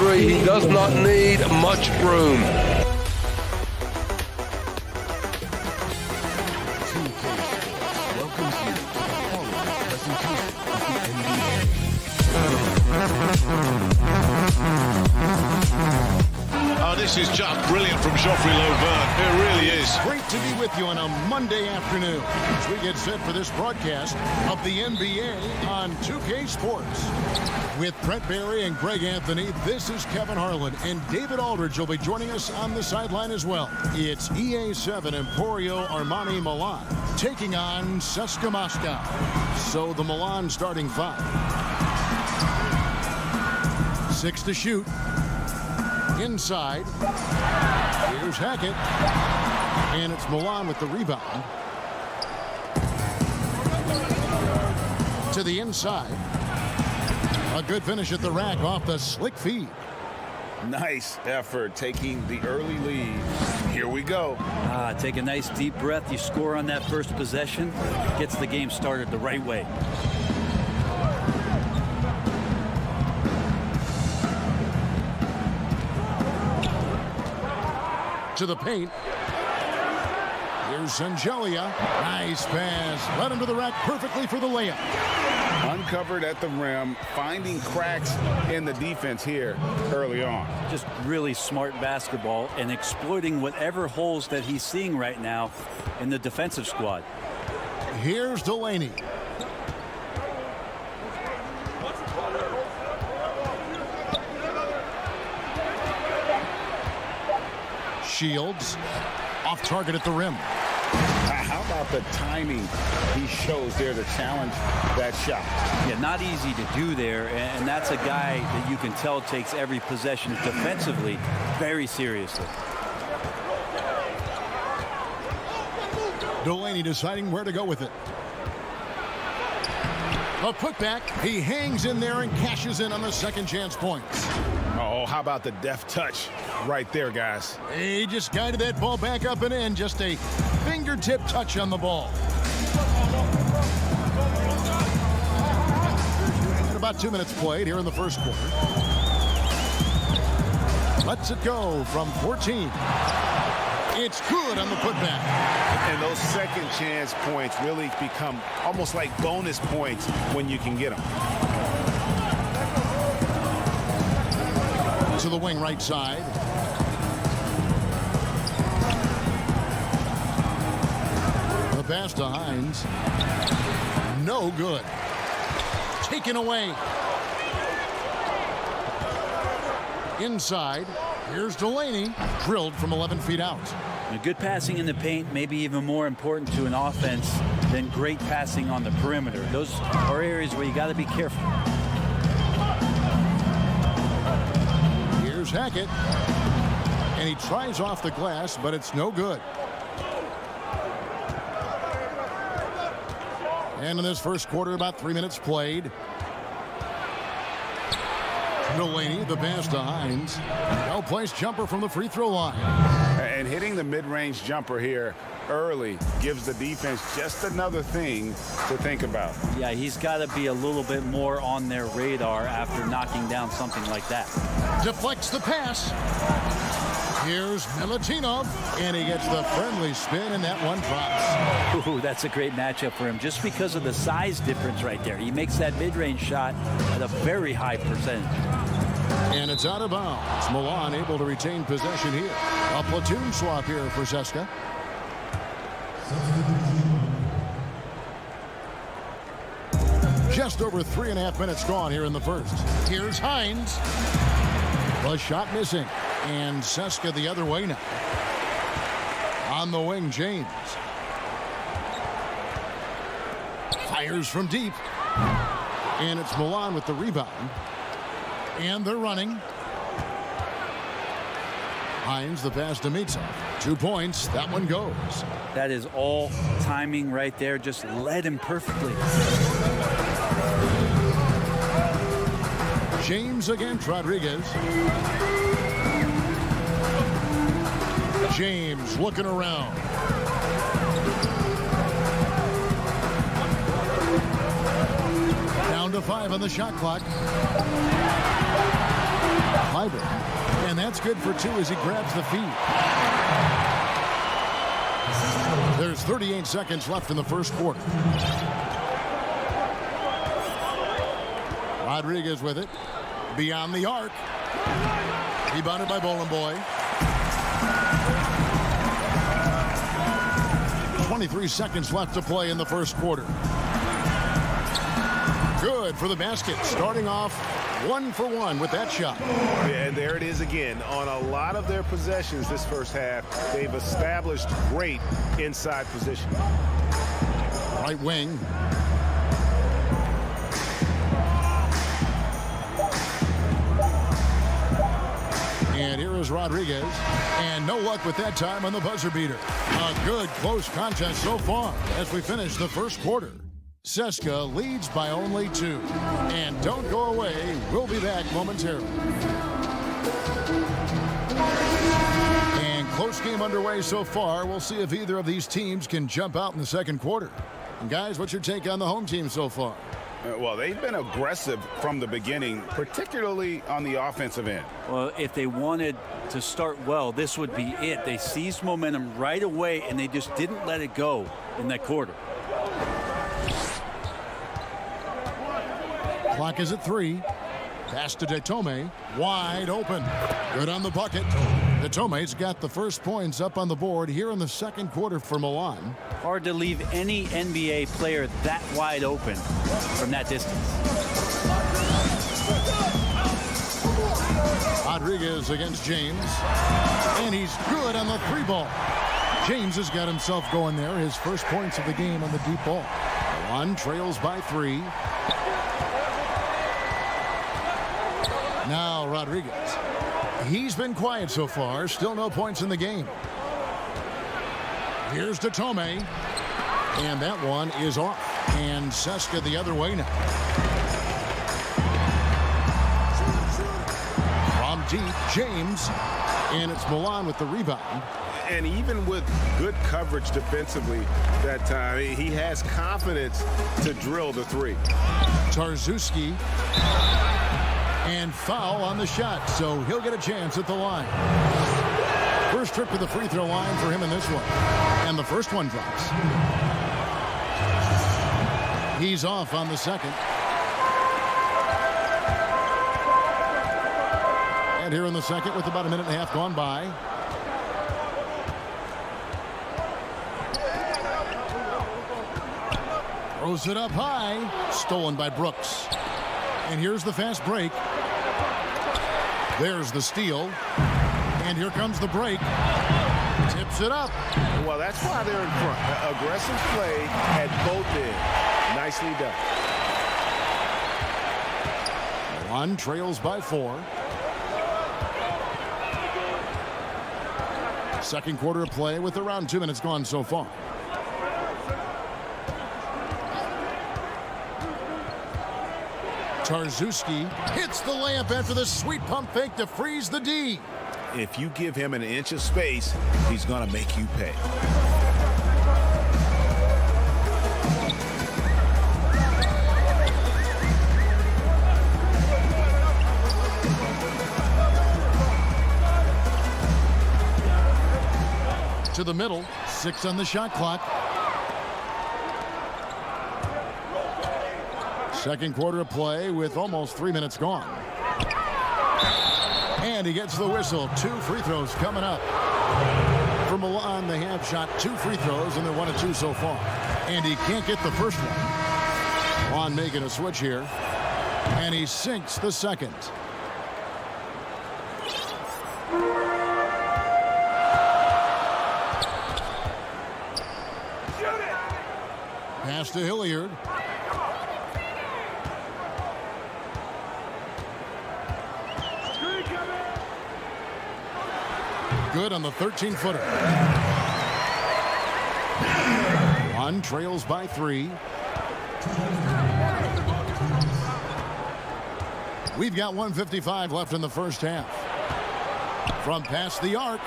three. He does not need much room. This is just brilliant from Geoffrey Lauvergne. It really is. Great to be with you on a Monday afternoon as we get set for this broadcast of the NBA on 2K Sports. With Brent Barry and Greg Anthony, this is Kevin Harlan, and David Aldridge will be joining us on the sideline as well. It's EA7 Emporio Armani Milan taking on CSKA Moscow. So the Milan starting five. 6 to shoot. Inside. Here's Hackett. And it's Milan with the rebound. To the inside. A good finish at the rack off the slick feed. Nice effort taking the early lead. Here we go. Take a nice deep breath. You score on that first possession. Gets the game started the right way. To the paint. Here's Sangelia. Nice pass. Led him to the rack perfectly for the layup. Uncovered at the rim, finding cracks in the defense here early on. Just really smart basketball and exploiting whatever holes that he's seeing right now in the defensive squad. Here's Delaney. Shields off target at the rim. How about the timing he shows there to challenge that shot? Yeah, not easy to do there, and that's a guy that you can tell takes every possession defensively very seriously. Delaney deciding where to go with it. A putback. He hangs in there and cashes in on the second chance points. Oh, how about the deft touch right there, guys? He just guided that ball back up and in. Just a fingertip touch on the ball. And about 2 minutes played here in the first quarter. Lets it go from 14. It's good on the putback. And those second chance points really become almost like bonus points when you can get them. To the wing right side. The pass to Hines. No good. Taken away. Inside. Here's Delaney. Drilled from 11 feet out. Good passing in the paint may be even more important to an offense than great passing on the perimeter. Those are areas where you got to be careful. Here's Hackett. And he tries off the glass, but it's no good. And in this first quarter, about 3 minutes played. Delaney, the pass to Hines. Well-placed jumper from the free throw line. And hitting the mid-range jumper here early gives the defense just another thing to think about. Yeah, he's got to be a little bit more on their radar after knocking down something like that. Deflects the pass. Here's Milutinov, and he gets the friendly spin, and that one drops. Ooh, that's a great matchup for him just because of the size difference right there. He makes that mid-range shot at a very high percentage. And it's out of bounds. Milan able to retain possession here. A platoon swap here for CSKA. Just over 3.5 minutes gone here in the first. Here's Hines. The shot missing. And CSKA the other way now. On the wing, James. Fires from deep. And it's Milan with the rebound. And they're running. Hines, the pass to Mitsov. 2 points. That one goes. That is all timing right there. Just led him perfectly. James against Rodriguez. James looking around. Down to 5 on the shot clock. Clyburn. And that's good for 2 as he grabs the feed. There's 38 seconds left in the first quarter. Rodriguez with it. Beyond the arc. Rebounded by Bowling Boy. 23 seconds left to play in the first quarter. Good for the basket. Starting off 1 for 1 with that shot. Yeah, and there it is again. On a lot of their possessions this first half, they've established great inside position. Right wing. And here is Rodriguez. And no luck with that time on the buzzer beater. A good close contest so far as we finish the first quarter. CSKA leads by only 2. And don't go away. We'll be back momentarily. And close game underway so far. We'll see if either of these teams can jump out in the second quarter. And guys, what's your take on the home team so far? Well, they've been aggressive from the beginning, particularly on the offensive end. Well, if they wanted to start well, this would be it. They seized momentum right away, and they just didn't let it go in that quarter. Clock is at 3. Pass to Detome. Wide open. Good on the bucket. Detome's got the first points up on the board here in the second quarter for Milan. Hard to leave any NBA player that wide open from that distance. Rodriguez against James. And he's good on the 3-ball. James has got himself going there. His first points of the game on the deep ball. Milan trails by 3. Now Rodriguez. He's been quiet so far. Still no points in the game. Here's Detome. And that one is off. And CSKA the other way now. From deep, James. And it's Milan with the rebound. And even with good coverage defensively that time, he has confidence to drill the 3. Tarczewski. And foul on the shot, so he'll get a chance at the line. First trip to the free throw line for him in this one. And the first one drops. He's off on the second. And here in the second with about a minute and a half gone by. Throws it up high. Stolen by Brooks. And here's the fast break. There's the steal. And here comes the break. Tips it up. Well, that's why they're in front. Aggressive play at both ends. Nicely done. Milan trails by 4. Second quarter of play with around 2 minutes gone so far. Tarczewski hits the layup after the sweet pump fake to freeze the D. If you give him an inch of space, he's going to make you pay. To the middle, 6 on the shot clock. Second quarter of play with almost 3 minutes gone. And he gets the whistle. 2 free throws coming up. For Milan, they have shot 2 free throws, and they're 1 of 2 so far. And he can't get the first one. Milan making a switch here. And he sinks the second. Pass to Hilliard. Good on the 13-footer. One trails by 3. We've got 1:55 left in the first half. From past the arc,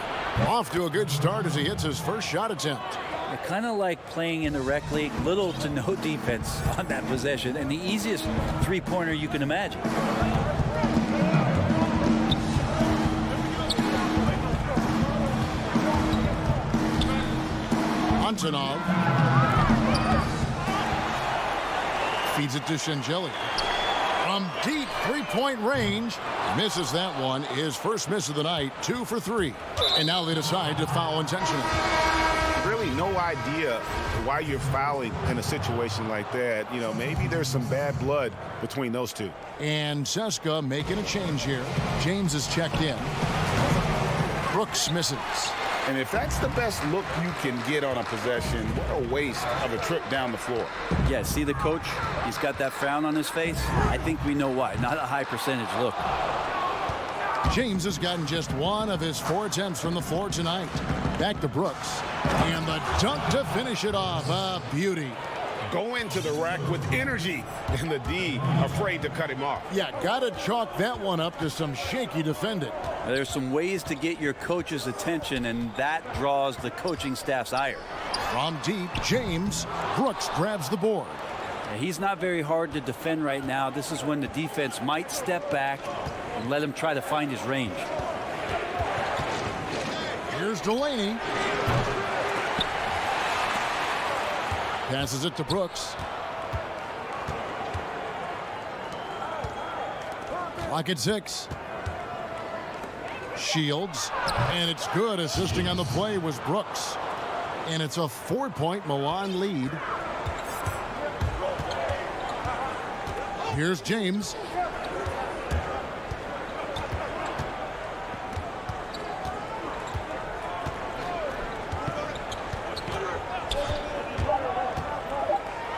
off to a good start as he hits his first shot attempt. Kind of like playing in the rec league, little to no defense on that possession, and the easiest three-pointer you can imagine. Samsonov. Feeds it to Shangeli. From deep three-point range. Misses that one. His first miss of the night. 2 for 3. And now they decide to foul intentionally. Really no idea why you're fouling in a situation like that. You know, maybe there's some bad blood between those two. And Seska making a change here. James is checked in. Brooks misses. And if that's the best look you can get on a possession, what a waste of a trip down the floor. Yeah, see the coach? He's got that frown on his face. I think we know why. Not a high percentage look. James has gotten just 1 of his 4 attempts from the floor tonight. Back to Brooks. And the dunk to finish it off. A beauty. Go into the rack with energy. And the D afraid to cut him off. Yeah, got to chalk that one up to some shaky defending. There's some ways to get your coach's attention, and that draws the coaching staff's ire. From deep, James. Brooks grabs the board. He's not very hard to defend right now. This is when the defense might step back and let him try to find his range. Here's Delaney. Passes it to Brooks. Clock at 6. Shields. And it's good. Assisting on the play was Brooks. And it's a 4-point Milan lead. Here's James.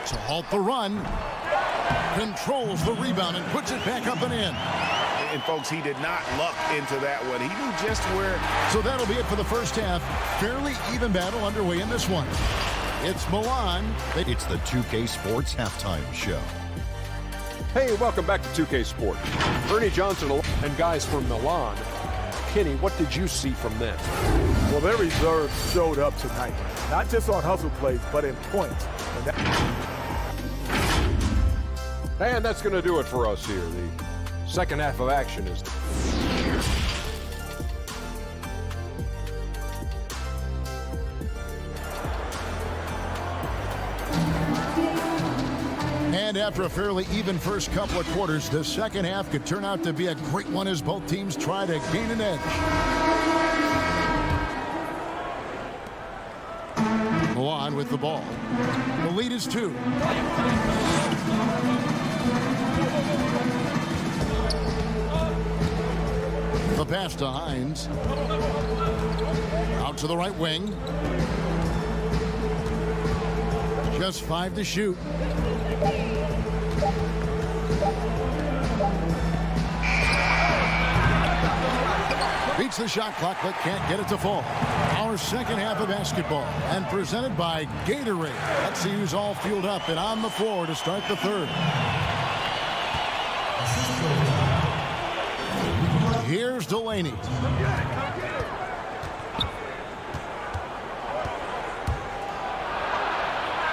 To halt the run. Controls the rebound and puts it back up and in. And folks, he did not luck into that one. He knew just where. So that'll be it for the first half. Fairly even battle underway in this one. It's Milan. It's the 2K Sports Halftime Show. Hey, welcome back to 2K Sports. Ernie Johnson and guys from Milan. Kenny, what did you see from them? Well, their reserves showed up tonight. Not just on hustle plays, but in points. And that's going to do it for us here. The second half of action is... And after a fairly even first couple of quarters, the second half could turn out to be a great one as both teams try to gain an edge. Milan with the ball. The lead is 2. The pass to Hines. Out to the right wing. Just 5 to shoot. Beats the shot clock, but can't get it to fall. Our second half of basketball, and presented by Gatorade. Let's see who's all fueled up and on the floor to start the third. Here's Delaney.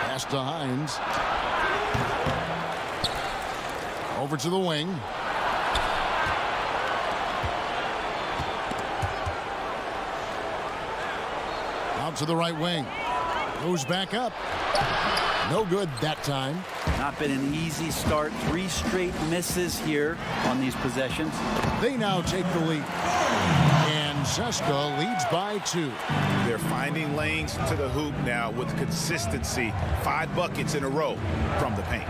Pass to Hines. Over to the wing. Out to the right wing. Goes back up. No good that time. Not been an easy start. 3 straight misses here on these possessions. They now take the lead. And Seska leads by 2. They're finding lanes to the hoop now with consistency. 5 buckets in a row from the paint.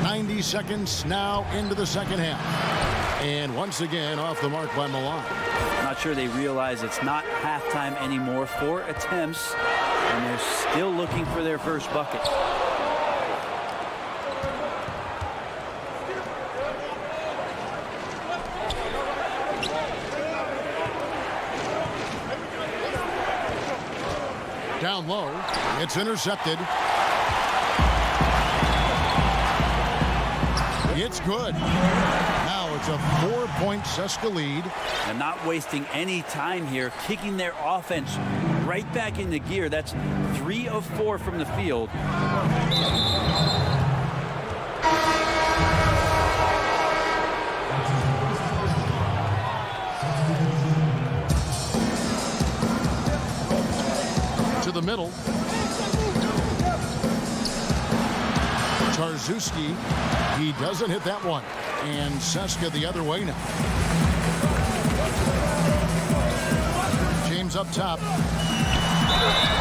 90 seconds now into the second half. And once again off the mark by Milan. Not sure they realize it's not halftime anymore. 4 attempts, and they're still looking for their first bucket. Down low. It's intercepted. It's good. Now it's a 4-point Seska lead. And not wasting any time here, kicking their offense right back into gear. That's 3 of 4 from the field. the middle. Tarzuski, he doesn't hit that one. And Seska the other way now. James up top.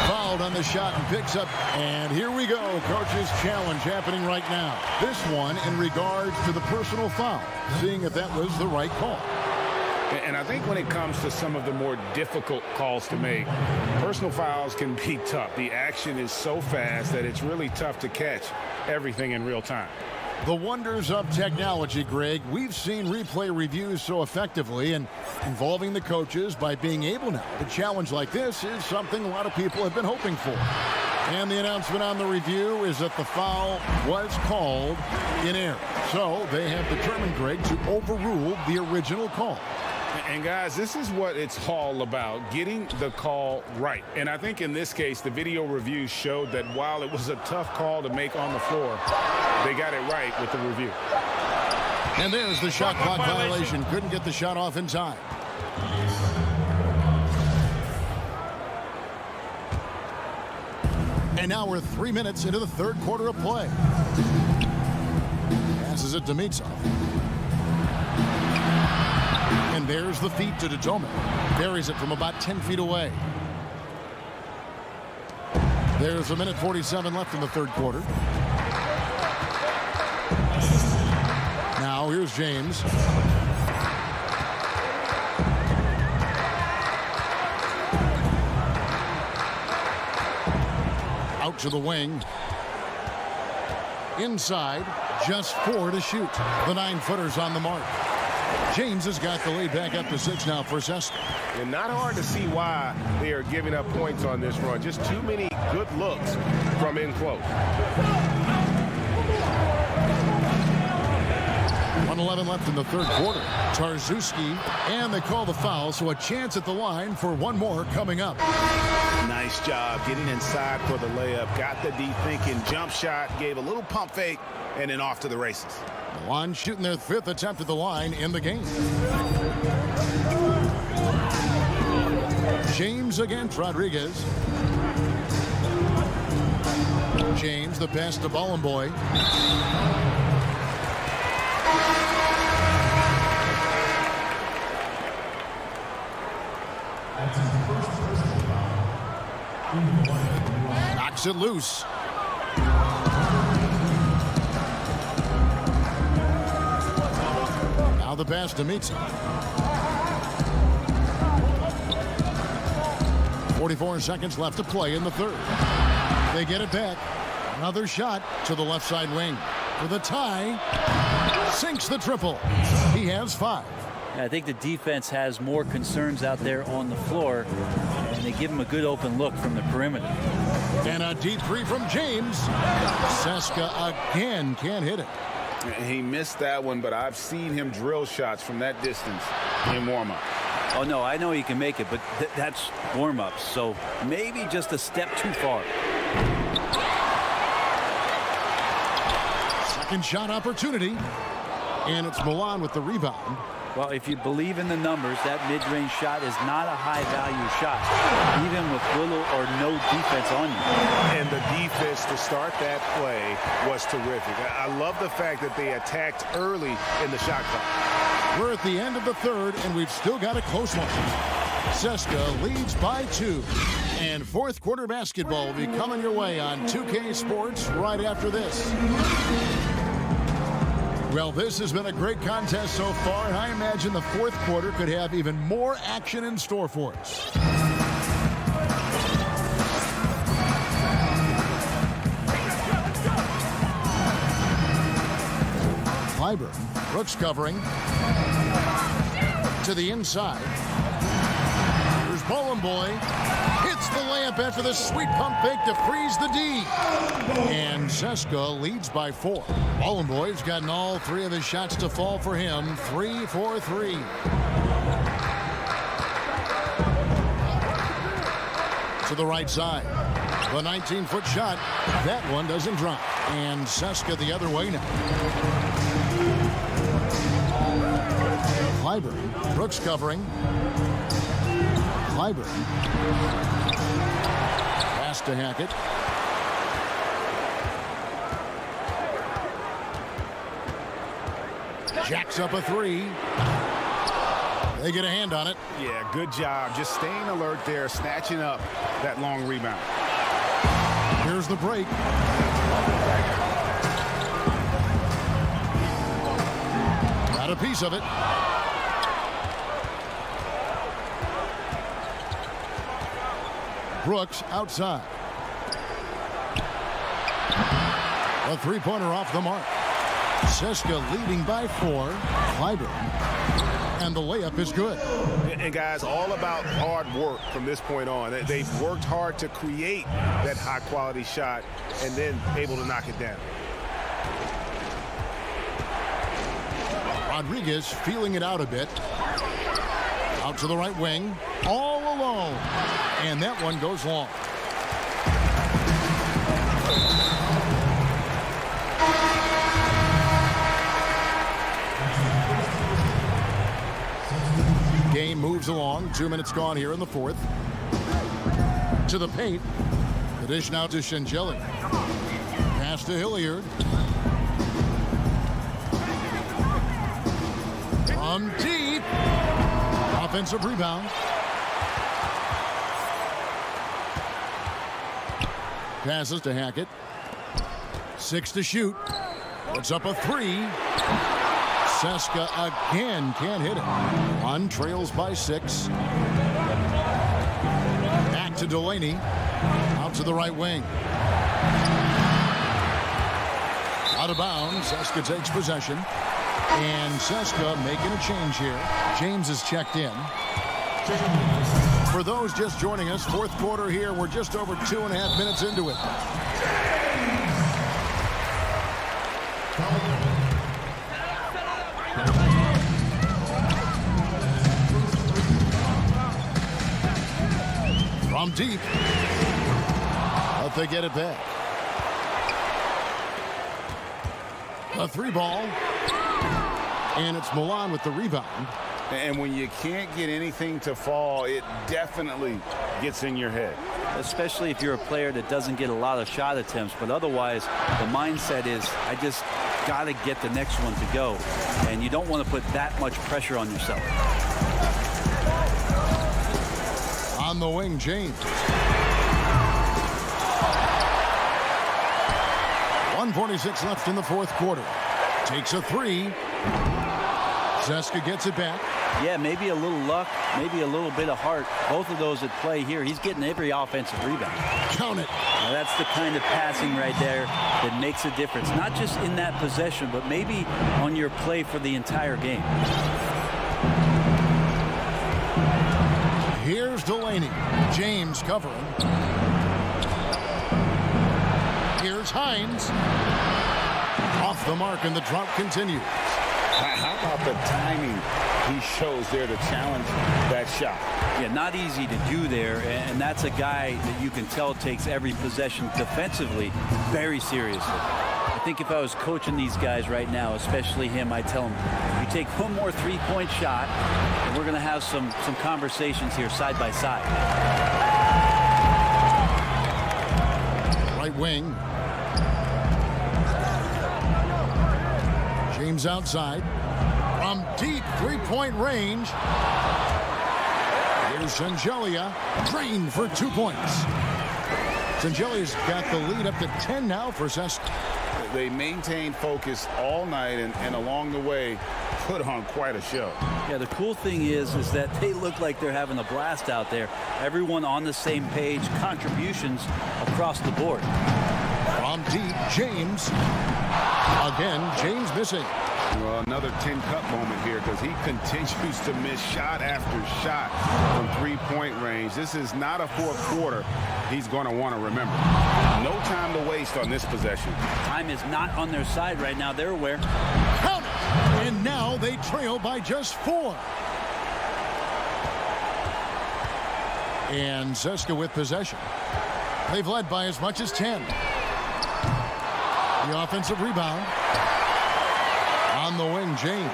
Fouled on the shot and picks up. And here we go. Coach's challenge happening right now. This one in regards to the personal foul. Seeing if that was the right call. And I think when it comes to some of the more difficult calls to make, personal fouls can be tough. The action is so fast that it's really tough to catch everything in real time. The wonders of technology, Greg. We've seen replay reviews so effectively, and involving the coaches by being able now to challenge like this is something a lot of people have been hoping for. And the announcement on the review is that the foul was called in error. So they have determined, Greg, to overrule the original call. And guys, this is what it's all about, getting the call right. And I think in this case, the video review showed that while it was a tough call to make on the floor, they got it right with the review. And there's the shot clock violation. Couldn't get the shot off in time. And now we're 3 minutes into the third quarter of play. Passes it to Demitsov. And there's the feed to Dotome. Buries it from about 10 feet away. There's 1:47 left in the third quarter. Now here's James. Out to the wing. Inside, just 4 to shoot. The 9-footer's on the mark. James has got the lead back up to 6 now for Seska. And not hard to see why they are giving up points on this run. Just too many good looks from in close. 1:11 left in the third quarter. Tarzuski, and they call the foul, so a chance at the line for one more coming up. Nice job getting inside for the layup. Got the deep thinking jump shot, gave a little pump fake, and then off to the races. Milan shooting their 5th attempt at the line in the game. James against Rodriguez. James, the pass to Bollenboy. Knocks it loose. Now the pass to Demitsov. 44 seconds left to play in the third. They get it back. Another shot to the left side wing. For the tie. Sinks the triple. He has 5. I think the defense has more concerns out there on the floor, and they give him a good open look from the perimeter. And a deep 3 from James. Seska again can't hit it. He missed that one, but I've seen him drill shots from that distance in warm-up. Oh, no, I know he can make it, but that's warm-ups, so maybe just a step too far. Second shot opportunity. And it's Milan with the rebound. Well, if you believe in the numbers, that mid-range shot is not a high-value shot, even with little or no defense on you. And the defense to start that play was terrific. I love the fact that they attacked early in the shot clock. We're at the end of the third, and we've still got a close one. Seska leads by 2. And fourth quarter basketball will be coming your way on 2K Sports right after this. Well, this has been a great contest so far, and I imagine the fourth quarter could have even more action in store for us. Clyburn, Brooks covering. To the inside. Here's Bollenboy. Hits the layup after the sweet pump fake to freeze the D. And Seska leads by 4. Bollenboy's gotten all 3 of his shots to fall for him. 3 for 3. To the right side. The 19-foot shot. That one doesn't drop. And Seska the other way now. Clyburn. Brooks covering. Clyburn. Passes to Hackett. Jacks up a three. They get a hand on it. Yeah, good job. Just staying alert there, snatching up that long rebound. Here's the break. Got a piece of it. Brooks outside. A three-pointer off the mark. Seska leading by 4. Clyburn. And the layup is good. And guys, all about hard work from this point on. They've worked hard to create that high-quality shot and then able to knock it down. Rodriguez feeling it out a bit. Out to the right wing. All alone. And that one goes long. Game moves along. 2 minutes gone here in the fourth. To the paint. The dish now to Shangeli. Pass to Hilliard. From deep. Offensive rebound. Passes to Hackett. 6 to shoot. Puts up a 3. Seska again can't hit it. On trails by 6. Back to Delaney. Out to the right wing. Out of bounds. Seska takes possession. And Seska making a change here. James is checked in. For those just joining us, fourth quarter here. We're just over 2.5 minutes into it. From deep. But they get it back. A 3-ball. And it's Milan with the rebound. And when you can't get anything to fall, it definitely gets in your head. Especially if you're a player that doesn't get a lot of shot attempts. But otherwise, the mindset is, I just got to get the next one to go. And you don't want to put that much pressure on yourself. On the wing, James. 1:46 left in the fourth quarter. Takes a 3. Seska gets it back. Yeah, maybe a little luck, maybe a little bit of heart. Both of those at play here. He's getting every offensive rebound. Count it. Now that's the kind of passing right there that makes a difference. Not just in that possession, but maybe on your play for the entire game. Here's Delaney. James covering. Here's Hines. Off the mark, and the drop continues. How about the timing he shows there to challenge that shot? Yeah, not easy to do there, and that's a guy that you can tell takes every possession defensively very seriously. I think if I was coaching these guys right now, especially him, I'd tell him, you take one more three-point shot, and we're going to have some conversations here side by side. Right wing. James outside. From deep three-point range. Here's Sangelia. Green for 2 points. Sangelia's got the lead up to 10 now for Seska. They maintain focus all night and along the way put on quite a show. Yeah, the cool thing is that they look like they're having a blast out there. Everyone on the same page, contributions across the board. From deep, James. Again, James missing. Well, another tin cup moment here because he continues to miss shot after shot from three-point range. This is not a fourth quarter he's going to want to remember. No time to waste on this possession. Time is not on their side right now. They're aware. Count it! And now they trail by just 4. And Seska with possession. They've led by as much as 10. The offensive rebound. On the wing, James.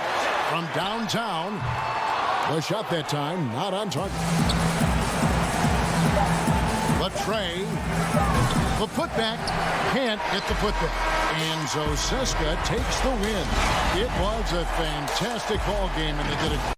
From downtown. The shot that time, not on target. Trey. The putback can't hit the putback. And Zoseska takes the win. It was a fantastic ball game, and they did it.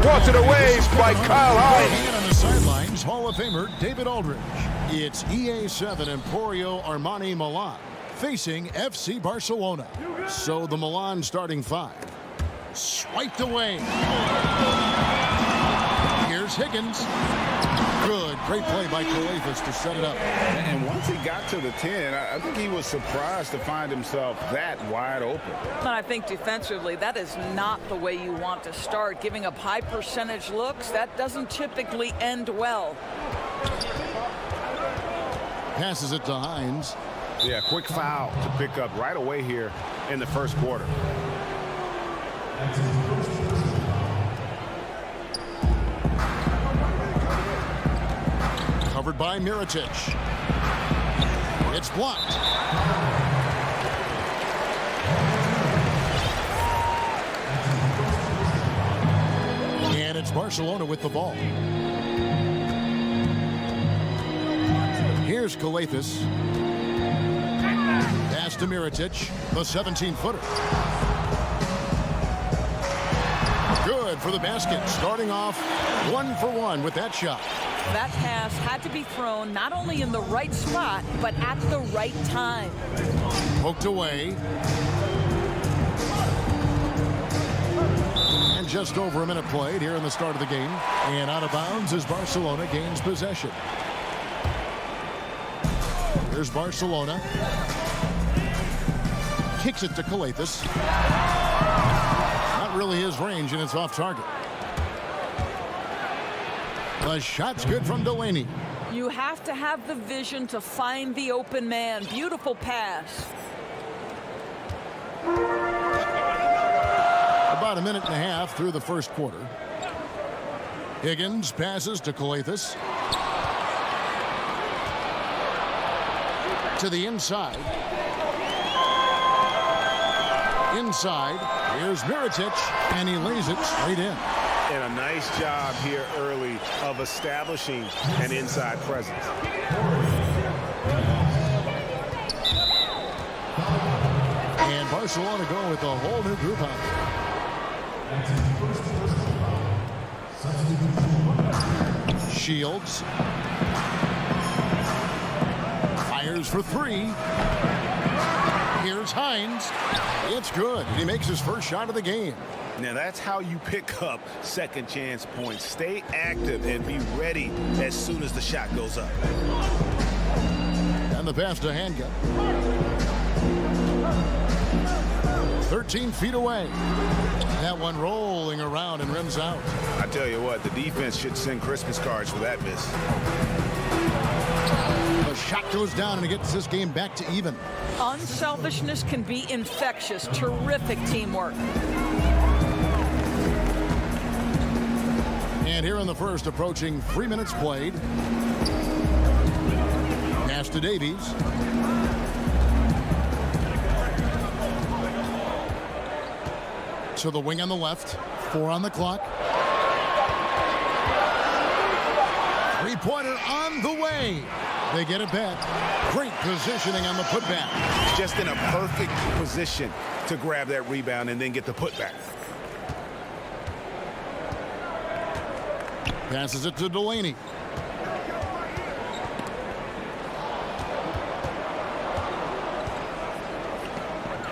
swats it away by Kyle Hines. And on the sidelines, Hall of Famer David Aldridge. It's EA7 Emporio Armani Milan facing FC Barcelona. So the Milan starting five. Swiped away. Here's Higgins. Good. Great play by Kalafis to set it up. And once he got to the 10, I think he was surprised to find himself that wide open. And I think defensively, that is not the way you want to start. Giving up high percentage looks, that doesn't typically end well. Passes it to Hines. Yeah, quick foul to pick up right away here in the first quarter. Covered by Mirotic. It's blocked. And it's Barcelona with the ball. Here's Calathis. Pass to Mirotic, the 17-footer. Good for the basket. Starting off 1 for 1 with that shot. That pass had to be thrown not only in the right spot, but at the right time. Poked away. And just over a minute played here in the start of the game. And out of bounds as Barcelona gains possession. Here's Barcelona. Kicks it to Calathis. Not really his range, and it's off target. The shot's good from Delaney. You have to have the vision to find the open man. Beautiful pass. About a minute and a half through the first quarter. Higgins passes to Calathis. To the inside. Inside. Here's Mirotic, and he lays it straight in. And a nice job here early of establishing an inside presence. And Barcelona go with a whole new group out. Shields. Fires for three. Here's Hines. It's good. He makes his first shot of the game. Now that's how you pick up second chance points. Stay active and be ready as soon as the shot goes up. And the pass to Hanga. 13 feet away. That one rolling around and rims out. I tell you what, the defense should send Christmas cards for that miss. The shot goes down and it gets this game back to even. Unselfishness can be infectious. Terrific teamwork. And here in the first, approaching 3 minutes played. Pass to Davies. To the wing on the left. 4 on the clock. Three-pointer on the way. They get it back. Great positioning on the putback. Just in a perfect position to grab that rebound and then get the putback. Passes it to Delaney.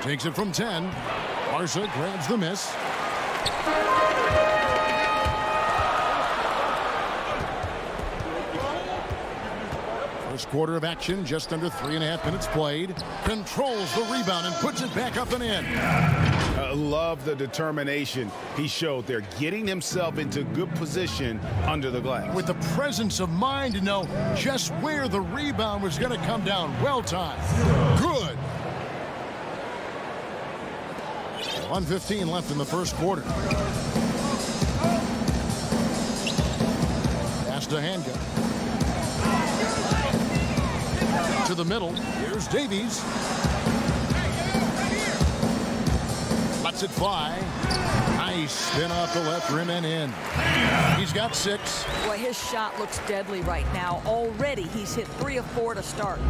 Takes it from 10. Barca grabs the miss. First quarter of action, just under 3.5 minutes played. Controls the rebound and puts it back up and in. I love the determination he showed there, getting himself into good position under the glass. With the presence of mind to know just where the rebound was going to come down. Well timed. Good. 1:15 left in the first quarter. Pass to Hanga. To the middle. Here's Davies. Lets it fly. Nice spin off the left rim and in. He's got 6. Boy, his shot looks deadly right now. Already he's hit 3 of 4 to start.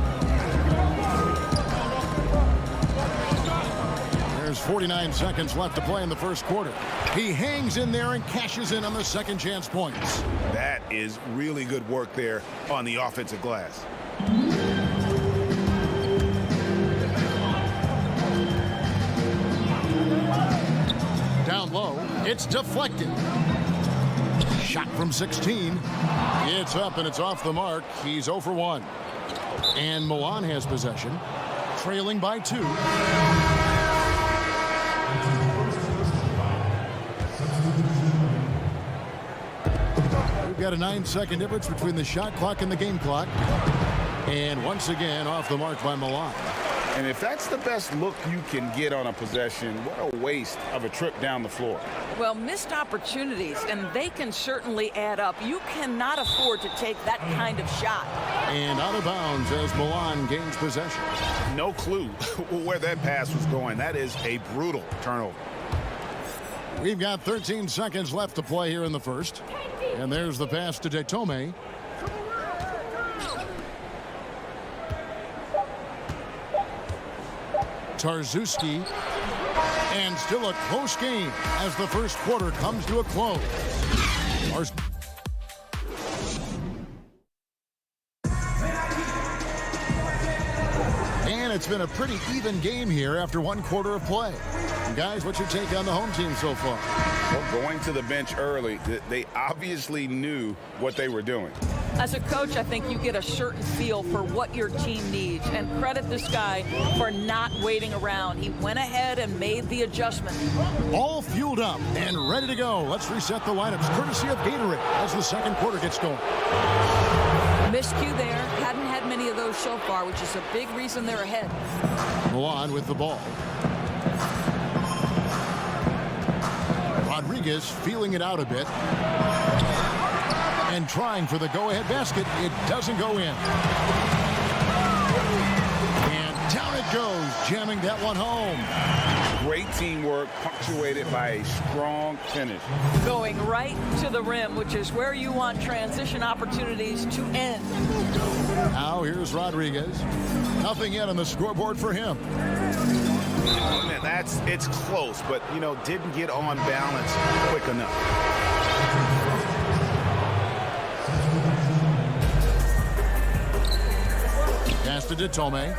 There's 49 seconds left to play in the first quarter. He hangs in there and cashes in on the second chance points. That is really good work there on the offensive glass. Down low, it's deflected. Shot from 16. It's up and it's off the mark. He's 0 for 1. And Milan has possession, trailing by 2. We've got a 9-second difference between the shot clock and the game clock. And once again, off the mark by Milan. And if that's the best look you can get on a possession, what a waste of a trip down the floor. Well, missed opportunities, and they can certainly add up. You cannot afford to take that kind of shot. And out of bounds as Milan gains possession. No clue where that pass was going. That is a brutal turnover. We've got 13 seconds left to play here in the first. And there's the pass to Detome. Tarzuski. And still a close game as the first quarter comes to a close. And it's been a pretty even game here after one quarter of play. Guys, what's your take on the home team so far? Well, going to the bench early, they obviously knew what they were doing. As a coach, I think you get a certain feel for what your team needs, and credit this guy for not waiting around. He went ahead and made the adjustment. All fueled up and ready to go. Let's reset the lineups courtesy of Gatorade as the second quarter gets going. Miscue there. Hadn't had many of those so far, which is a big reason they're ahead. Milan with the ball. Rodriguez feeling it out a bit. And trying for the go-ahead basket. It doesn't go in. And down it goes, jamming that one home. Great teamwork, punctuated by a strong finish. Going right to the rim, which is where you want transition opportunities to end. Now here's Rodriguez. Nothing yet on the scoreboard for him. Man, it's close, but, didn't get on balance quick enough. Pass to Detome.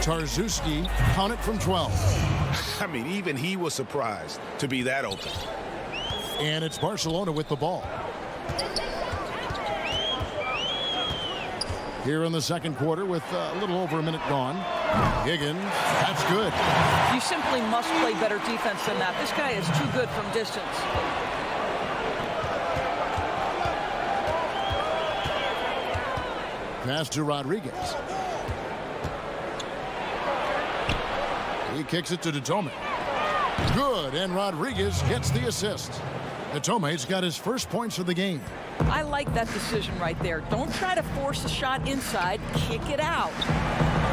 Tarzuski, count it from 12. I mean, even he was surprised to be that open. And it's Barcelona with the ball. Here in the second quarter with a little over a minute gone. Higgins, that's good. You simply must play better defense than that. This guy is too good from distance. Pass to Rodriguez. He kicks it to Detome. Good, and Rodriguez gets the assist. Detome's got his first points of the game. I like that decision right there. Don't try to force a shot inside. Kick it out.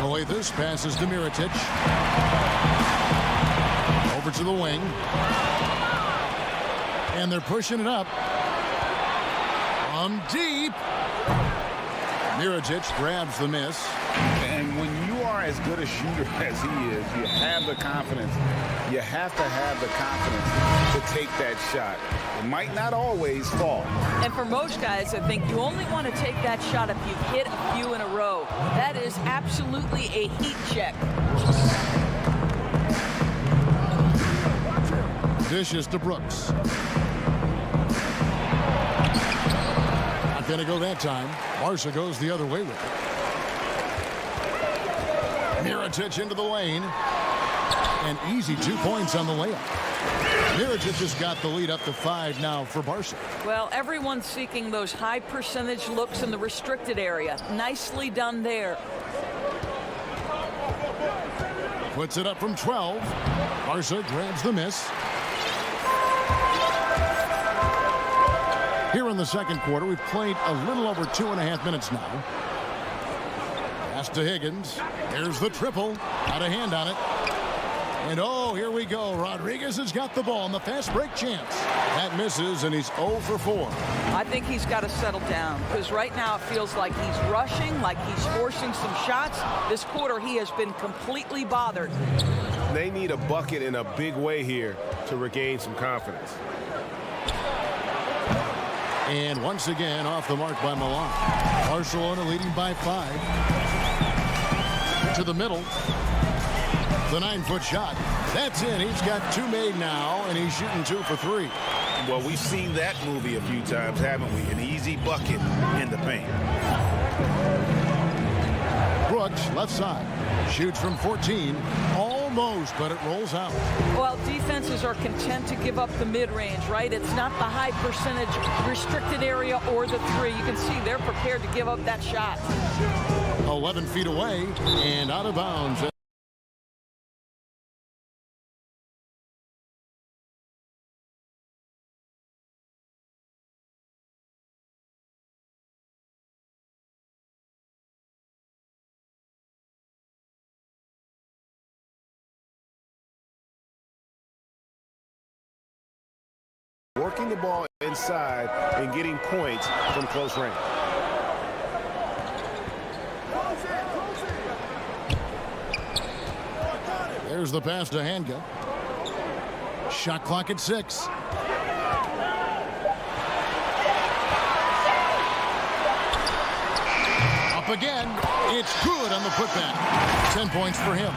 The way this pass is to Mirotic. Over to the wing. And they're pushing it up. From deep. Mirotic grabs the miss. And when you are as good a shooter as he is, you have the confidence. You have to have the confidence to take that shot. It might not always fall. And for most guys, I think you only want to take that shot if you've hit a few in a row. That is absolutely a heat check. Dishes to Brooks. Not going to go that time. Barca goes the other way with it. Mirotic into the lane. And easy 2 points on the layup. Mirotic just got the lead up to 5 now for Barca. Well, everyone's seeking those high percentage looks in the restricted area. Nicely done there. Puts it up from 12. Barca grabs the miss. Here in the second quarter, we've played a little over 2.5 minutes now. Pass to Higgins. There's the triple. Got a hand on it. And oh, here we go. Rodriguez has got the ball in the fast break chance. That misses, and he's 0 for 4. I think he's got to settle down because right now it feels like he's rushing, like he's forcing some shots. This quarter, he has been completely bothered. They need a bucket in a big way here to regain some confidence. And once again, off the mark by Milan. Barcelona leading by 5. To the middle. The 9-foot shot. That's in. He's got 2 made now, and he's shooting 2 for 3. Well, we've seen that movie a few times, haven't we? An easy bucket in the paint. Brooks, left side. Shoots from 14. Almost almost, but it rolls out. Well, defenses are content to give up the mid-range, right? It's not the high percentage restricted area or the three. You can see they're prepared to give up that shot. 11 feet away and out of bounds. Working the ball inside and getting points from close range. There's the pass to Hanga. Shot clock at 6. Up again. It's good on the putback. 10 points for him.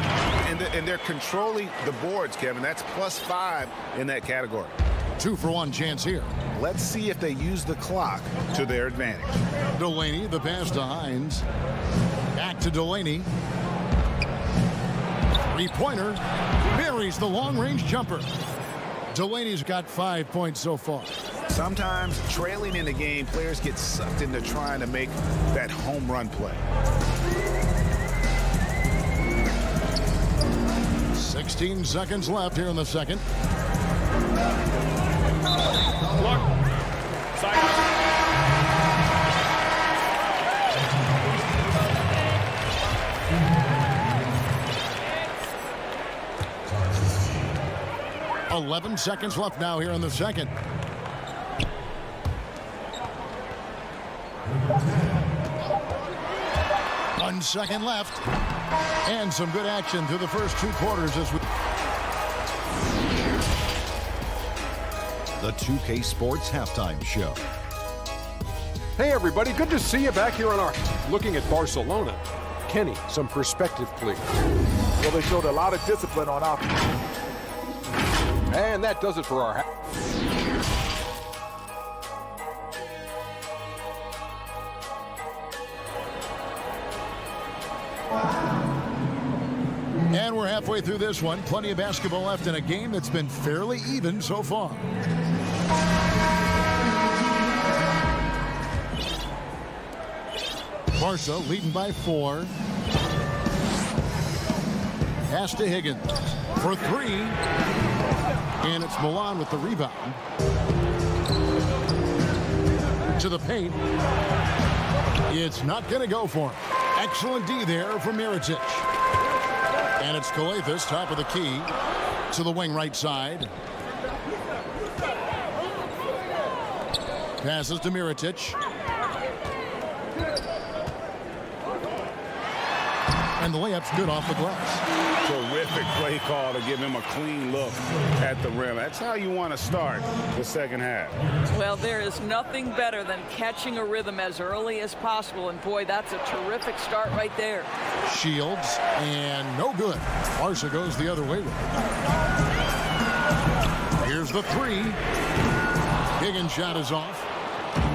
And they're controlling the boards, Kevin. That's +5 in that category. 2-for-1 chance here. Let's see if they use the clock to their advantage. Delaney, the pass to Hines. Back to Delaney. Three-pointer. Buries the long-range jumper. Delaney's got 5 points so far. Sometimes trailing in the game, players get sucked into trying to make that home run play. 16 seconds left here in the second. Look. Side. 11 seconds left now here in the second. One second left. And some good action through the first 2 quarters as we... The 2K Sports Halftime Show. Hey, everybody. Good to see you back here on our Looking at Barcelona. Kenny, some perspective, please. Well, they showed a lot of discipline on offense. And that does it for our... And we're halfway through this one. Plenty of basketball left in a game that's been fairly even so far. Barca leading by 4. Pass to Higgins for 3. And it's Milan with the rebound. To the paint. It's not going to go for him. Excellent D there from Mirotic. And it's Calethas, top of the key, to the wing right side. Passes to Mirotic. And the layup's good off the glass. Terrific play call to give him a clean look at the rim. That's how you want to start the second half. Well, there is nothing better than catching a rhythm as early as possible. And, boy, that's a terrific start right there. Shields, and no good. Barca goes the other way with it. Here's the 3. Higgins' shot is off.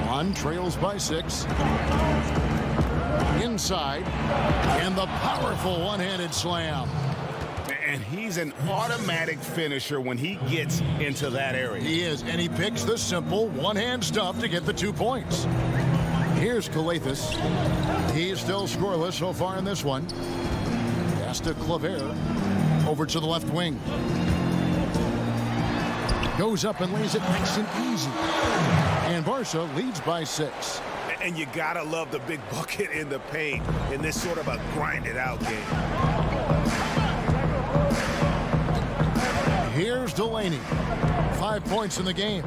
One trails by 6. Inside, and the powerful one-handed slam. And he's an automatic finisher when he gets into that area. He is, and he picks the simple one-hand stuff to get the 2 points. Here's Calethas. He's still scoreless so far in this one. Pass to Claver. Over to the left wing. Goes up and lays it nice and easy. And Barca leads by 6. And you gotta love the big bucket in the paint in this sort of a grinded-out game. Here's Delaney. 5 points in the game.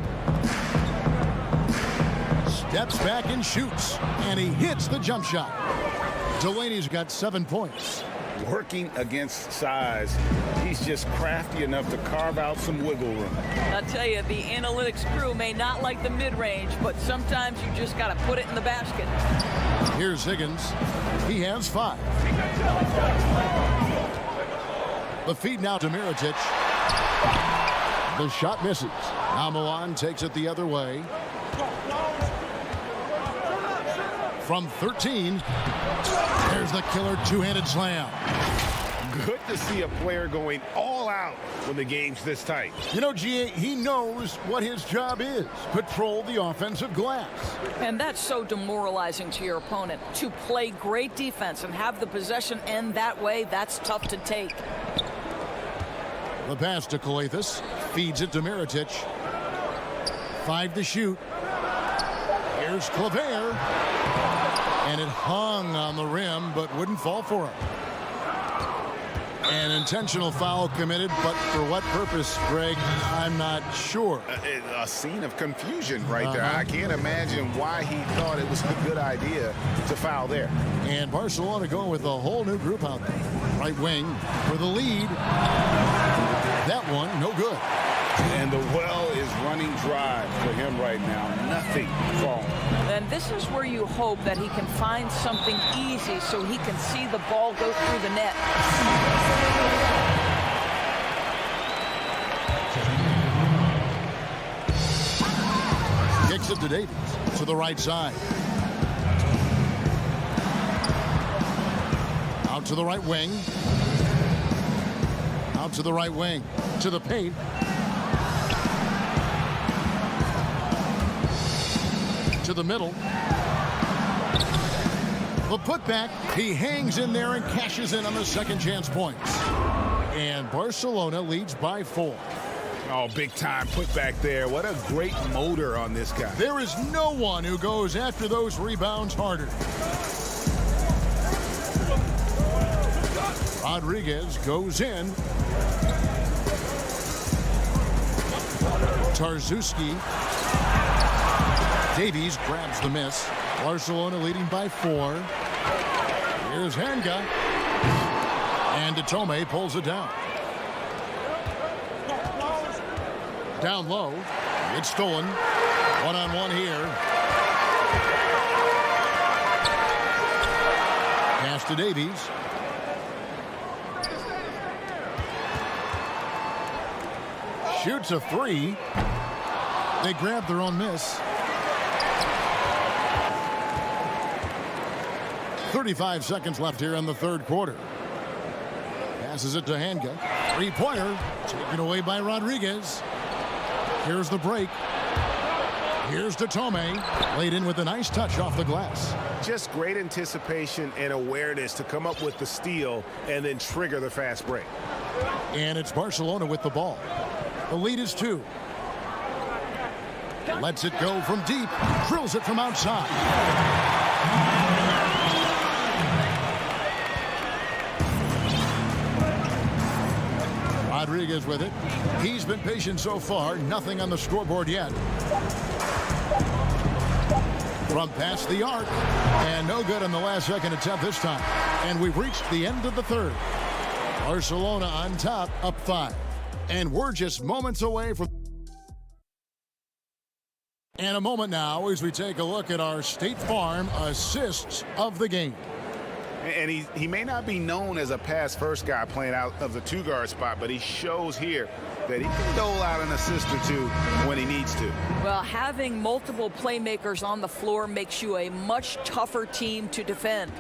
Steps back and shoots. And he hits the jump shot. Delaney's got 7 points. Working against size, he's just crafty enough to carve out some wiggle room. I'll tell you, the analytics crew may not like the mid-range, but sometimes you just got to put it in the basket. Here's Higgins. He has 5. The feed now to Mirotic. The shot misses. Now Milan takes it the other way. From 13, there's the killer two-handed slam. good to see a player going all out when the game's this tight. You know, GA, he knows what his job is. Patrol the offensive glass. And that's so demoralizing to your opponent. To play great defense and have the possession end that way, that's tough to take. The pass to Kalathis. Feeds it to Mirotic. 5 to shoot. Here's Claver. And it hung on the rim, but wouldn't fall for him. An intentional foul committed, but for what purpose, Greg, I'm not sure. A scene of confusion right there. I can't imagine why he thought it was a good idea to foul there. And Barcelona going with a whole new group out there. Right wing for the lead. That one, no good. And the well is running dry for him right now. Nothing falling. And this is where you hope that he can find something easy so he can see the ball go through the net. Kicks it to Davies to the right side. Out to the right wing. Out to the right wing. To the paint. To the middle. The putback. He hangs in there and cashes in on the second chance points. And Barcelona leads by 4. Oh, big time put back there. What a great motor on this guy. There is no one who goes after those rebounds harder. Rodriguez goes in. Tarzuski. Davies grabs the miss. Barcelona leading by 4. Here's Hanga. And Tome pulls it down. Down low. It's stolen. One-on-one here. Pass to Davies. Shoots a 3. They grab their own miss. 35 seconds left here in the third quarter. Passes it to Hanga. 3-pointer taken away by Rodriguez. Here's the break. Here's to Tome. Laid in with a nice touch off the glass. Just great anticipation and awareness to come up with the steal and then trigger the fast break. And it's Barcelona with the ball. The lead is 2. Lets it go from deep. Drills it from outside. Rodriguez with it. He's been patient so far. Nothing on the scoreboard yet. From past the arc. And no good on the last second attempt this time. And we've reached the end of the third. Barcelona on top, up 5. And we're just moments away from... And a moment now as we take a look at our State Farm assists of the game. And he may not be known as a pass-first guy playing out of the 2-guard spot, but he shows here that he can dole out an assist or 2 when he needs to. Well, having multiple playmakers on the floor makes you a much tougher team to defend.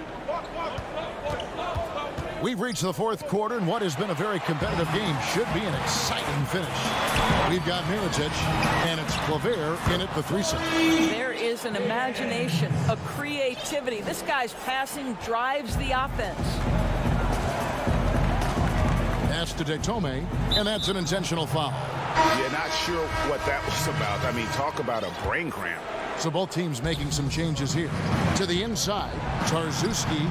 We've reached the fourth quarter, and what has been a very competitive game should be an exciting finish. We've got Mirotic, and it's Claver in at the 3-set. There is an imagination, a creativity. This guy's passing drives the offense. Pass to Tome, and that's an intentional foul. Yeah, not sure what that was about. I mean, talk about a brain cramp. So both teams making some changes here. To the inside, Tarzuski.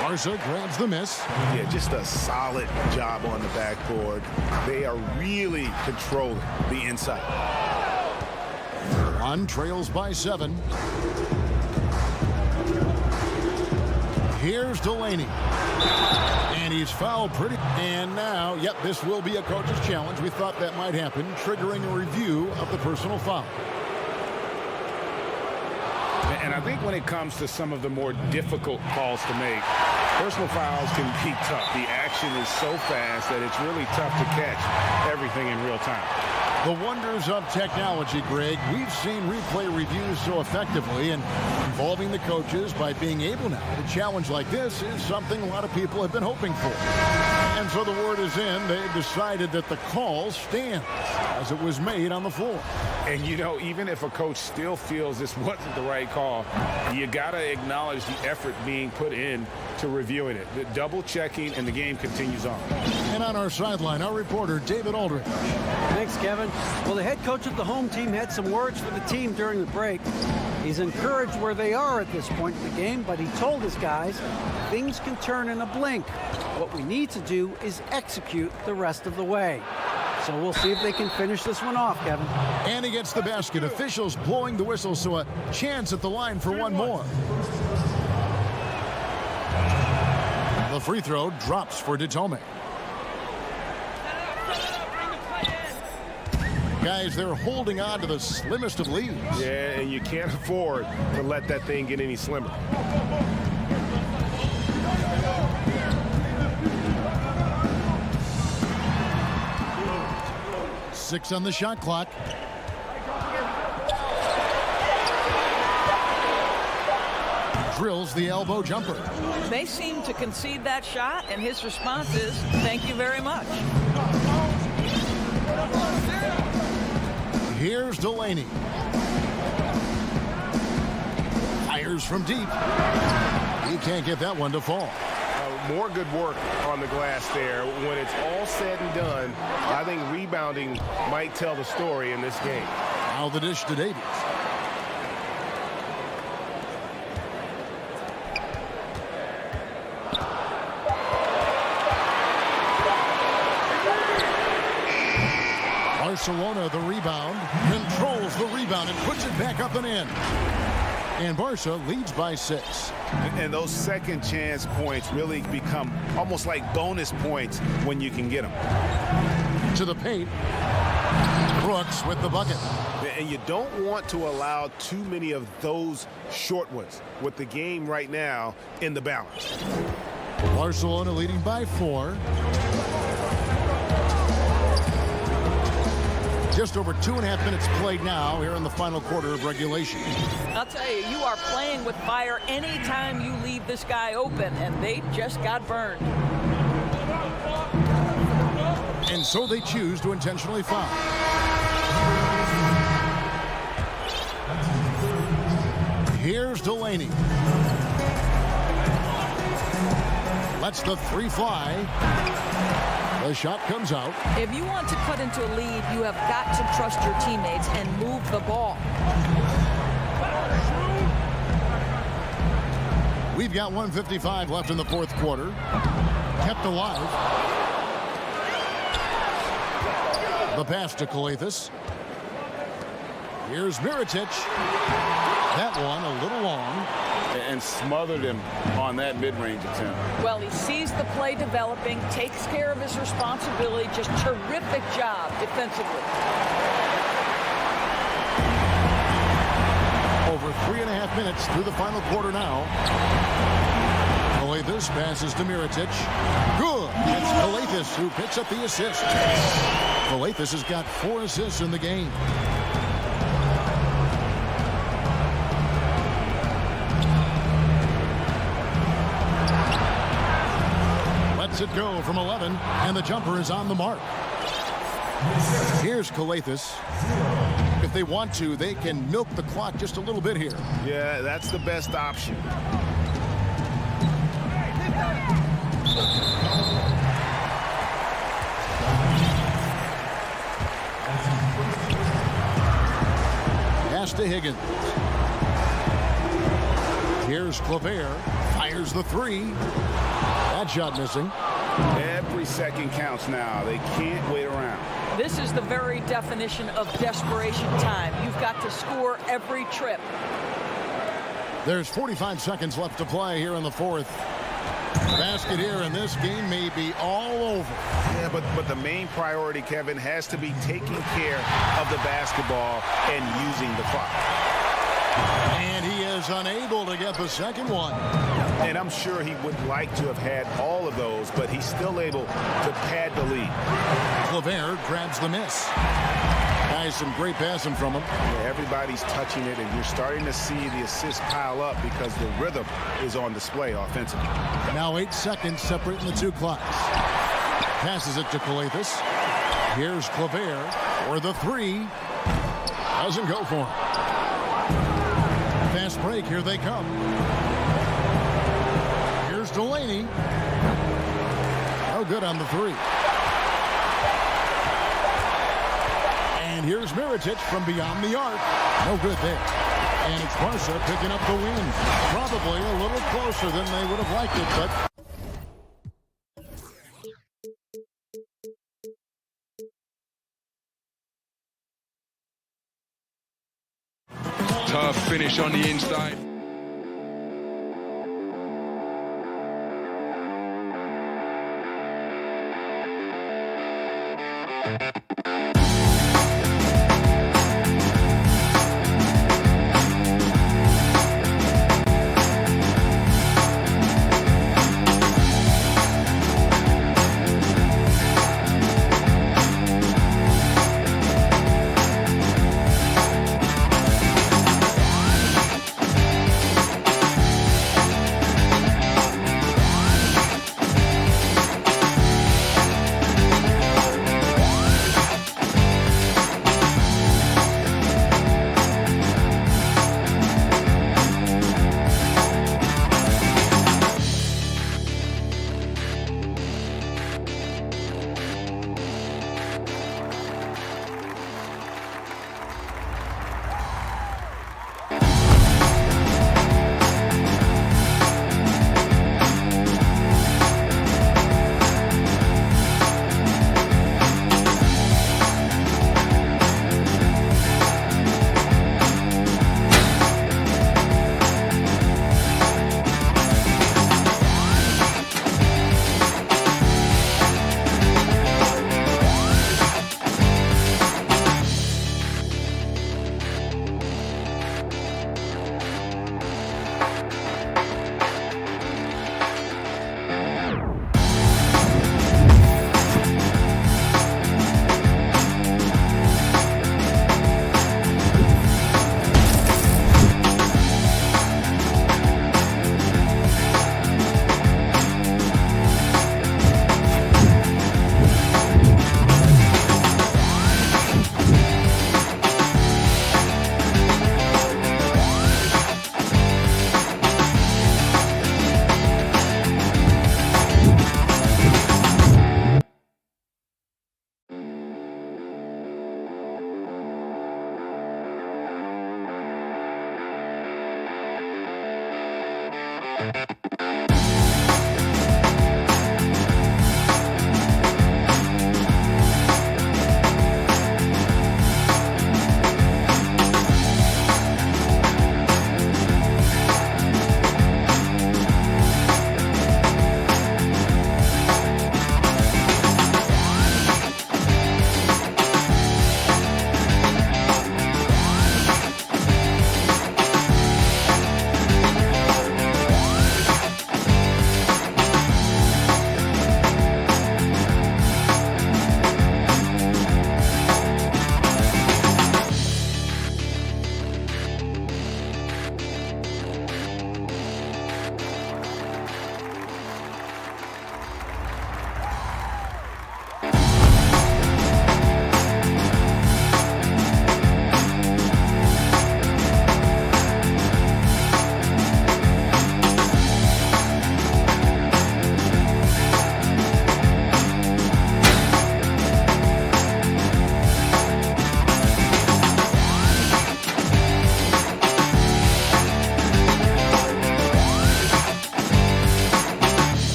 Barca grabs the miss. Yeah, just a solid job on the backboard. They are really controlling the inside. On trails by 7. Here's Delaney. And he's fouled pretty. And now, yep, this will be a coach's challenge. We thought that might happen, triggering a review of the personal foul. And I think when it comes to some of the more difficult calls to make, personal fouls can be tough. The action is so fast that it's really tough to catch everything in real time. The wonders of technology, Greg. We've seen replay reviews so effectively, and involving the coaches by being able now to challenge like this is something a lot of people have been hoping for. And so the word is in. They've decided that the call stands as it was made on the floor. And, you know, even if a coach still feels this wasn't the right call, you got to acknowledge the effort being put in to reviewing it. The double checking, and the game continues on. And on our sideline, our reporter, David Aldridge. Thanks, Kevin. Well, the head coach of the home team had some words for the team during the break. He's encouraged where they are at this point in the game, but he told his guys things can turn in a blink. What we need to do is execute the rest of the way. So we'll see if they can finish this one off, Kevin. And he gets the basket. Officials blowing the whistle, so a chance at the line for one more. The free throw drops for Detome. Guys, they're holding on to the slimmest of leads. Yeah, and you can't afford to let that thing get any slimmer. Six on the shot clock. Drills the elbow jumper. They seem to concede that shot, and his response is, thank you very much. Here's Delaney. Fires from deep. He can't get that one to fall. More good work on the glass there. When it's all said and done, I think rebounding might tell the story in this game. Now the dish to Davies. Barcelona the rebound, controls the rebound and puts it back up and in. And Barca leads by 6. And those second chance points really become almost like bonus points when you can get them. To the paint. Brooks with the bucket. And you don't want to allow too many of those short ones with the game right now in the balance. Barcelona leading by 4. Just over 2.5 minutes played now here in the final quarter of regulation. I'll tell you, you are playing with fire anytime you leave this guy open, and they just got burned. And so they choose to intentionally foul. Here's Delaney. Lets the 3 fly. The shot comes out. If you want to cut into a lead, you have got to trust your teammates and move the ball. We've got 1:55 left in the fourth quarter. Kept alive. The pass to Kalathis. Here's Mirotic. That one a little long. And smothered him on that mid-range attempt. Well, he sees the play developing, takes care of his responsibility. Just terrific job defensively. Over 3.5 minutes through the final quarter now. Kalathis passes to Mirotic. Good. It's Kalathis who picks up the assist. Kalathis has got 4 assists in the game. It go from 11, and the jumper is on the mark. Here's Kalathis. If they want to, they can milk the clock just a little bit here. Yeah, that's the best option. Pass to Higgins. Here's Claver. Fires the 3. That shot missing. Every second counts now. They can't wait around. This is the very definition of desperation time. You've got to score every trip. There's 45 seconds left to play here in the fourth. Basket here, and this game may be all over. Yeah, but the main priority, Kevin, has to be taking care of the basketball and using the clock. And he is unable to get the second one. And I'm sure he would like to have had all of those, but he's still able to pad the lead. Claver grabs the miss. guys, some great passing from him. Yeah, everybody's touching it, and you're starting to see the assists pile up because the rhythm is on display offensively. Now 8 seconds separating the two clocks. Passes it to Calathis. Here's Claver for the three. Doesn't go for him. Fast break. Here they come. Here's Delaney. No good on the three. And here's Mirotic from beyond the arc. No good there. And it's Barca picking up the win. Probably a little closer than they would have liked it, but... Tough finish on the inside.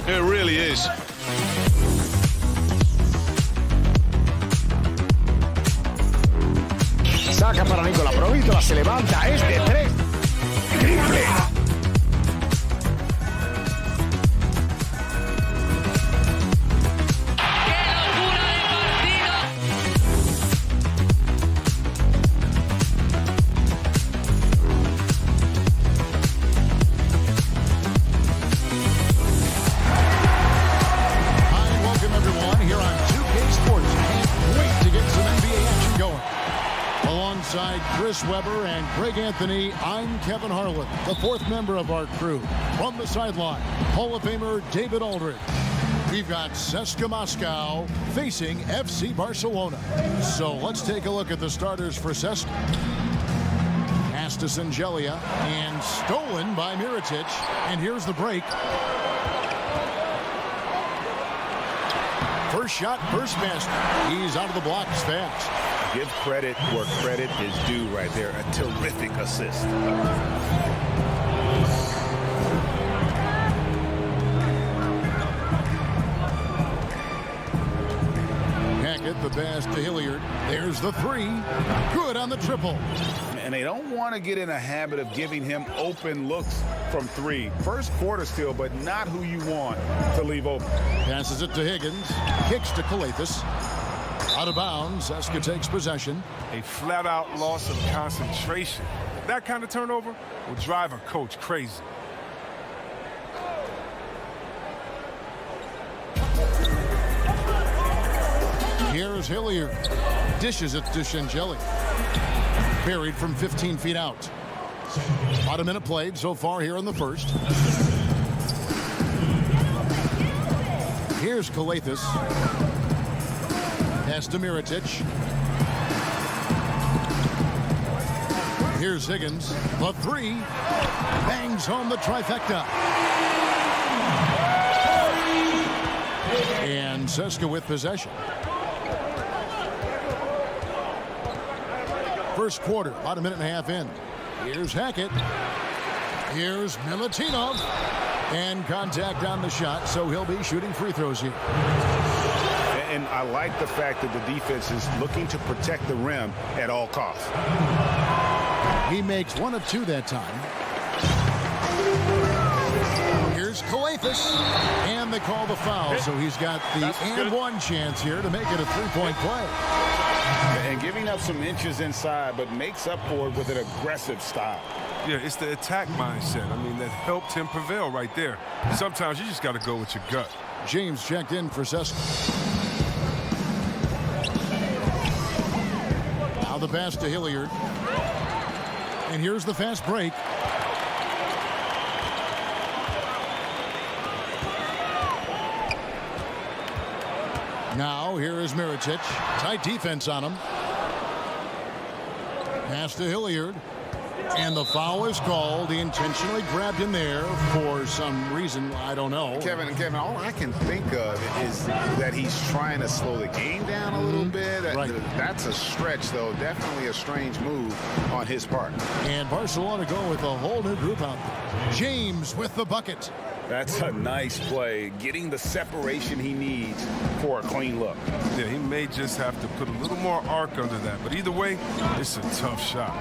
It really is. Saca para Nicola Provítola, se levanta, es de 3. Triple. Chris Webber and Greg Anthony, I'm Kevin Harlan, the fourth member of our crew. From the sideline, Hall of Famer David Aldridge. We've got CSKA Moscow facing FC Barcelona. So let's take a look at the starters for CSKA. Pass to Singelia and stolen by Mirotic. And here's the break. First shot, first basket. He's out of the blocks fast. Give credit where credit is due right there. A terrific assist. Hackett, the pass to Hilliard. There's the three. Good on the triple. And they don't want to get in a habit of giving him open looks from three. First quarter still, but not who you want to leave open. Passes it to Higgins. Kicks to Calathis. Out of bounds, Zeska takes possession. A flat-out loss of concentration. That kind of turnover will drive a coach crazy. Here's Hilliard. Dishes it to Shangeli. Buried from 15 feet out. About a minute played so far here in the first. Here's Kalathis. Pass to Mirotic. Here's Higgins. The three. Bangs home the trifecta. And Zeska with possession. First quarter, about a minute and a half in. Here's Hackett. Here's Milutinov. And contact on the shot, so he'll be shooting free throws here. And I like the fact that the defense is looking to protect the rim at all costs. He makes one of two that time. Here's Kalathis. And they call the foul, so he's got the and one chance here to make it a three-point play. And giving up some inches inside, but makes up for it with an aggressive style. Yeah, it's the attack mindset. I mean, that helped him prevail right there. Sometimes you just got to go with your gut. James checked in for Zeska. Now the pass to Hilliard. And here's the fast break. Now here is Mirotic. Tight defense on him. Pass to Hilliard. And the foul is called. He intentionally grabbed him there for some reason. I don't know. Kevin, all I can think of is that he's trying to slow the game down a little bit. Right. That's a stretch, though. Definitely a strange move on his part. And Barcelona go with a whole new group out there. James with the bucket. That's a nice play. Getting the separation he needs for a clean look. Yeah, he may just have to put a little more arc under that. But either way, it's a tough shot.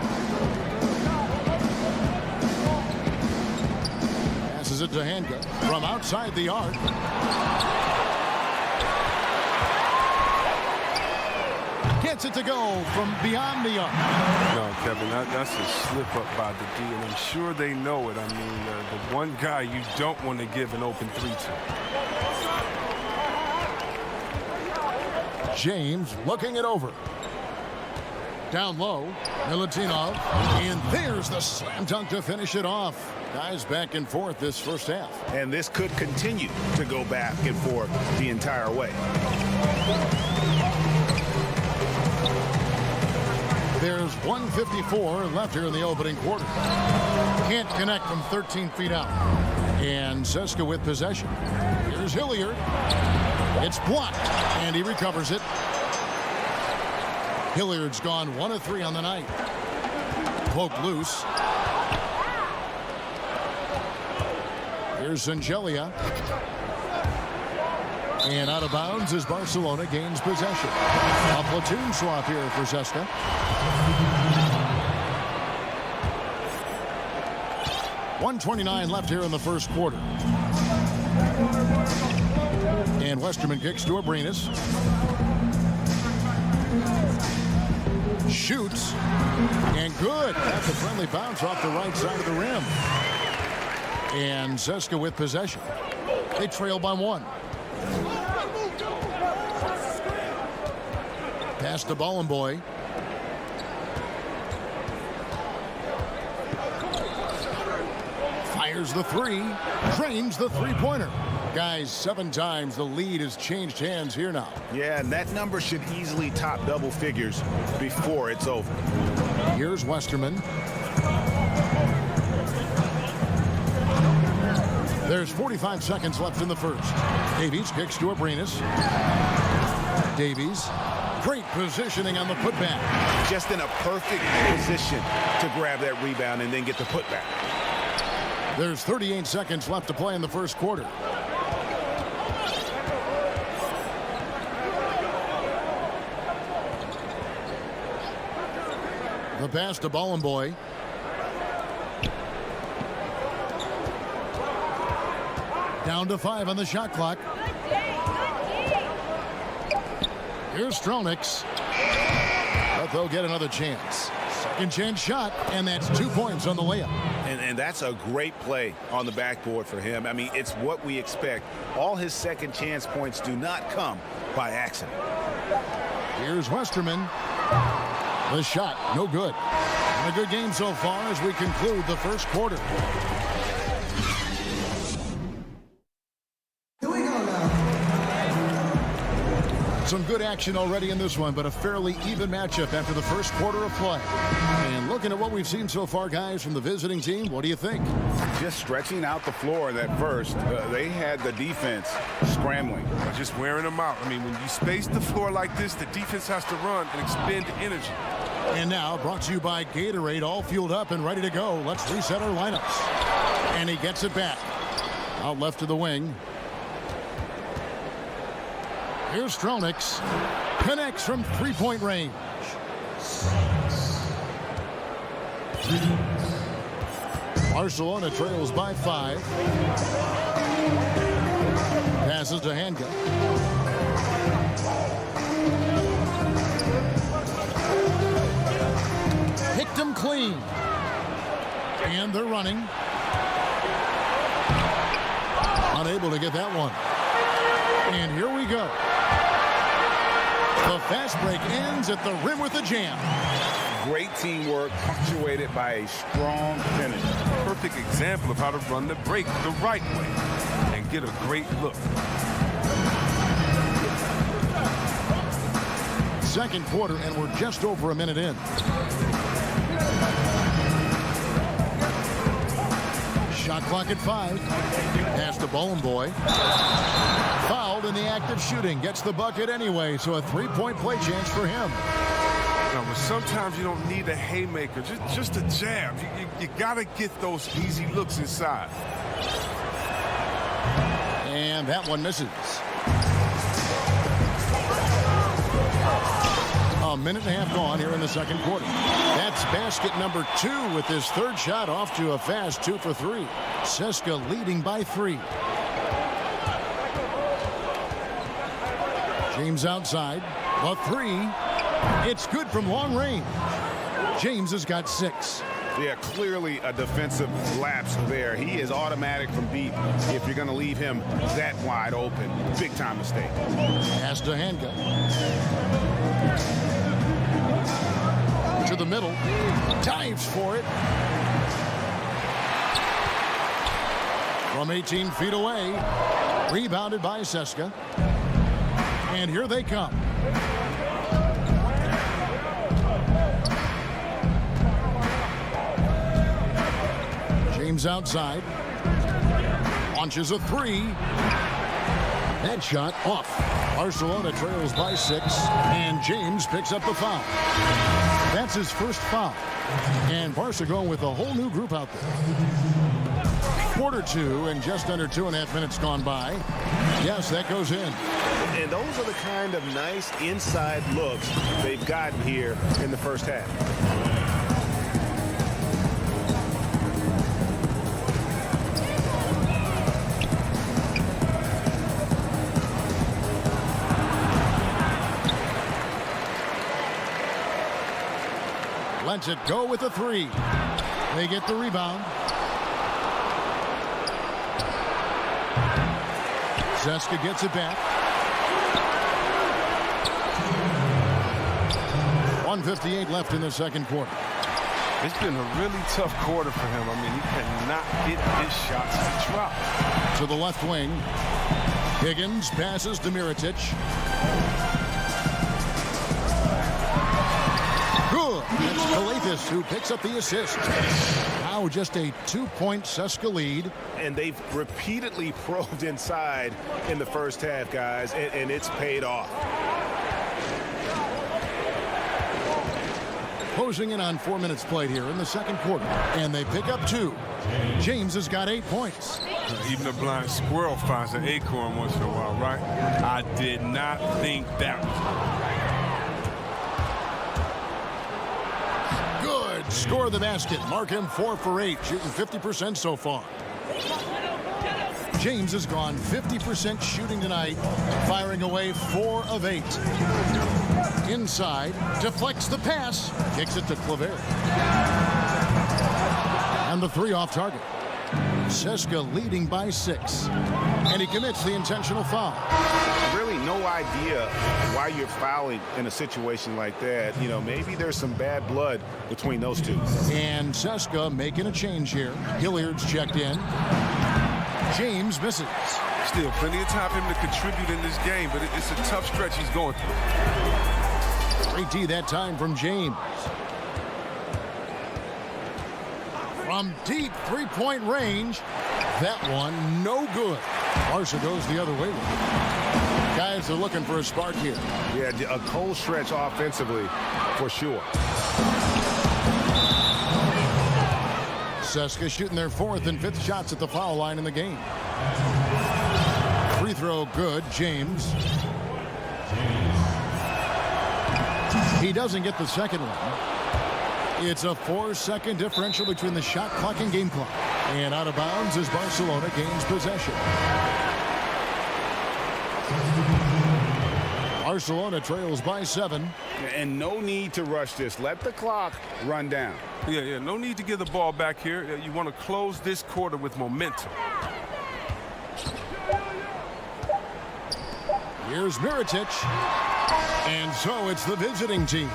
Passes it to Hanga from outside the arc. Gets it to go from beyond the arc. No, Kevin, that's a slip-up by the D, and I'm sure they know it. I mean, the one guy you don't want to give an open three to. James looking it over. Down low, Milutinov, and there's the slam dunk to finish it off. Guys back and forth this first half. And this could continue to go back and forth the entire way. There's 1:54 left here in the opening quarter. Can't connect from 13 feet out. And Zeska with possession. Here's Hilliard. It's blocked, and he recovers it. Hilliard's gone 1 of 3 on the night. Poked loose. Here's Zangelia. And out of bounds as Barcelona gains possession. A platoon swap here for Zeska. .129 left here in the first quarter. And Westerman kicks to Abrinas. Shoots. And good. That's a friendly bounce off the right side of the rim. And Zeska with possession. They trail by 1. Pass to Bollenboy. Fires the three. Drains the three-pointer. Guys, 7 times the lead has changed hands here now. Yeah, and that number should easily top double figures before it's over. Here's Westerman. There's 45 seconds left in the first. Davies kicks to Abrinas. Davies. Great positioning on the putback. Just in a perfect position to grab that rebound and then get the putback. There's 38 seconds left to play in the first quarter. The pass to Bollenboy. Down to 5 on the shot clock. Here's Stronix. But they'll get another chance. Second chance shot, and that's 2 points on the layup. And that's a great play on the backboard for him. I mean, it's what we expect. All his second chance points do not come by accident. Here's Westerman. The shot, no good. And a good game so far as we conclude the first quarter. Some good action already in this one, but a fairly even matchup after the first quarter of play. And looking at what we've seen so far, guys, from the visiting team, what do you think? Just stretching out the floor in that first. They had the defense scrambling. Just wearing them out. I mean, when you space the floor like this, the defense has to run and expend energy. And now, brought to you by Gatorade, all fueled up and ready to go. Let's reset our lineups. And he gets it back. Out left to the wing. Here's Stronix. Connects from three-point range. Barcelona trails by 5. Passes to Hanga. Picked him clean. And they're running. Unable to get that one. And here we go. The fast break ends at the rim with a jam. Great teamwork punctuated by a strong finish. Perfect example of how to run the break the right way and get a great look. Second quarter, and we're just over a minute in. Shot clock at 5. Pass to Bowling Boy. Fouled in the act of shooting. Gets the bucket anyway, so a three-point play chance for him. No, but sometimes you don't need a haymaker, just a jab. You got to get those easy looks inside. And that one misses. A minute and a half gone here in the second quarter. That's basket number 2 with his third shot off to a fast 2 for 3. Seska leading by 3. James outside. The 3. It's good from long range. James has got 6. Yeah, clearly a defensive lapse there. He is automatic from deep if you're going to leave him that wide open. Big time mistake. Pass to Hanga. To the middle. Dives for it. From 18 feet away. Rebounded by Seska. And here they come. James outside. Launches a 3. That shot off. Barcelona trails by 6. And James picks up the foul. That's his first foul. And Barca going with a whole new group out there. Quarter 2 and just under 2.5 minutes gone by. Yes, that goes in. And those are the kind of nice inside looks they've gotten here in the first half. Lets it go with a 3. They get the rebound. Seska gets it back. 1:58 left in the second quarter. It's been a really tough quarter for him. I mean, he cannot get his shots to drop. To the left wing. Higgins passes to Mirotic. Good. It's Kalathis who picks up the assist. Now just a 2-point Seska lead. And they've repeatedly probed inside in the first half, guys, and it's paid off. Closing in on 4 minutes played here in the second quarter. And they pick up 2. James has got 8 points. Even a blind squirrel finds an acorn once in a while, right? I did not think that was good. Score the basket. Mark him 4 for 8, shooting 50% so far. James has gone 50% shooting tonight, firing away 4 of 8. Inside, deflects the pass, kicks it to Claver. And the 3 off target. Seska leading by 6. And he commits the intentional foul. Really no idea why you're fouling in a situation like that. You know, maybe there's some bad blood between those two. And Seska making a change here. Hilliard's checked in. James misses. Still plenty of time for him to contribute in this game, but it's a tough stretch he's going through. Great D that time from James. From deep three-point range, that one no good. Marshall goes the other way. Guys are looking for a spark here. Yeah, a cold stretch offensively for sure. Seska shooting their 4th and 5th shots at the foul line in the game. Free throw good, James. He doesn't get the second one. It's a 4-second differential between the shot clock and game clock. And out of bounds as Barcelona gains possession. Barcelona trails by 7. And no need to rush this. Let the clock run down. Yeah, no need to give the ball back here. You want to close this quarter with momentum. Here's Mirotic. And so it's the visiting team.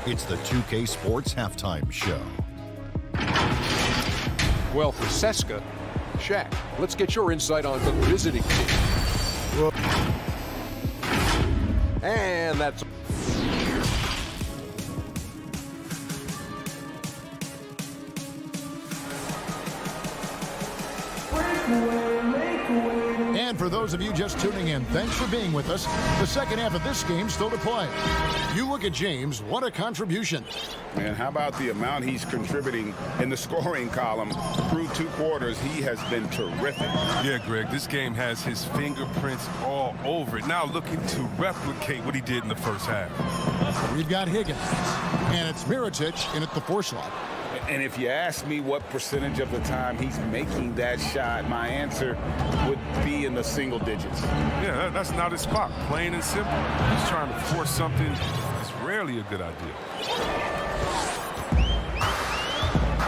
It's the 2K Sports Halftime Show. Well, for Seska, Shaq, let's get your insight on the visiting team. And that's... And for those of you just tuning in, thanks for being with us. The second half of this game still to play. You look at James, what a contribution. Man, how about the amount he's contributing in the scoring column? Through 2 quarters, he has been terrific. Yeah, Greg, this game has his fingerprints all over it. Now looking to replicate what he did in the first half. We've got Higgins, and it's Mirotic in at the 4 slot. And if you ask me what percentage of the time he's making that shot, my answer would be in the single digits. Yeah, that's not his spot. Plain and simple. He's trying to force something that's rarely a good idea.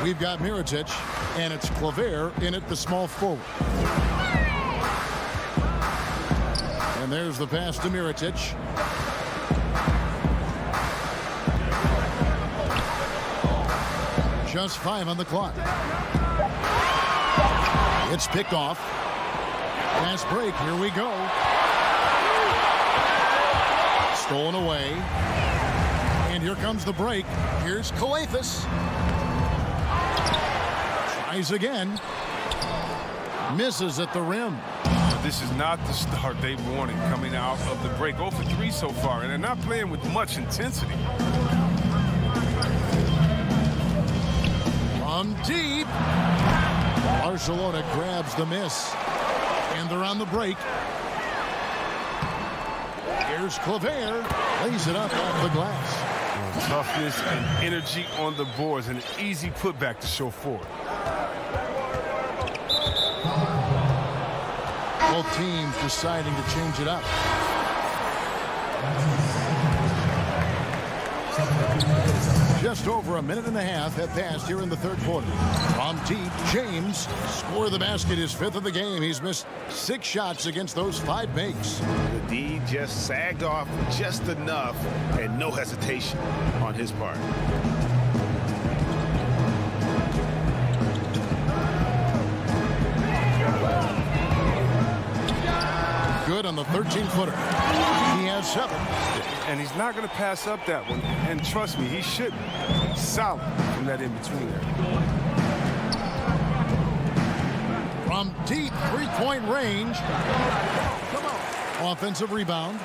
We've got Mirotic, and it's Claver in at the small forward. And there's the pass to Mirotic. Just 5 on the clock. It's picked off. Fast break. Here we go. Stolen away. And here comes the break. Here's Calathis. Tries again. Misses at the rim. This is not the start they wanted coming out of the break. 0 for 3 so far, and they're not playing with much intensity. From deep. Barcelona grabs the miss. And they're on the break. Here's Claver. Lays it up off the glass. Toughness and energy on the boards. An easy putback to show forward. Both teams deciding to change it up. Just over a minute and a half have passed here in the 3rd quarter. From deep, James score the basket, his 5th of the game. He's missed 6 shots against those 5 makes. The D just sagged off just enough, and no hesitation on his part. Good on the 13-footer. He has 7. And he's not going to pass up that one. And trust me, he shouldn't. Solid from that in-between there. From deep 3-point range. Come on. Offensive rebound.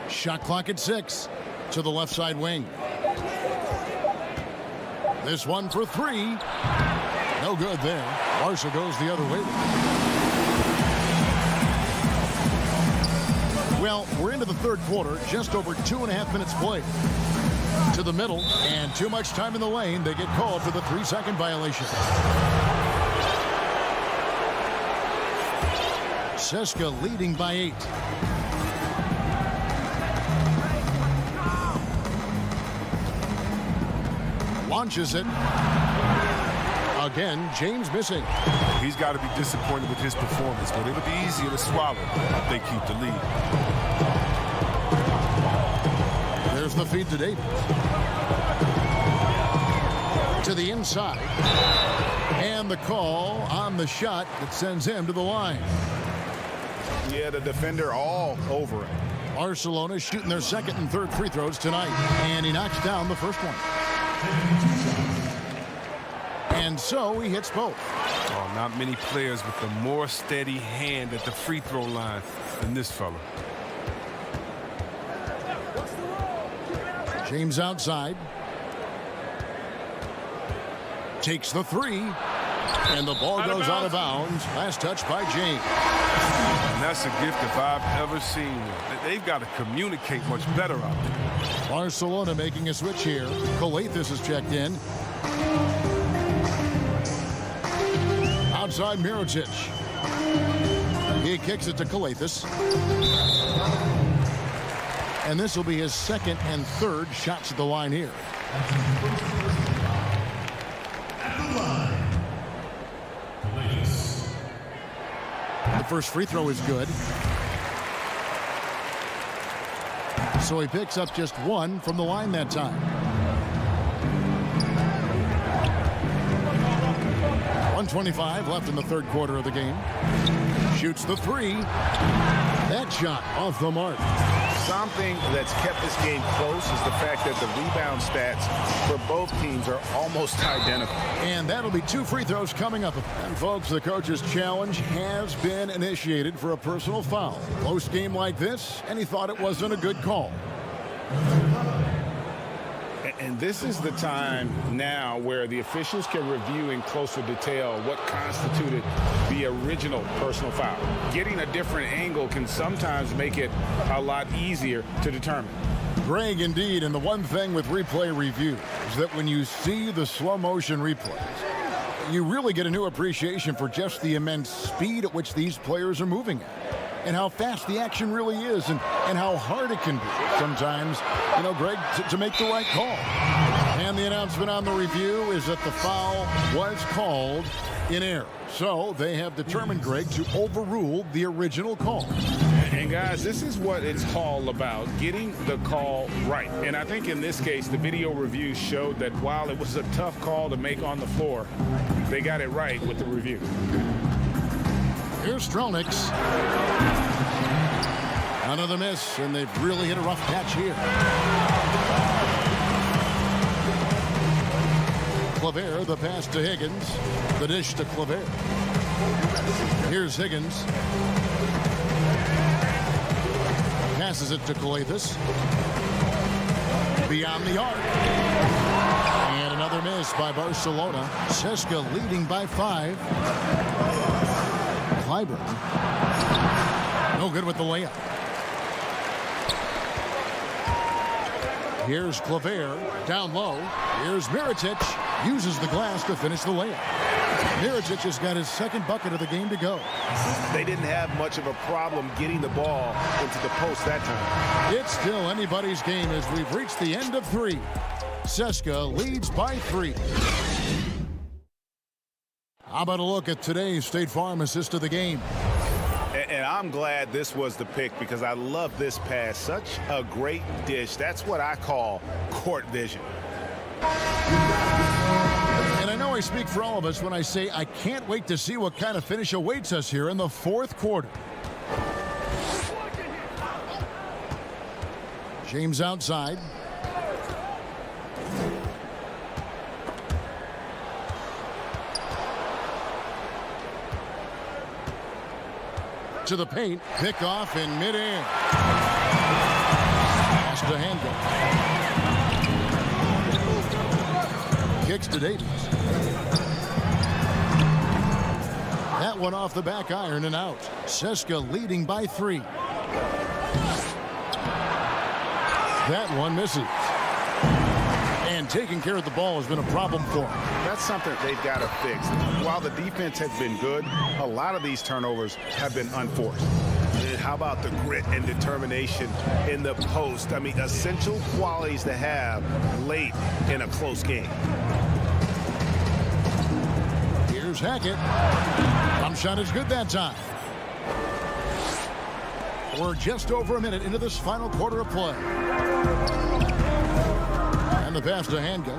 Shot clock at 6 to the left side wing. This one for 3. No good there. Barca goes the other way. Well, we're into the third quarter, just over 2.5 minutes played. To the middle, and too much time in the lane. They get called for the 3-second violation. CSKA leading by 8. Launches it. Again, James missing. He's got to be disappointed with his performance, but it'll be easier to swallow if they keep the lead. There's the feed to Davis. To the inside. And the call on the shot that sends him to the line. Yeah, the defender all over it. Barcelona shooting their second and third free throws tonight. And he knocks down the first one. And so he hits both. Oh, not many players with a more steady hand at the free throw line than this fella. James outside. Takes the three. And the ball goes out of bounds. Last touch by James. And that's a gift if I've ever seen one. They've got to communicate much better out there. Barcelona making a switch here. Coletas is checked in. Outside Mirotic. He kicks it to Coletas. And this will be his second and third shots at the line here. The first free throw is good. So he picks up just one from the line that time. 1:25 left in the third quarter of the game. Shoots the three. That shot off the mark. Something that's kept this game close is the fact that the rebound stats for both teams are almost identical. And that'll be 2 free throws coming up. And folks, the coach's challenge has been initiated for a personal foul. Close game like this, and he thought it wasn't a good call. And this is the time now where the officials can review in closer detail what constituted the original personal foul. Getting a different angle can sometimes make it a lot easier to determine. Greg, indeed, and the one thing with replay review is that when you see the slow motion replays, you really get a new appreciation for just the immense speed at which these players are moving at. And how fast the action really is, and how hard it can be sometimes, you know, Greg, to make the right call. And the announcement on the review is that the foul was called in error. So they have determined, Greg, to overrule the original call. And guys, this is what it's all about, getting the call right. And I think in this case, the video review showed that while it was a tough call to make on the floor, they got it right with the review. Here's Strelniks. Another miss, and they've really hit a rough patch here. Claver, the pass to Higgins. The dish to Claver. Here's Higgins. Passes it to Coletas. Beyond the arc. And another miss by Barcelona. CSKA leading by 5. Clyburn. No good with the layup. Here's Claver. Down low. Here's Mirotic. Uses the glass to finish the layup. Mirotic has got his second bucket of the game to go. They didn't have much of a problem getting the ball into the post that time. It's still anybody's game as we've reached the end of 3. CSKA leads by 3. How about a look at today's State Farm assist of the game? And I'm glad this was the pick because I love this pass. Such a great dish. That's what I call court vision. And I know I speak for all of us when I say I can't wait to see what kind of finish awaits us here in the fourth quarter. James outside. To the paint, pick off in midair. Pass to handle. Kicks to Davis. That one off the back iron and out. CSKA leading by 3. That one misses. And taking care of the ball has been a problem for them. That's something they've got to fix. While the defense has been good, a lot of these turnovers have been unforced. And how about the grit and determination in the post? I mean, essential qualities to have late in a close game. Here's Hackett. Jump shot is good that time. We're just over a minute into this final quarter of play. And the pass to Hanga.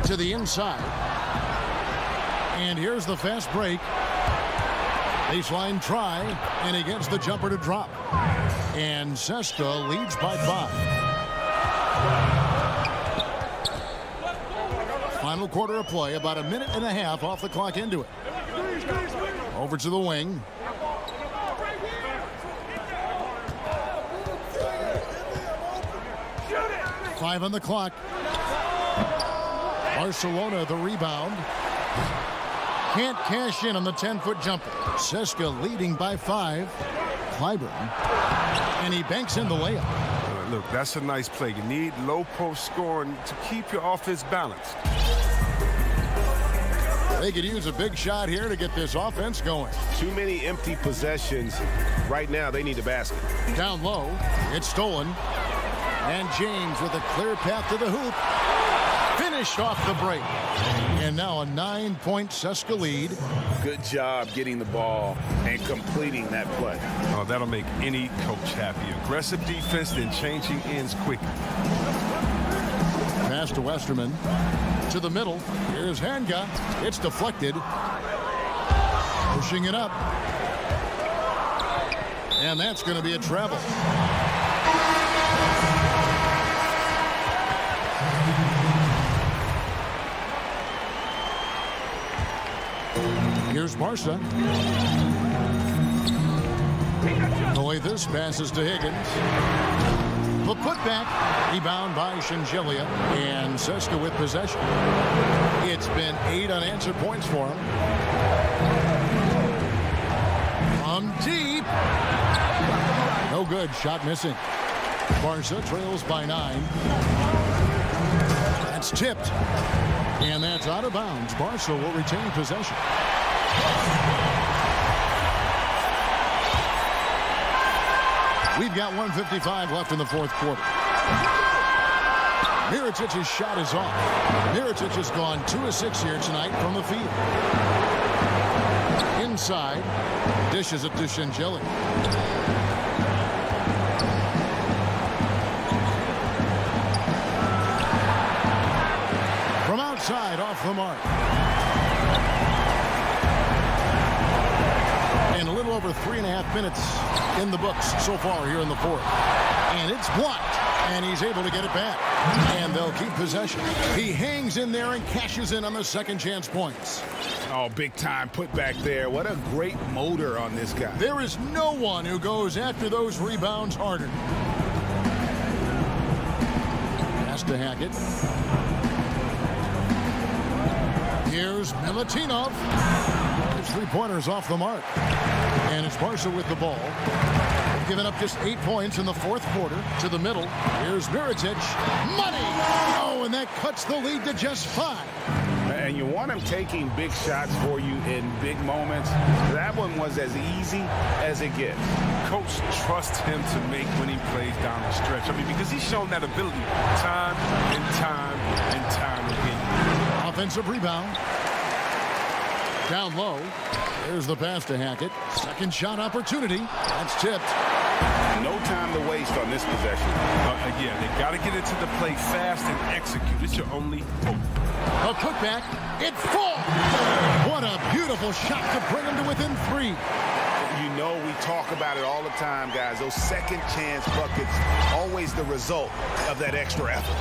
To the inside. And here's the fast break. Baseline try, and he gets the jumper to drop. And CSKA leads by 5. Final quarter of play, about a minute and a half off the clock into it. Over to the wing. Five on the clock. Barcelona the rebound. Can't cash in on the 10-foot jumper. CSKA leading by 5. Clyburn. And he banks in the layup. Look, that's a nice play. You need low post scoring to keep your offense balanced. They could use a big shot here to get this offense going. Too many empty possessions. Right now, they need a basket. Down low. It's stolen. And James with a clear path to the hoop. Finished off the break. And now a 9-point CSKA lead. Good job getting the ball and completing that play. Oh, that'll make any coach happy. Aggressive defense, then changing ends quickly. Pass to Westerman. To the middle. Here's Hanga. It's deflected. Pushing it up. And that's going to be a travel. Here's Barca. The way this passes to Higgins. The putback. Rebound by Shingelia. And CSKA with possession. It's been 8 unanswered points for him. From deep. No good. Shot missing. Barca trails by 9. That's tipped. And that's out of bounds. Barca will retain possession. We've got 1:55 left in the fourth quarter. Mirotic's shot is off. Mirotic has gone 2 of 6 here tonight from the field. Inside, dishes it to Shingelia. From outside, off the mark. And a little over 3.5 minutes in the books so far here in the fourth. And it's blocked. And he's able to get it back. And they'll keep possession. He hangs in there and cashes in on the second chance points. Oh, big time put back there. What a great motor on this guy. There is no one who goes after those rebounds harder. Pass to Hackett. Here's Milutinov. His three-pointers off the mark. And it's Barca with the ball. They've given up just 8 points in the fourth quarter. To the middle. Here's Mirotic. Money! Oh, and that cuts the lead to just 5. And you want him taking big shots for you in big moments. That one was as easy as it gets. Coach trusts him to make when he plays down the stretch. I mean, because he's shown that ability time and time and time again. Offensive rebound. Down low. There's the pass to Hackett. Second shot opportunity. That's tipped. No time to waste on this possession. Again, they got to get into the play fast and execute. It's your only hope. A putback. It falls. What a beautiful shot to bring him to within 3. You know we talk about it all the time, guys. Those second chance buckets, always the result of that extra effort.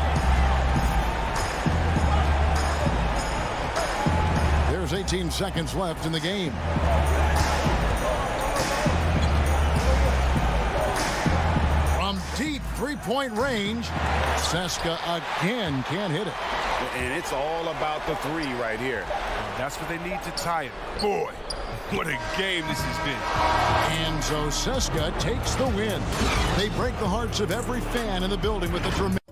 There's 18 seconds left in the game. From deep three-point range, CSKA again can't hit it. And it's all about the three right here. That's what they need to tie it. Boy, what a game this has been. Enzo Seska takes the win. They break the hearts of every fan in the building with a dramatic.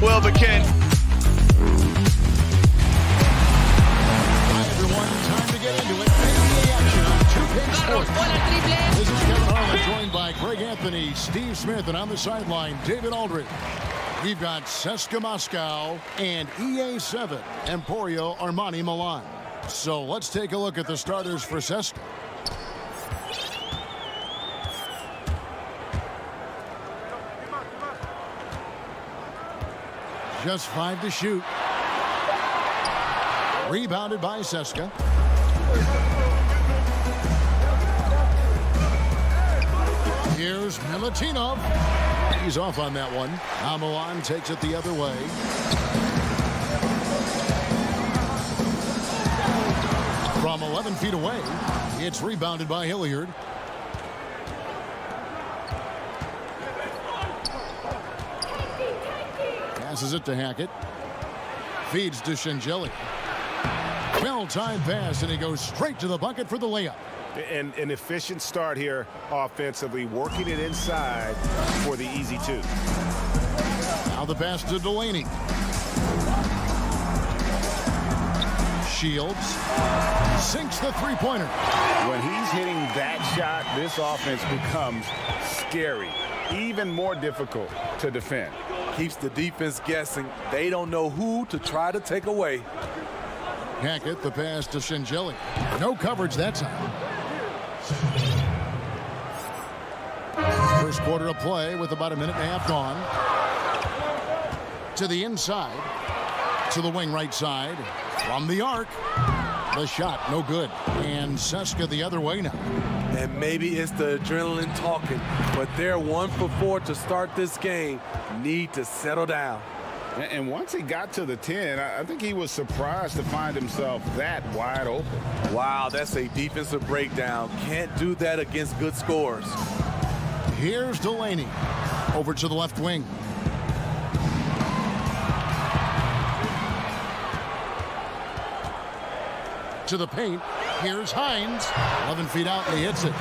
Well, the Ken. Hi, everyone. Time to get into it. NBA action on 2K Sports. This is Kevin Harlan, joined by Greg Anthony, Steve Smith, and on the sideline, David Aldridge. We've got CSKA Moscow and EA7, Emporio Armani Milan. So let's take a look at the starters for CSKA. Just 5 to shoot. Rebounded by CSKA. Here's Milutinov. He's off on that one. Now Milan takes it the other way. From 11 feet away, it's rebounded by Hilliard. Passes it to Hackett. Feeds to Shingeli. Well-timed pass, and he goes straight to the bucket for the layup. And an efficient start here offensively, working it inside for the easy two. Now the pass to Delaney. Shields sinks the three-pointer. When he's hitting that shot, this offense becomes scary, even more difficult to defend. Keeps the defense guessing. They don't know who to try to take away. Hackett, the pass to Shingeli. No coverage that time. First quarter of play with about a minute and a half gone. To the inside. To the wing right side. From the arc. The shot, no good. And CSKA the other way now. And maybe it's the adrenaline talking, but they're 1 for 4 to start this game. Need to settle down. And once he got to the 10, I think he was surprised to find himself that wide open. Wow, that's a defensive breakdown. Can't do that against good scores. Here's Delaney. Over to the left wing. To the paint. Here's Hines. 11 feet out, and he hits it.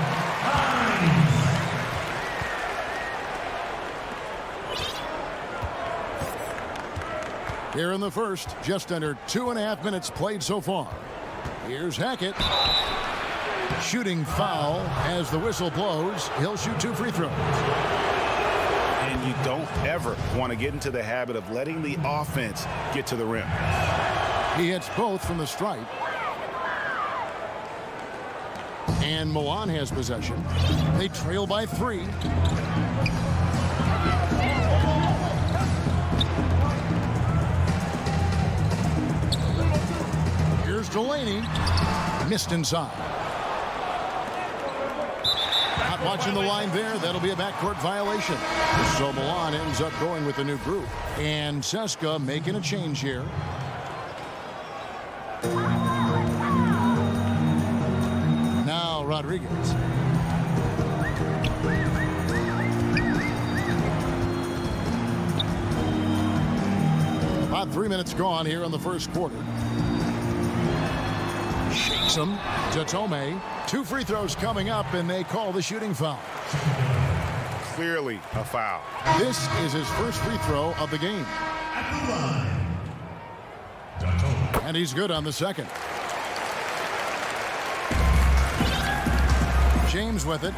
Here in the first, just under 2.5 minutes played so far. Here's Hackett. Shooting foul as the whistle blows. He'll shoot 2 free throws. And you don't ever want to get into the habit of letting the offense get to the rim. He hits both from the stripe. And Milan has possession. They trail by 3. Here's Delaney. Missed inside. Not watching the line there. That'll be a backcourt violation. So Milan ends up going with a new group. And CSKA making a change here. Now Rodriguez. About 3 minutes gone here in the first quarter. Shakes him to Tome. 2 free throws coming up, and they call the shooting foul. Clearly a foul. This is his first free throw of the game. And he's good on the second. James with it.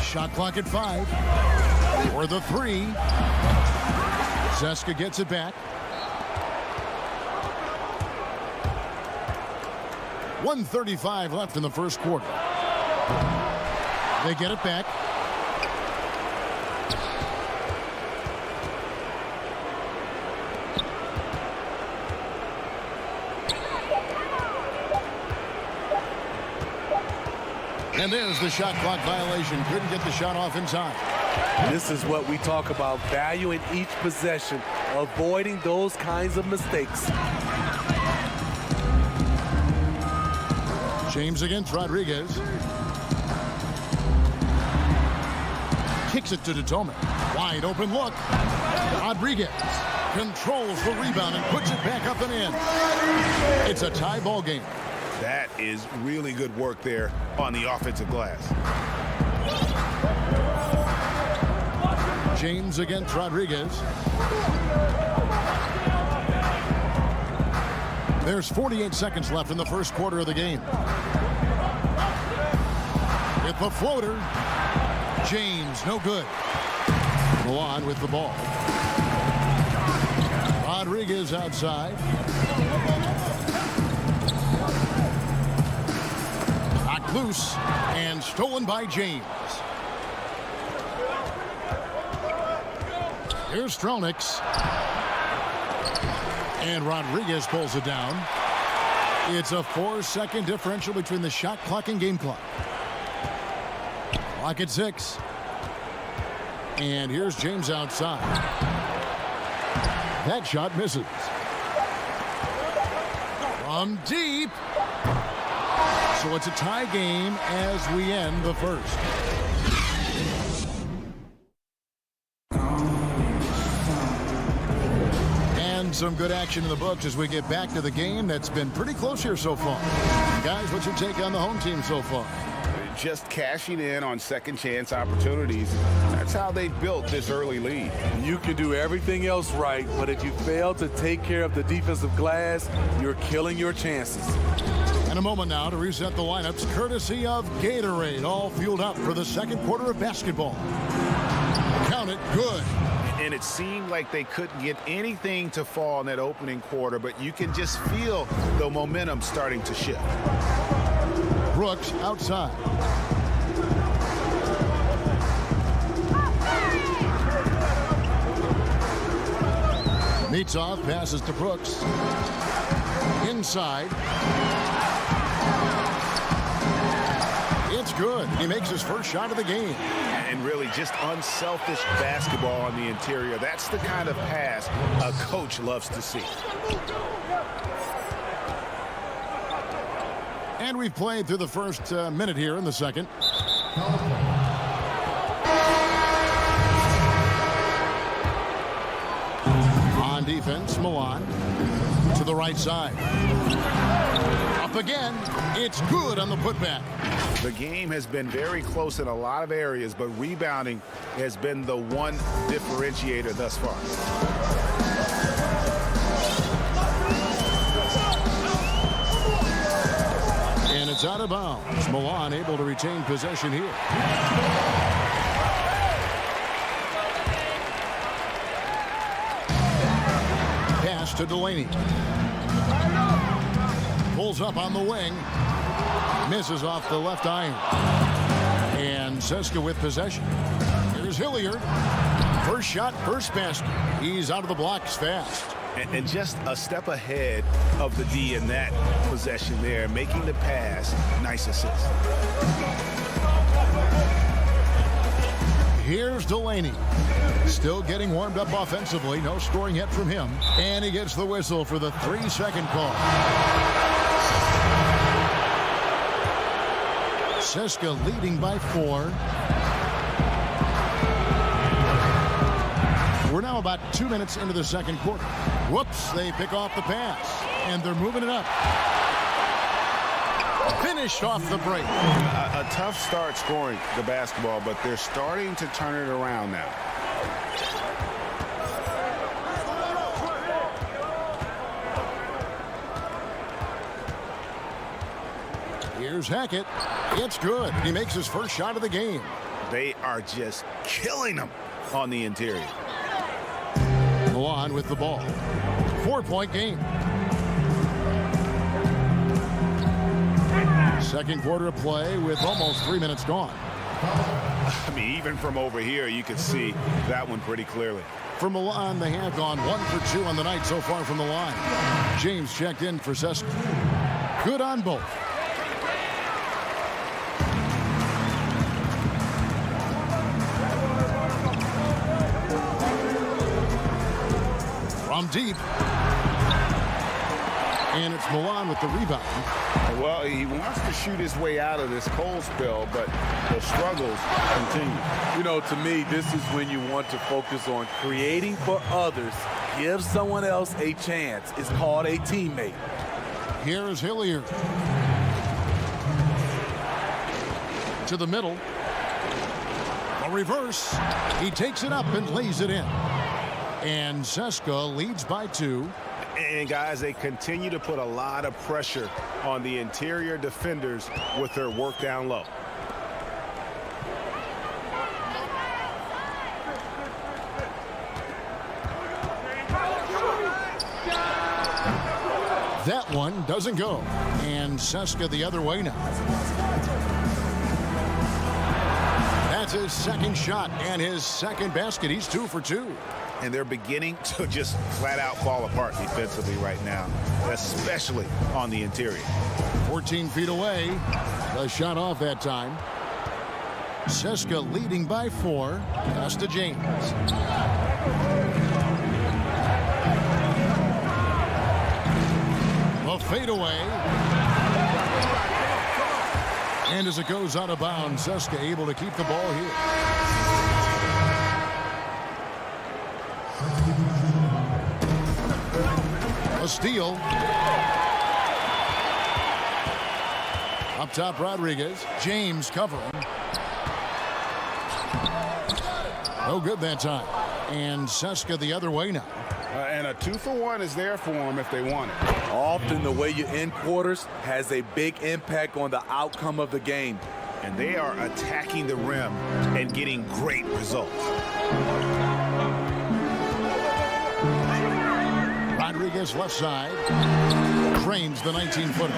Shot clock at 5. For the 3. CSKA gets it back. 1:35 left in the first quarter. They get it back. And there's the shot clock violation. Couldn't get the shot off in time. This is what we talk about, valuing each possession, avoiding those kinds of mistakes. James against Rodriguez. Kicks it to Detome. Wide open look. Rodriguez controls the rebound and puts it back up and in. It's a tie ball game. That is really good work there on the offensive glass. James against Rodriguez. There's 48 seconds left in the first quarter of the game. With the floater. James, no good. Milan with the ball. Rodriguez outside. Knocked loose and stolen by James. Here's Stronix. And Rodriguez pulls it down. It's a 4-second differential between the shot clock and game clock. Clock at 6. And here's James outside. That shot misses. From deep. So it's a tie game as we end the first. And some good action in the books as we get back to the game that's been pretty close here so far. Guys, what's your take on the home team so far? Just cashing in on second chance opportunities. That's how they built this early lead. You can do everything else right, but if you fail to take care of the defensive glass, you're killing your chances. And a moment now to reset the lineups courtesy of Gatorade, all fueled up for the second quarter of basketball. Count it, good. And it seemed like they couldn't get anything to fall in that opening quarter, but you can just feel the momentum starting to shift. Brooks outside. Meets off, passes to Brooks. Inside. It's good. He makes his first shot of the game. And really just unselfish basketball on the interior. That's the kind of pass a coach loves to see. And we've played through the first minute here in the second. On defense, Milan to the right side. Up again. It's good on the putback. The game has been very close in a lot of areas, but rebounding has been the one differentiator thus far. And it's out of bounds. Milan able to retain possession here. Pass to Delaney. Pulls up on the wing. Misses off the left iron. And Seska with possession. Here's Hilliard. First shot, first basket. He's out of the blocks fast. And just a step ahead of the D in that possession there, making the pass. Nice assist. Here's Delaney. Still getting warmed up offensively. No scoring yet from him. And he gets the whistle for the 3-second call. Seska leading by 4. We're now about 2 minutes into the second quarter. Whoops, they pick off the pass. And they're moving it up. Finished off the break. A tough start scoring the basketball, but they're starting to turn it around now. Here's Hackett. It's good. He makes his first shot of the game. They are just killing them on the interior. Milan with the ball. 4-point game. Second quarter of play with almost 3 minutes gone. I mean, even from over here, you could see that one pretty clearly. For Milan, they have gone 1 for 2 on the night so far from the line. James checked in for Cesca. Good on both. From deep. And it's Milan with the rebound. Well, he wants to shoot his way out of this cold spell, but the struggles continue. You know, to me, this is when you want to focus on creating for others. Give someone else a chance. It's called a teammate. Here is Hilliard. To the middle. A reverse. He takes it up and lays it in. And Cesca leads by 2. And guys, they continue to put a lot of pressure on the interior defenders with their work down low. That one doesn't go. And Cesca the other way now. That's his second shot and his second basket. He's 2 for 2. And they're beginning to just flat out fall apart defensively right now, especially on the interior. 14 feet away. The shot off that time. Cesca leading by 4. Pass to James. A fadeaway. And as it goes out of bounds, Cesca able to keep the ball here. A steal. Up top, Rodriguez. James covering. No good that time. And Cesca the other way now. And a 2-for-1 is there for them if they want it. Often the way you end quarters has a big impact on the outcome of the game. And they are attacking the rim and getting great results. Rodriguez left side. Trains the 19-footer.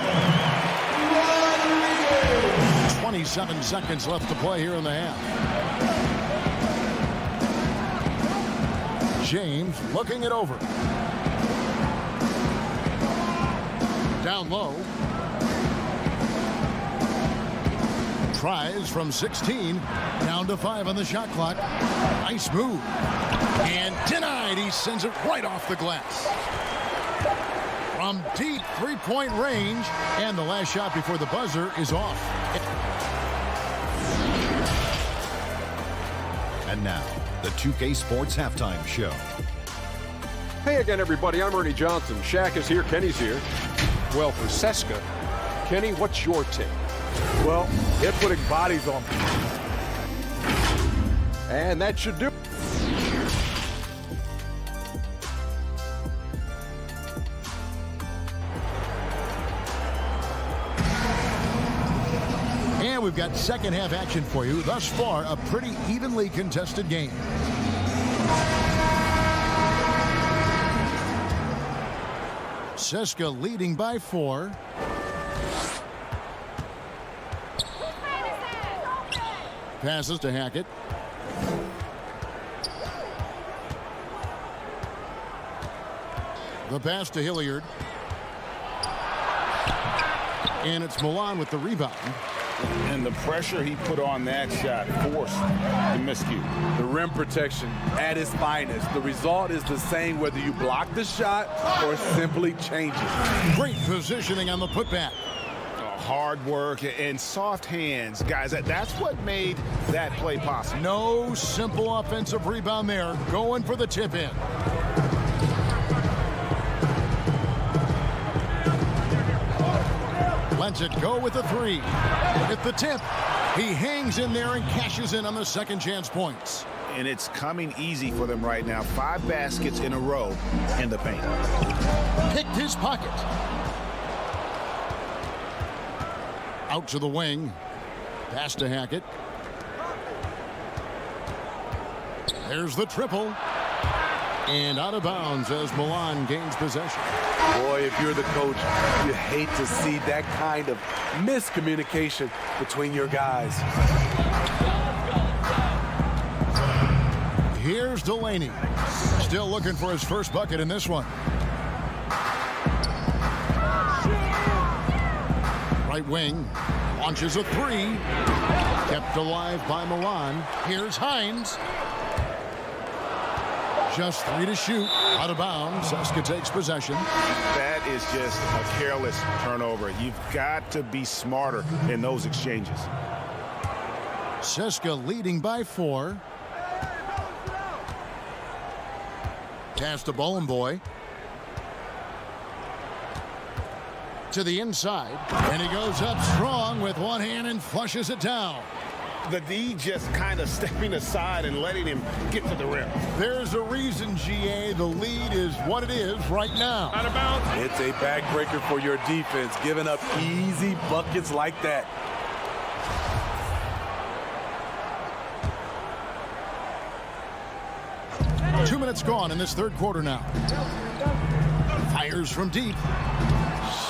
27 seconds left to play here in the half. James looking it over. Down low. Tries from 16. Down to 5 on the shot clock. Nice move. And denied. He sends it right off the glass. From deep three-point range. And the last shot before the buzzer is off. And now, the 2K Sports Halftime Show. Hey again, everybody. I'm Ernie Johnson. Shaq is here. Kenny's here. Well, for Cesca, Kenny, what's your take? Well, they're putting bodies on people. And that should do. And we've got second half action for you. Thus far, a pretty evenly contested game. Cesca leading by 4. Passes to Hackett. The pass to Hilliard. And it's Milan with the rebound. And the pressure he put on that shot forced the miscue. The rim protection at its finest. The result is the same whether you block the shot or simply change it. Great positioning on the putback. Hard work and soft hands. Guys, that's what made that play possible. No simple offensive rebound there. Going for the tip in. Lets it go with the 3. At the tip, he hangs in there and cashes in on the second chance points. And it's coming easy for them right now. 5 baskets in a row in the paint. Picked his pocket. Out to the wing. Pass to Hackett. There's the triple. And out of bounds as Milan gains possession. Boy, if you're the coach, you hate to see that kind of miscommunication between your guys. Here's Delaney. Still looking for his first bucket in this one. Right wing. Launches a three. Kept alive by Milan. Here's Hines. Just 3 to shoot. Out of bounds. Seska takes possession. That is just a careless turnover. You've got to be smarter in those exchanges. Seska leading by 4. Pass to Boy. To the inside. And he goes up strong with one hand and flushes it down. The D just kind of stepping aside and letting him get to the rim. There's a reason, GA. The lead is what it is right now. Out of bounds. It's a backbreaker for your defense, giving up easy buckets like that. Two minutes gone in this third quarter now. Fires from deep.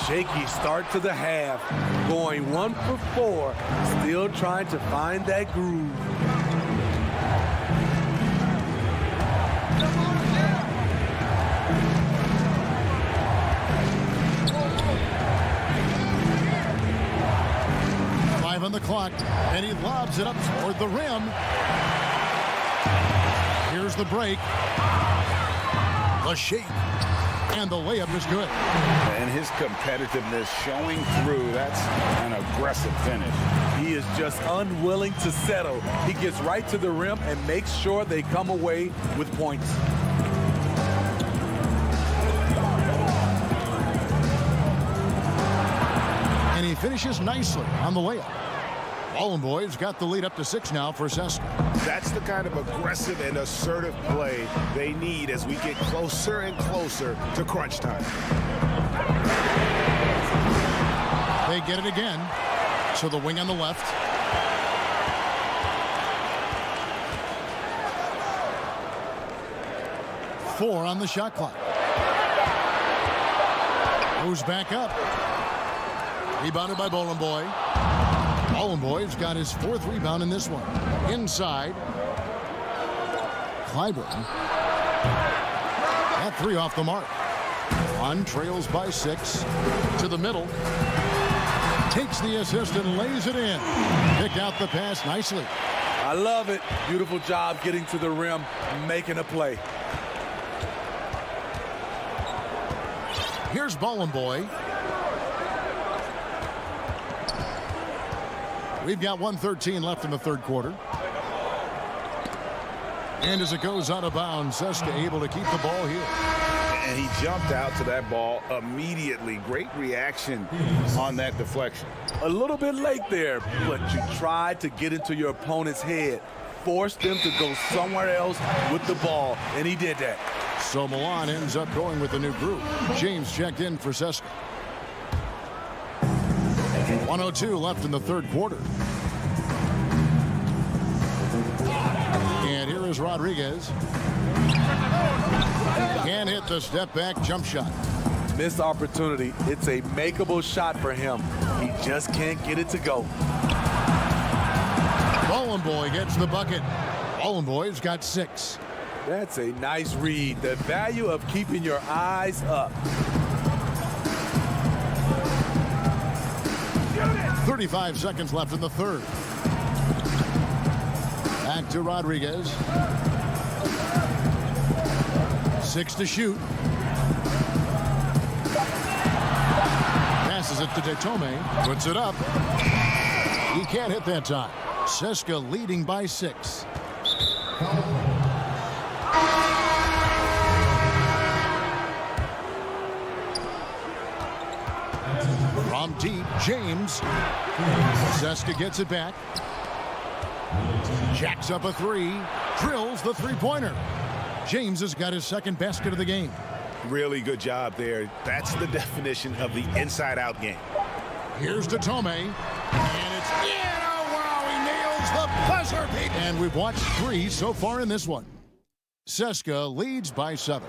Shaky start to the half. Going 1 for 4. Still trying to find that groove. Five on the clock. And he lobs it up toward the rim. Here's the break. The shape. And the layup is good. And his competitiveness showing through. That's an aggressive finish. He is just unwilling to settle. He gets right to the rim and makes sure they come away with points. And he finishes nicely on the layup. Ballin' Boys got the lead up to 6 now for Seska. That's the kind of aggressive and assertive play they need as we get closer and closer to crunch time. They get it again. So the wing on the left. Four on the shot clock. Moves back up. Rebounded by Ballin' Boy. Ballin' Boy's got his 4th rebound in this one. Inside. Clyburn. That 3 off the mark. On trails by 6. To the middle. Takes the assist and lays it in. Pick out the pass nicely. I love it. Beautiful job getting to the rim, making a play. Here's Ballin' Boy. We've got 1:13 left in the third quarter. And as it goes out of bounds, Seska able to keep the ball here. And he jumped out to that ball immediately. Great reaction on that deflection. A little bit late there, but you tried to get into your opponent's head. Forced them to go somewhere else with the ball, and he did that. So Milan ends up going with a new group. James checked in for Seska. 1:02 left in the third quarter. And here is Rodriguez. Can't hit the step-back jump shot. Missed opportunity. It's a makeable shot for him. He just can't get it to go. Ballin' Boy gets the bucket. Ballin' Boy's got 6. That's a nice read. The value of keeping your eyes up. 35 seconds left in the third. Back to Rodriguez. 6 to shoot. Passes it to Detome. Puts it up. He can't hit that time. Seska leading by 6. From deep, James. Seska gets it back. Jacks up a 3. Drills the three-pointer. James has got his second basket of the game. Really good job there. That's the definition of the inside-out game. Here's Detome. And it's in. Oh, wow, he nails the buzzer beat. And we've watched 3 so far in this one. CSKA leads by 7.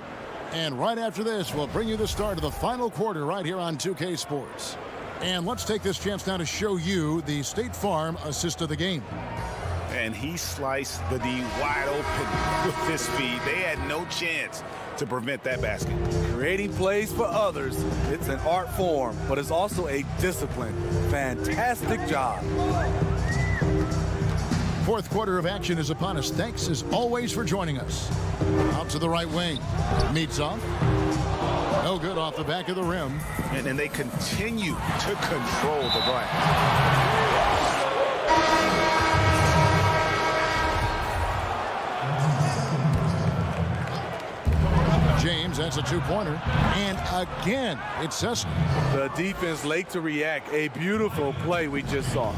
And right after this, we'll bring you the start of the final quarter right here on 2K Sports. And let's take this chance now to show you the State Farm assist of the game. And he sliced the D wide open with his speed. They had no chance to prevent that basket. Creating plays for others, it's an art form, but it's also a discipline. Fantastic job. Fourth quarter of action is upon us. Thanks as always for joining us. Out to the right wing. Meets off. No good off the back of the rim. And they continue to control the glass. James, that's a two-pointer. And again, it's CSKA. The defense late to react. A beautiful play we just saw.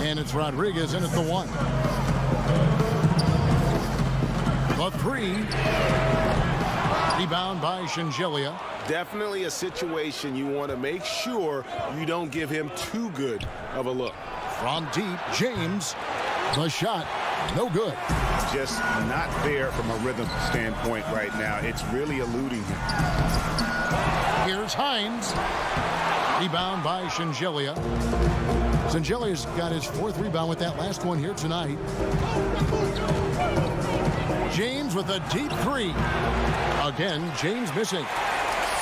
And it's Rodriguez in at the 1. The 3. Rebound by Shingelia. Definitely a situation you want to make sure you don't give him too good of a look. From deep, James. The shot, no good. Just not there from a rhythm standpoint right now. It's really eluding him. Here's Hines. Rebound by Shingelia. Shingelia's got his 4th rebound with that last one here tonight. James with a deep 3. Again, James missing.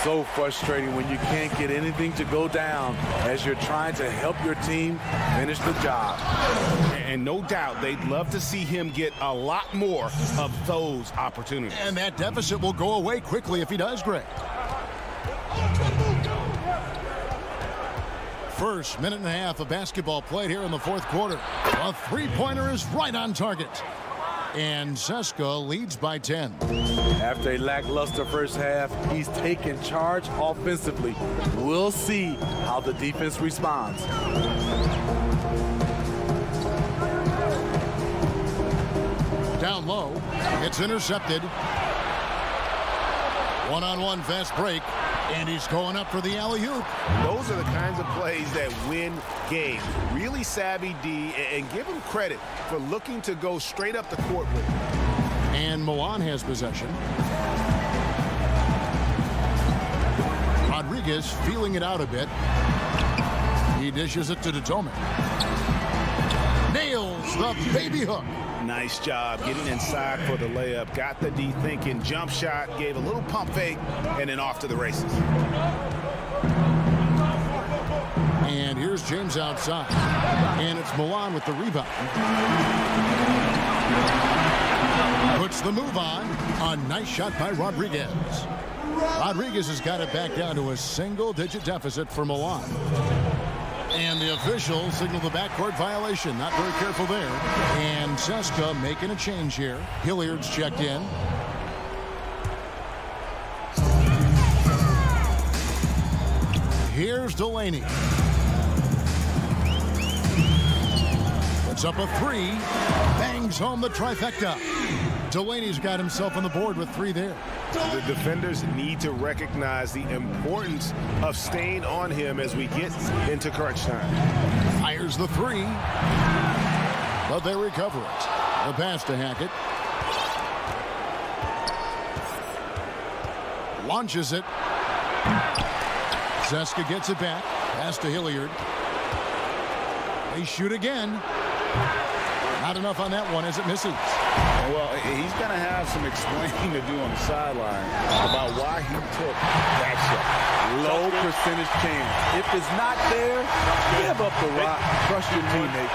So frustrating when you can't get anything to go down as you're trying to help your team finish the job. And no doubt they'd love to see him get a lot more of those opportunities. And that deficit will go away quickly if he does, Greg. First minute and a half of basketball played here in the fourth quarter. A three-pointer is right on target. And CSKA leads by 10. After a lackluster first half, he's taken charge offensively. We'll see how the defense responds. Down low, it's intercepted. One-on-one fast break, and he's going up for the alley-oop. Those are the kinds of plays that win games. Really savvy D, and give him credit for looking to go straight up the court with it. And Milan has possession. Rodriguez feeling it out a bit. He dishes it to Datome. Nails the baby hook. Nice job getting inside for the layup. Got the D thinking. Jump shot, gave a little pump fake, and then off to the races. And here's James outside. And it's Milan with the rebound. Puts the move on. A nice shot by Rodriguez. Rodriguez has got it back down to a single-digit deficit for Milan. And the official signaled the backcourt violation. Not very careful there. And CSKA making a change here. Hilliard's checked in. Here's Delaney. Puts up a 3. Bangs home the trifecta. Delaney's got himself on the board with 3 there. The defenders need to recognize the importance of staying on him as we get into crunch time. Fires the 3. But they recover it. The pass to Hackett. Launches it. CSKA gets it back. Pass to Hilliard. They shoot again. Not enough on that one as it misses. Well, he's going to have some explaining to do on the sideline about why he took that shot. Low percentage chance. If it's not there, give up the rock. Trust your teammate.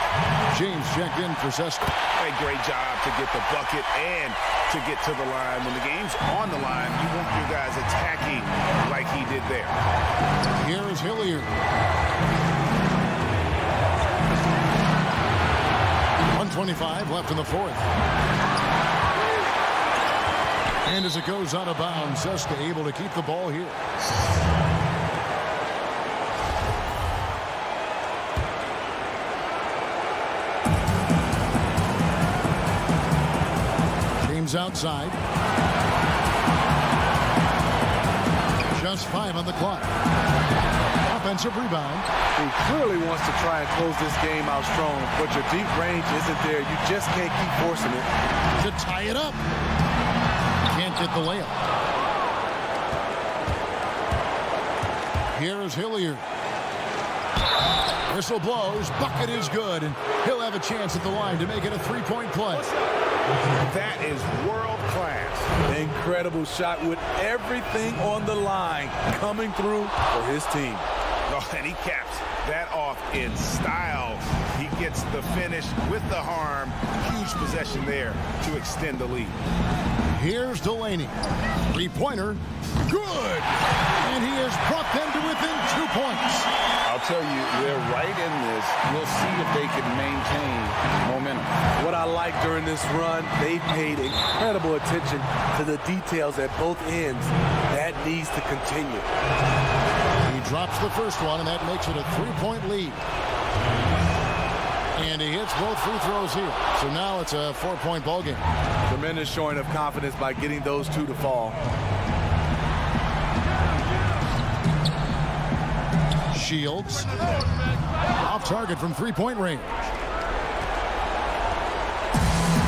James checked in for CSKA. A great job to get the bucket and to get to the line. When the game's on the line, you want your guys attacking like he did there. Here's Hilliard. 1:25 left in the fourth. And as it goes out of bounds, CSKA able to keep the ball here. James outside. Just 5 on the clock. Offensive rebound. He clearly wants to try and close this game out strong, but your deep range isn't there. You just can't keep forcing it. To tie it up. attempt at the layup. Here's Hilliard. Whistle blows. Bucket is good, and he'll have a chance at the line to make it a three-point play. That is world class. Incredible shot with everything on the line coming through for his team. Oh, and he caps that off in style. He gets the finish with the harm. Huge possession there to extend the lead. Here's Delaney. Three-pointer. Good. And he has brought them to within 2 points. I'll tell you, they're right in this. We'll see if they can maintain momentum. What I like during this run, they paid incredible attention to the details at both ends. That needs to continue. He drops the first one, and that makes it a three-point lead. And he hits both free throws here. So now it's a 4-point ball game. Tremendous showing of confidence by getting those two to fall. Shields. Off target from three-point range.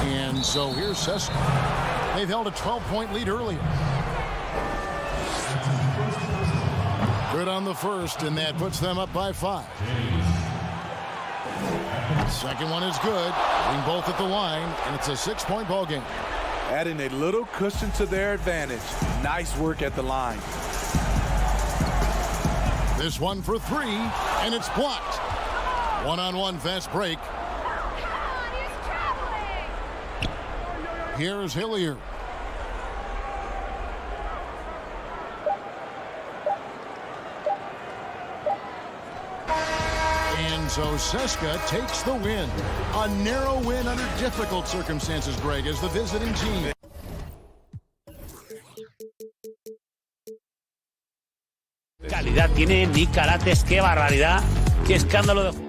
And so here's Seska. They've held a 12-point lead earlier. Good on the first, and that puts them up by 5. Second one is good. Being both at the line, and it's a 6-point ball game. Adding a little cushion to their advantage. Nice work at the line. This one for 3, and it's blocked. One-on-one fast break. Here's Hilliard. And so Seska takes the win. A narrow win under difficult circumstances, Greg, as the visiting team. Calidad tiene Nick Carates, qué barbaridad, qué escándalo de...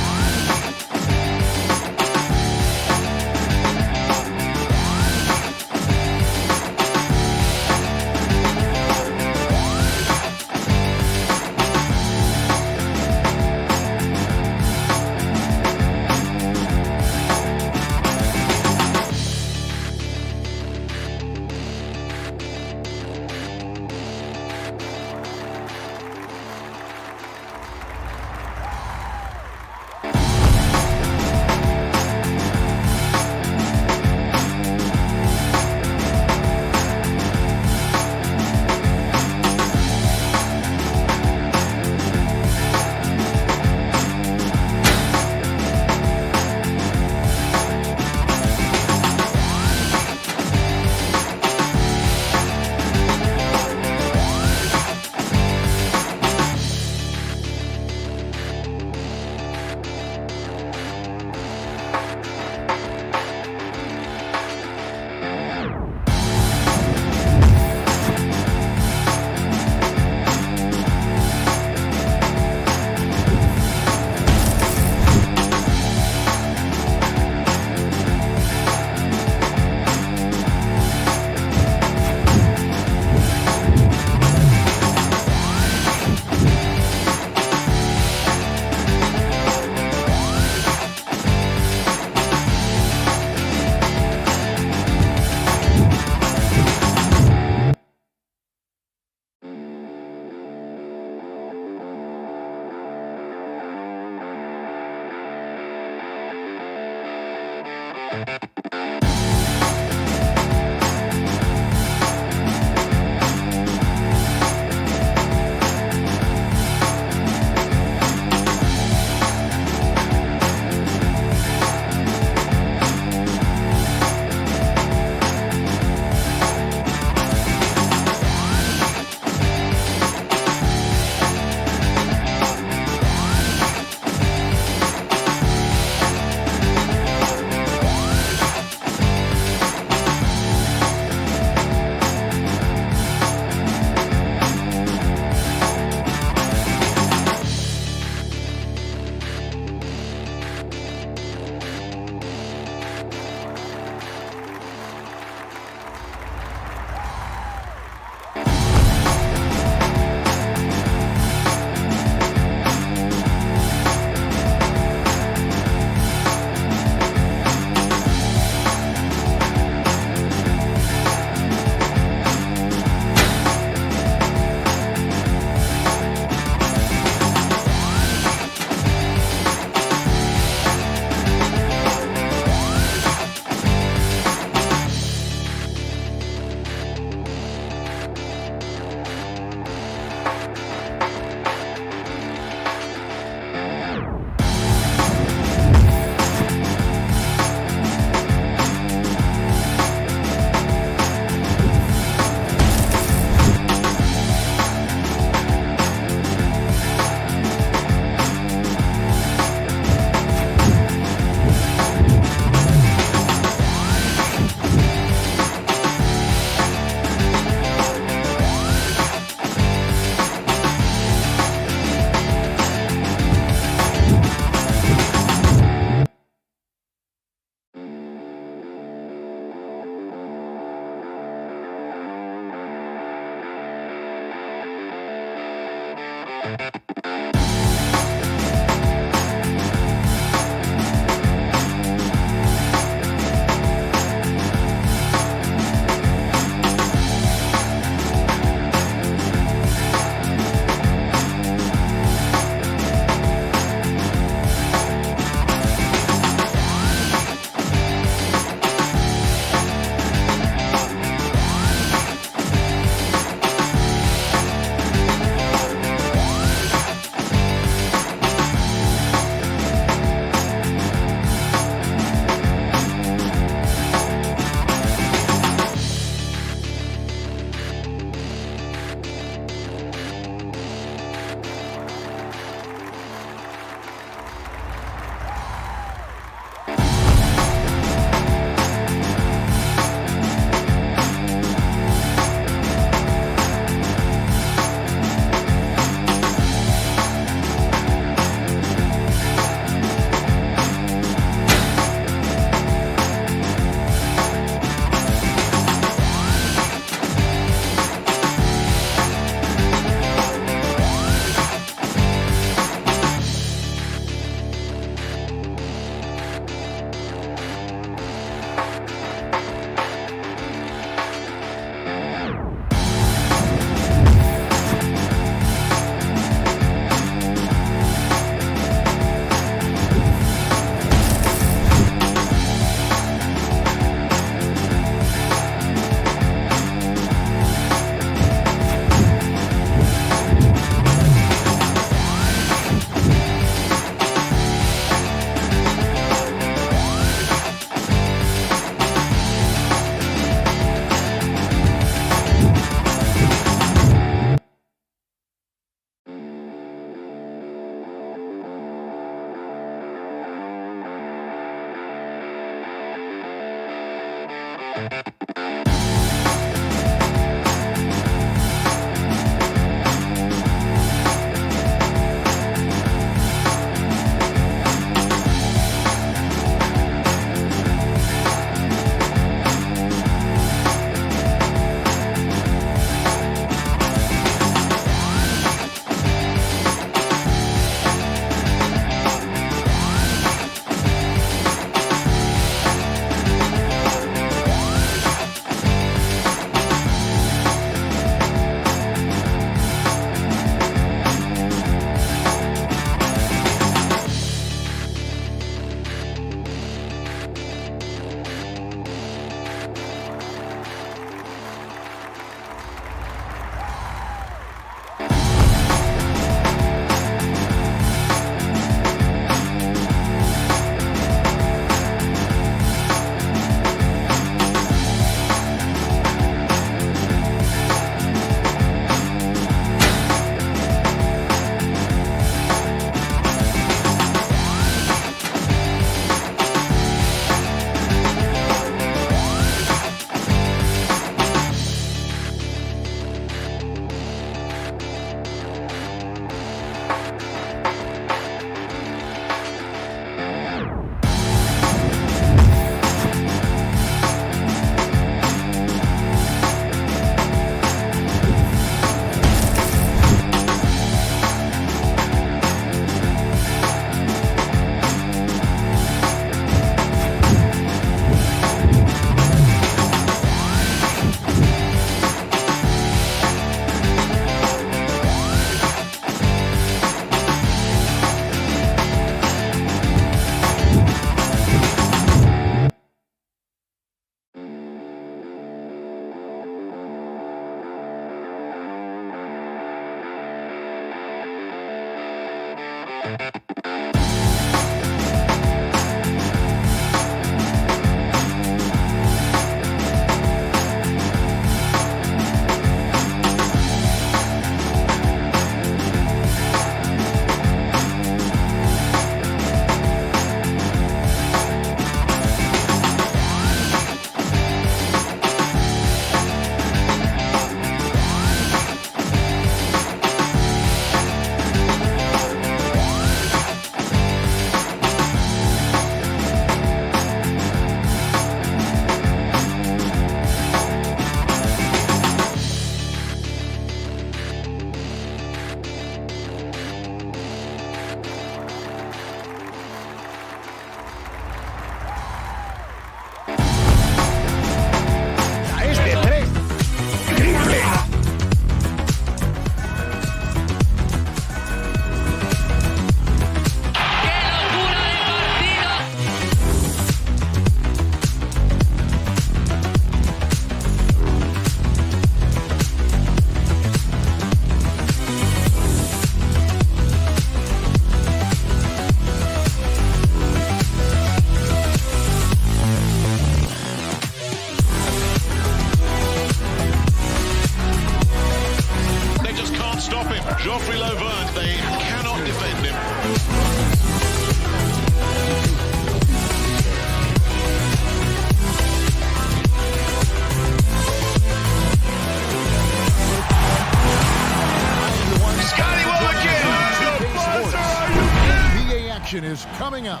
Is coming up.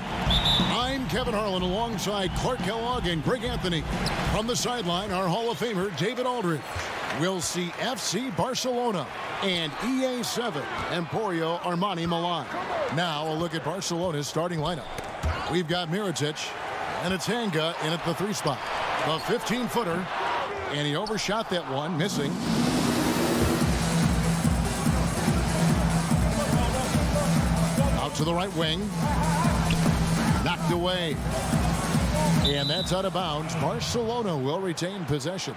I'm Kevin Harlan alongside Clark Kellogg and Greg Anthony. From the sideline, our Hall of Famer David Aldridge. We'll see FC Barcelona and EA7 Emporio Armani Milan. Now a look at Barcelona's starting lineup. We've got Mirotic and it's Hanga in at the 3 spot. The 15-footer, and he overshot that one, missing. To the right wing, knocked away, and that's out of bounds. Barcelona will retain possession.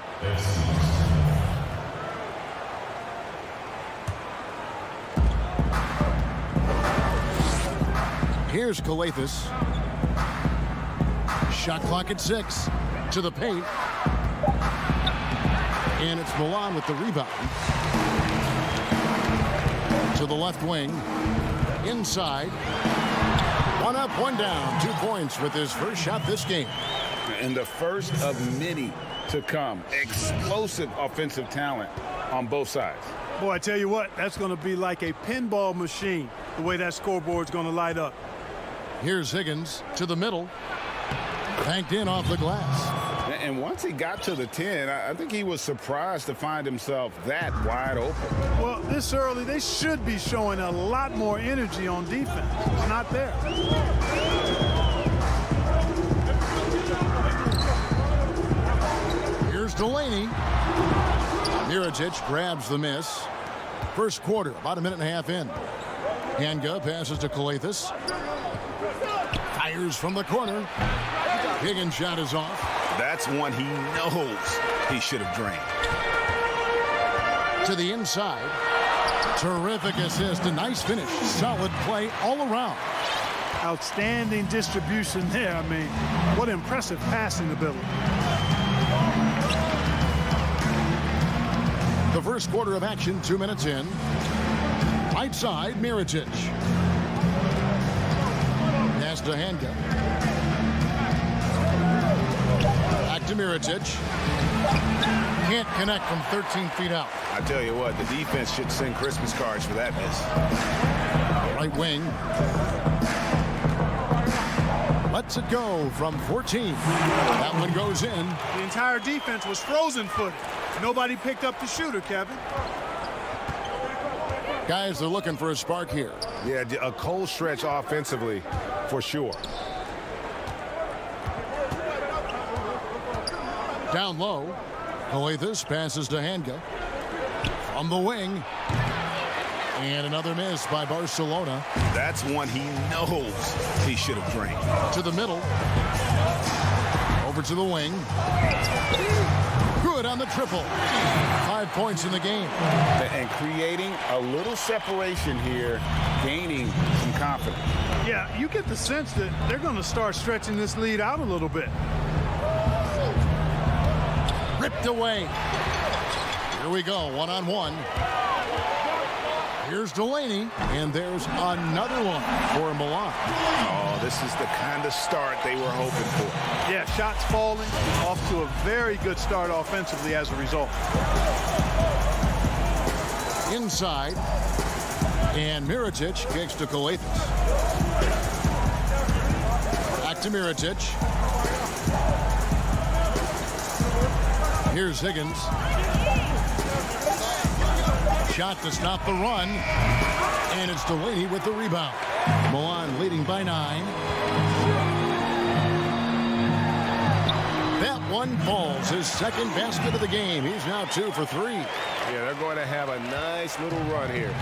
Here's Calathis. Shot clock at 6. To the paint, and it's Milan with the rebound. To the left wing. Inside, 1 up, 1 down, 2 points with his first shot this game. And the first of many to come. Explosive offensive talent on both sides. Boy, I tell you what, that's going to be like a pinball machine, the way that scoreboard's going to light up. Here's Higgins to the middle, banked in off the glass. And once he got to the 10, I think he was surprised to find himself that wide open. Well, this early, they should be showing a lot more energy on defense. It's not there. Here's Delaney. Mirotic grabs the miss. First quarter, about a minute and a half in. Hanga passes to Calathis. Fires from the corner. Higgins' shot is off. That's one he knows he should have drained. To the inside. Terrific assist. A nice finish. Solid play all around. Outstanding distribution there. I mean, what impressive passing ability. The first quarter of action, 2 minutes in. Right side, Mirotic. Pass to Hanga. Back to Mirotic. Can't connect from 13 feet out. I tell you what, the defense should send Christmas cards for that miss. Right wing. Lets it go from 14. That one goes in. The entire defense was frozen-footed. Nobody picked up the shooter, Kevin. Guys are looking for a spark here. Yeah, a cold stretch offensively for sure. Down low. Calathis passes to Hanga. From the wing. And another miss by Barcelona. That's one he knows he should have drained. To the middle. Over to the wing. Good on the triple. 5 points in the game. And creating a little separation here, gaining some confidence. confident. Yeah, you get the sense that they're going to start stretching this lead out a little bit. Ripped away. Here we go, one-on-one. Here's Delaney, and there's another one for Milan. Oh, this is the kind of start they were hoping for. Yeah, shots falling, off to a very good start offensively as a result. Inside, and Mirotic kicks to Coates. Back to Mirotic. Here's Higgins. Shot to stop the run, and it's Delaney with the rebound. Milan leading by 9. That one falls, his second basket of the game. He's now 2 for 3. Yeah, they're going to have a nice little run here.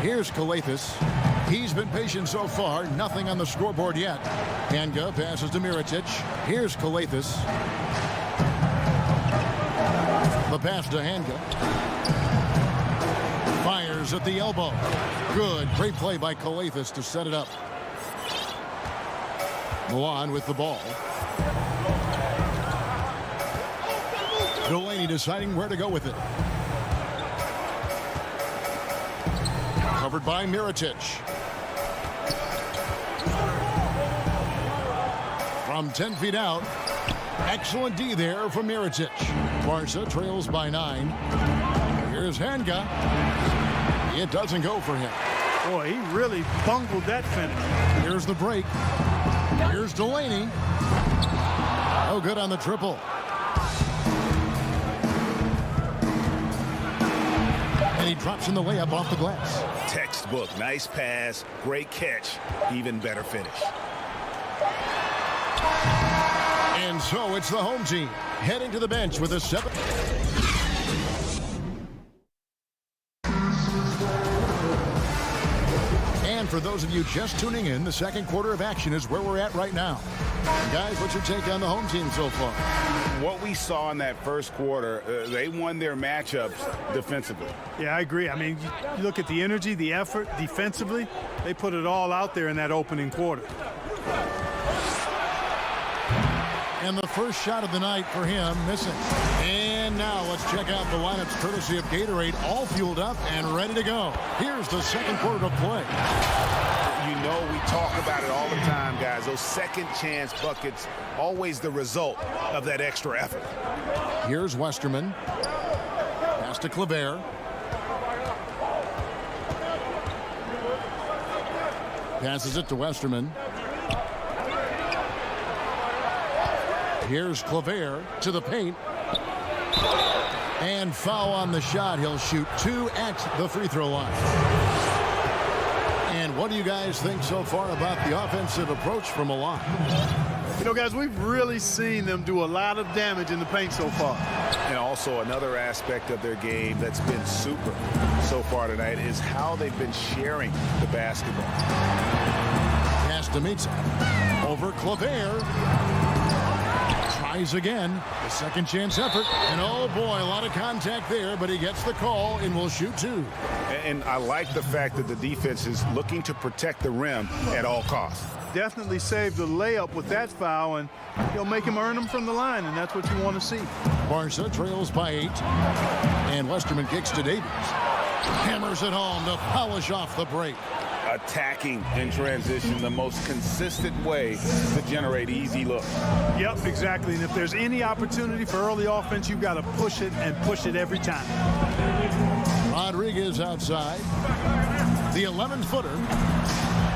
Here's Coates. He's been patient so far. Nothing on the scoreboard yet. Hanga passes to Mirotic. Here's Coates. The pass to Hanga. Fires at the elbow. Good. Great play by Coates to set it up. Milan with the ball. Delaney deciding where to go with it. Covered by Mirotic. From 10 feet out. Excellent D there from Mirotic. Barca trails by 9. Here's Hanga. It doesn't go for him. Boy, he really bungled that finish. Here's the break. Here's Delaney. No good on the triple. And he drops in the layup off the glass. Textbook. Nice pass. Great catch. Even better finish. And so it's the home team heading to the bench with a 7. And for those of you just tuning in, the second quarter of action is where we're at right now. And guys, what's your take on the home team so far? What we saw in that first quarter, they won their matchups defensively. Yeah, I agree. I mean, you look at the energy, the effort defensively, they put it all out there in that opening quarter. And the first shot of the night for him, missing. And now let's check out the lineups courtesy of Gatorade, all fueled up and ready to go. Here's the second quarter of play. You know, we talk about it all the time, guys. Those second chance buckets, always the result of that extra effort. Here's Westerman. Pass to Kleber. Passes it to Westerman. Here's Kleber to the paint. And foul on the shot. He'll shoot 2 at the free throw line. And what do you guys think so far about the offensive approach from Milan? You know, guys, we've really seen them do a lot of damage in the paint so far. And also another aspect of their game that's been super so far tonight is how they've been sharing the basketball. Pass to Mitsa. Over Kleber. Tries again. The second chance effort. And oh boy, a lot of contact there, but he gets the call and will shoot 2. And I like the fact that the defense is looking to protect the rim at all costs. Definitely saved the layup with that foul, and he'll make him earn them from the line, and that's what you want to see. Barca trails by 8. And Westerman kicks to Davies. Hammers it home to polish off the break. Attacking in transition, the most consistent way to generate easy looks. Yep, exactly. And if there's any opportunity for early offense, you've got to push it and push it every time. Rodriguez outside. The 11-footer.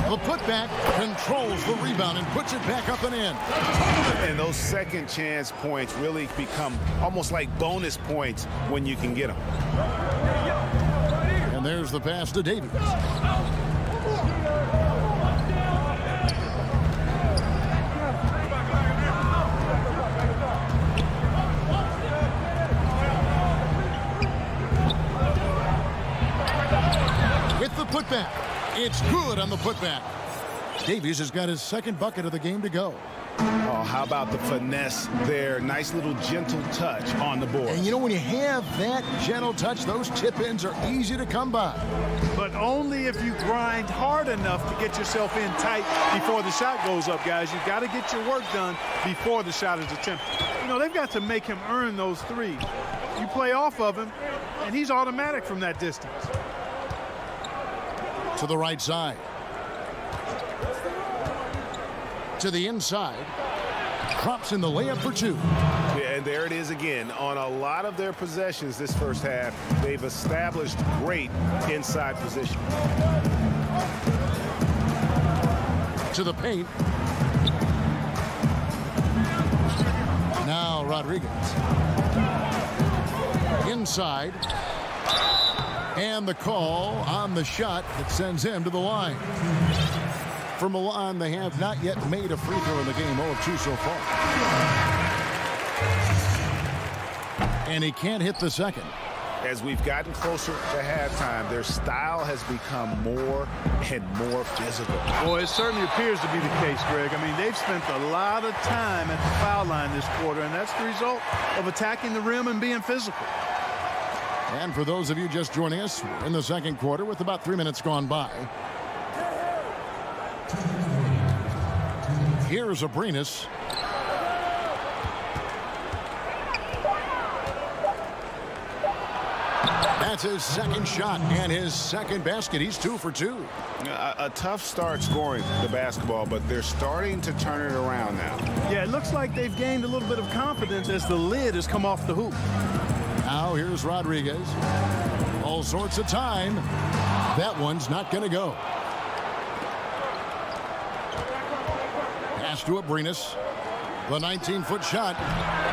The putback controls the rebound and puts it back up and in. And those second chance points really become almost like bonus points when you can get them. And there's the pass to Davies. With the putback. It's good on the putback. Davies has got his second bucket of the game to go. Oh, how about the finesse there? Nice little gentle touch on the board. And you know, when you have that gentle touch, those tip-ins are easy to come by. But only if you grind hard enough to get yourself in tight before the shot goes up, guys. You've got to get your work done before the shot is attempted. You know, they've got to make him earn those threes. You play off of him, and he's automatic from that distance. To the right side. To the inside. Drops in the layup for two. Yeah, and there it is again. On a lot of their possessions this first half, they've established great inside position. To the paint. Now Rodriguez. Inside. And the call on the shot that sends him to the line. For Milan, they have not yet made a free throw in the game. 0 of 2 so far. And he can't hit the second. As we've gotten closer to halftime, their style has become more and more physical. Well, it certainly appears to be the case, Greg. I mean, they've spent a lot of time at the foul line this quarter, and that's the result of attacking the rim and being physical. And for those of you just joining us, we're in the second quarter with about 3 minutes gone by. Here's Abrinas. That's his second shot and his second basket. He's 2 for 2. A tough start scoring the basketball, but they're starting to turn it around now. Yeah, it looks like they've gained a little bit of confidence as the lid has come off the hoop. Now here's Rodriguez. All sorts of time. That one's not going to go. Pass to Abrinas. The 19-foot shot.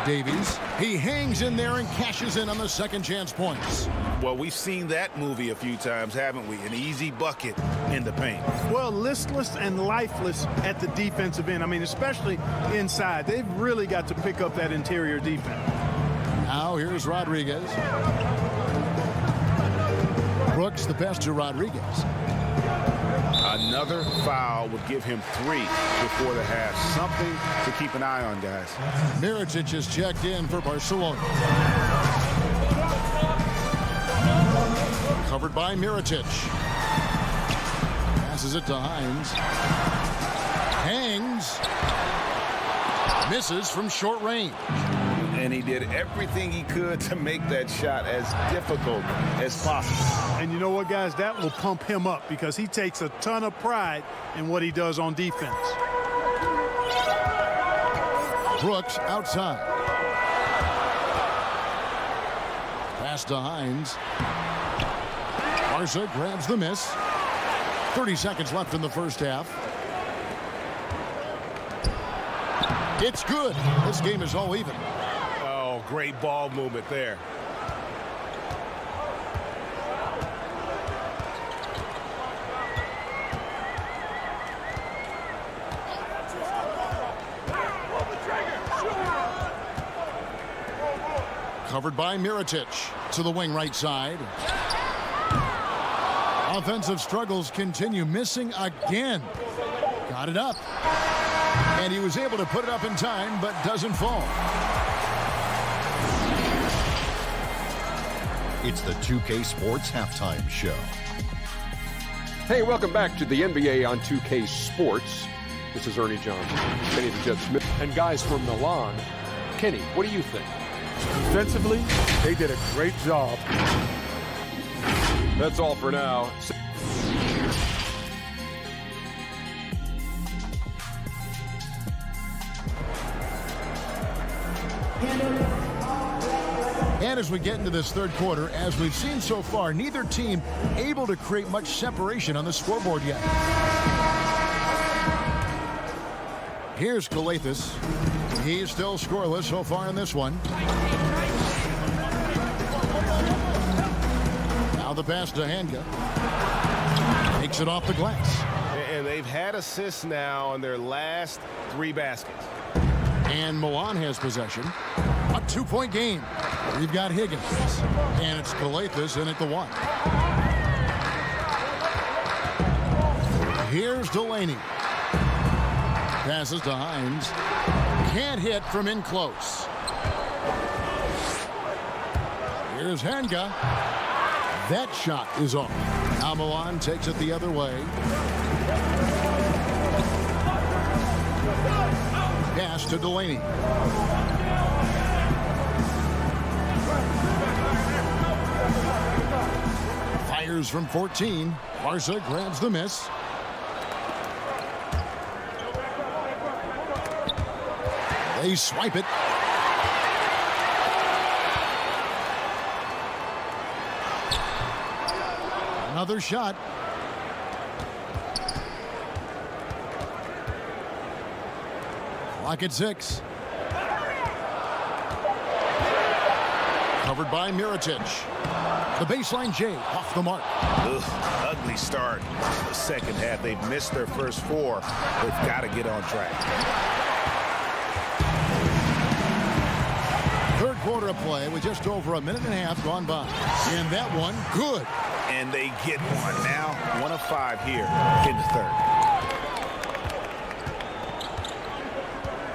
Davies. He hangs in there and cashes in on the second chance points. Well, we've seen that movie a few times, haven't we? An easy bucket in the paint. Well, listless and lifeless at the defensive end. I mean, especially inside. They've really got to pick up that interior defense. Now here's Rodriguez. Brooks, the pass to Rodriguez. Another foul would give him 3 before the half. Something to keep an eye on, guys. Mirotic is checked in for Barcelona. Covered by Mirotic. Passes it to Hines. Hangs. Misses from short range. And he did everything he could to make that shot as difficult as possible. And you know what, guys? That will pump him up because he takes a ton of pride in what he does on defense. Brooks outside. Pass to Hines. Barca grabs the miss. 30 seconds left in the first half. It's good. This game is all even. Oh, great ball movement there. Covered by Mirotic to the wing right side. Offensive struggles continue. Missing again. Got it up. And he was able to put it up in time, but doesn't fall. It's the 2K Sports Halftime Show. Hey, welcome back to the NBA on 2K Sports. This is Ernie Johnson, Kenny the Jet Smith, and guys from Milan. Kenny, what do you think? Defensively, they did a great job. That's all for now. And as we get into this third quarter, as we've seen so far, neither team able to create much separation on the scoreboard yet. Here's Calathis. He's still scoreless so far in this one. Now the pass to Hanga. Takes it off the glass. And they've had assists now on their last 3 baskets. And Milan has possession. A 2-point game. We've got Higgins. And it's Calathis in at the 1. Here's Delaney. Passes to Hines. Can't hit from in close. Here's Hanga. That shot is off. Now Milan takes it the other way. Pass to Delaney. Fires from 14. Barca grabs the miss. They swipe it. Another shot. Clock at 6. Covered by Mirotic. The baseline J off the mark. Ugh, ugly start. The second half, they've missed their first 4. They've got to get on track. Third quarter of play with just over a minute and a half gone by. And that one, good. And they get one. Now 1 of 5 here in the third.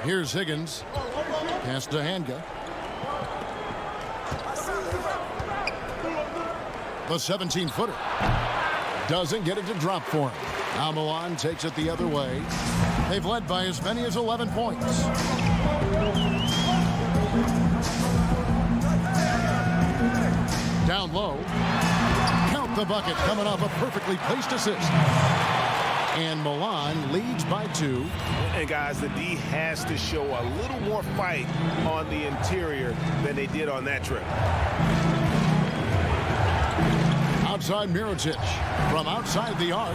Here's Higgins. Pass to Hanga. The 17-footer. Doesn't get it to drop for him. Now Milan takes it the other way. They've led by as many as 11 points. Down low. Count the bucket coming off a perfectly placed assist. And Milan leads by 2. And guys, the D has to show a little more fight on the interior than they did on that trip. Outside Mirotic from outside the arc.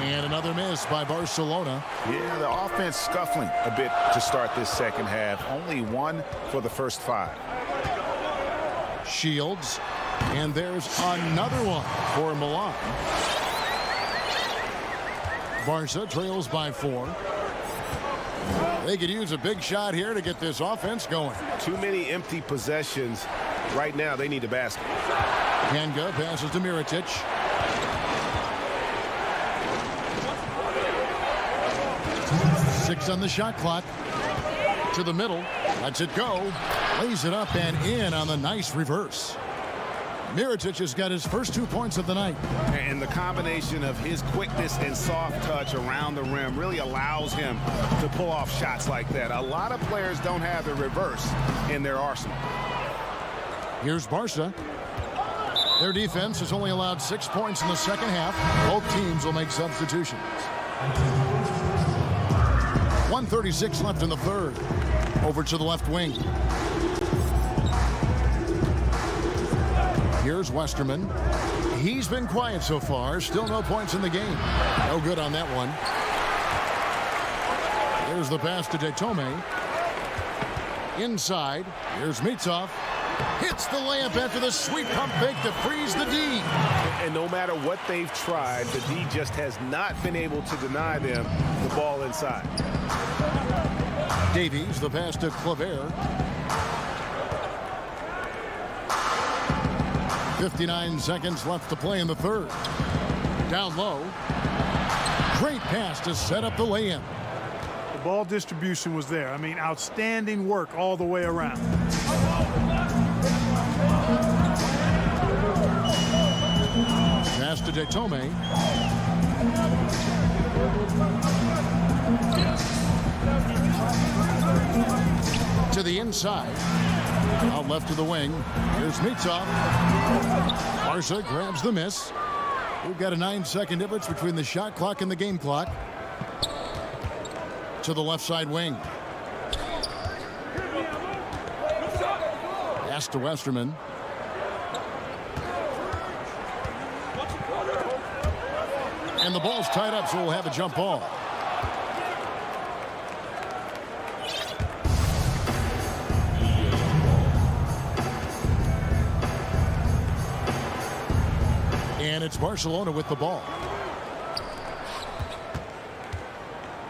And another miss by Barcelona. Yeah, the offense scuffling a bit to start this second half. Only 1 for the first 5. Shields. And there's another one for Milan. Barca trails by 4. They could use a big shot here to get this offense going. Too many empty possessions. Right now, they need a basket. Hanga passes to Mirotic. Six on the shot clock. To the middle. Lets it go. Lays it up and in on the nice reverse. Mirotic has got his first 2 points of the night. And the combination of his quickness and soft touch around the rim really allows him to pull off shots like that. A lot of players don't have the reverse in their arsenal. Here's Barca. Their defense has only allowed 6 points in the second half. Both teams will make substitutions. 1:36 left in the third. Over to the left wing. Here's Westerman. He's been quiet so far. Still no points in the game. No good on that one. There's the pass to Detome. Inside. Here's Mitov. Hits the layup after the sweep pump fake to freeze the D. And no matter what they've tried, the D just has not been able to deny them the ball inside. Davies, the pass to Claver. 59 seconds left to play in the third. Down low. Great pass to set up the lay-in. The ball distribution was there. I mean, outstanding work all the way around. Pass to Detome. To the inside. Out left to the wing. Here's Mitov. Barca grabs the miss. We've got a 9-second difference between the shot clock and the game clock. To the left side wing. Pass to Westerman. And the ball's tied up, so we'll have a jump ball. And it's Barcelona with the ball.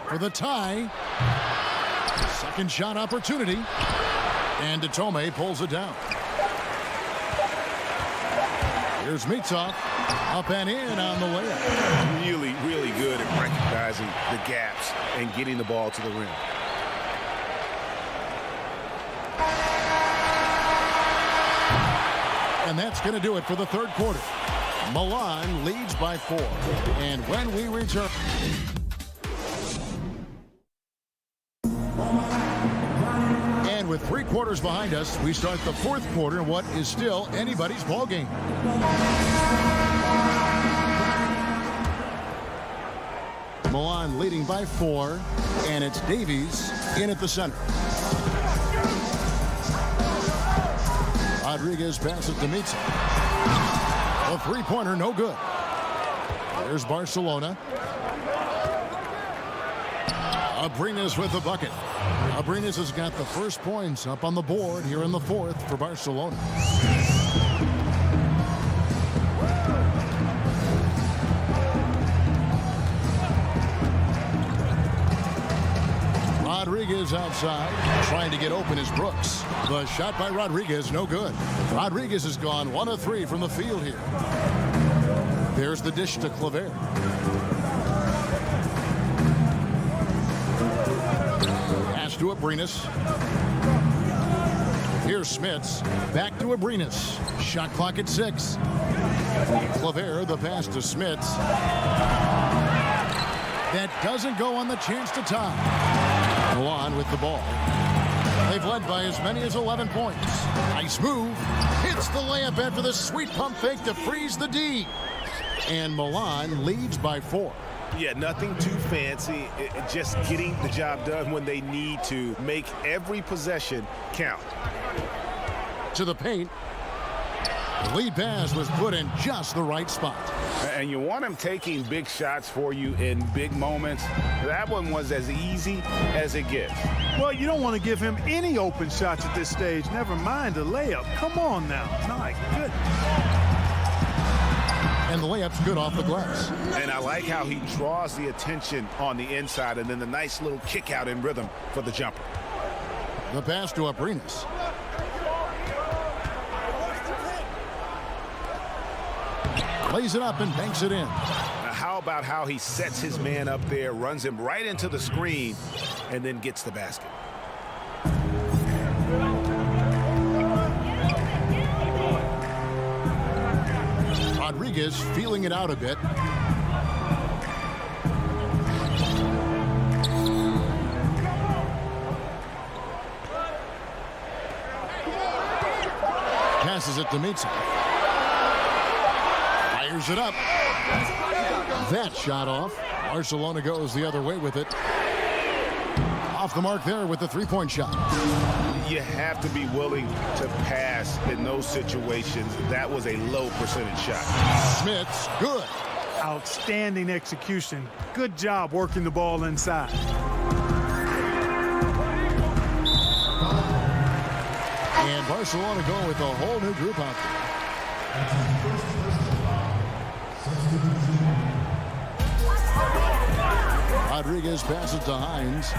For the tie. Second shot opportunity. And Detome pulls it down. Here's Mitov. Up and in on the layup. Really, really good at recognizing the gaps and getting the ball to the rim. And that's going to do it for the third quarter. Milan leads by 4. And when we return... And with 3 quarters behind us, we start the fourth quarter in what is still anybody's ball game. Milan leading by 4, and it's Davies in at the center. Rodriguez passes to Mitsa. A three-pointer, no good. There's Barcelona. Abrinas with the bucket. Abrinas has got the first points up on the board here in the fourth for Barcelona. Rodriguez outside, trying to get open is Brooks. The shot by Rodriguez, no good. Rodriguez has gone 1 of 3 from the field here. There's the dish to Claver. Pass to Abrinas. Here's Smits. Back to Abrinas. Shot clock at 6. Claver, the pass to Smits. That doesn't go on the chance to tie. Milan with the ball. They've led by as many as 11 points. Nice move. Hits the layup after the sweet pump fake to freeze the D. And Milan leads by 4. Yeah, nothing too fancy. Just getting the job done when they need to. Make every possession count. To the paint. The lead pass was put in just the right spot. And you want him taking big shots for you in big moments. That one was as easy as it gets. Well, you don't want to give him any open shots at this stage. Never mind a layup. Come on now. My goodness. And the layup's good off the glass. And I like how he draws the attention on the inside and then the nice little kick out in rhythm for the jumper. The pass to Abrinas. Lays it up and banks it in. Now how about how he sets his man up there, runs him right into the screen, and then gets the basket. Rodriguez feeling it out a bit. Passes it to Mitsa. Fires it up. That shot off. Barcelona goes the other way with it. Off the mark there with the three-point shot. You have to be willing to pass in those situations. That was a low percentage shot. Smith's good. Outstanding execution. Good job working the ball inside. And Barcelona go with a whole new group out there. Rodriguez passes to Hines.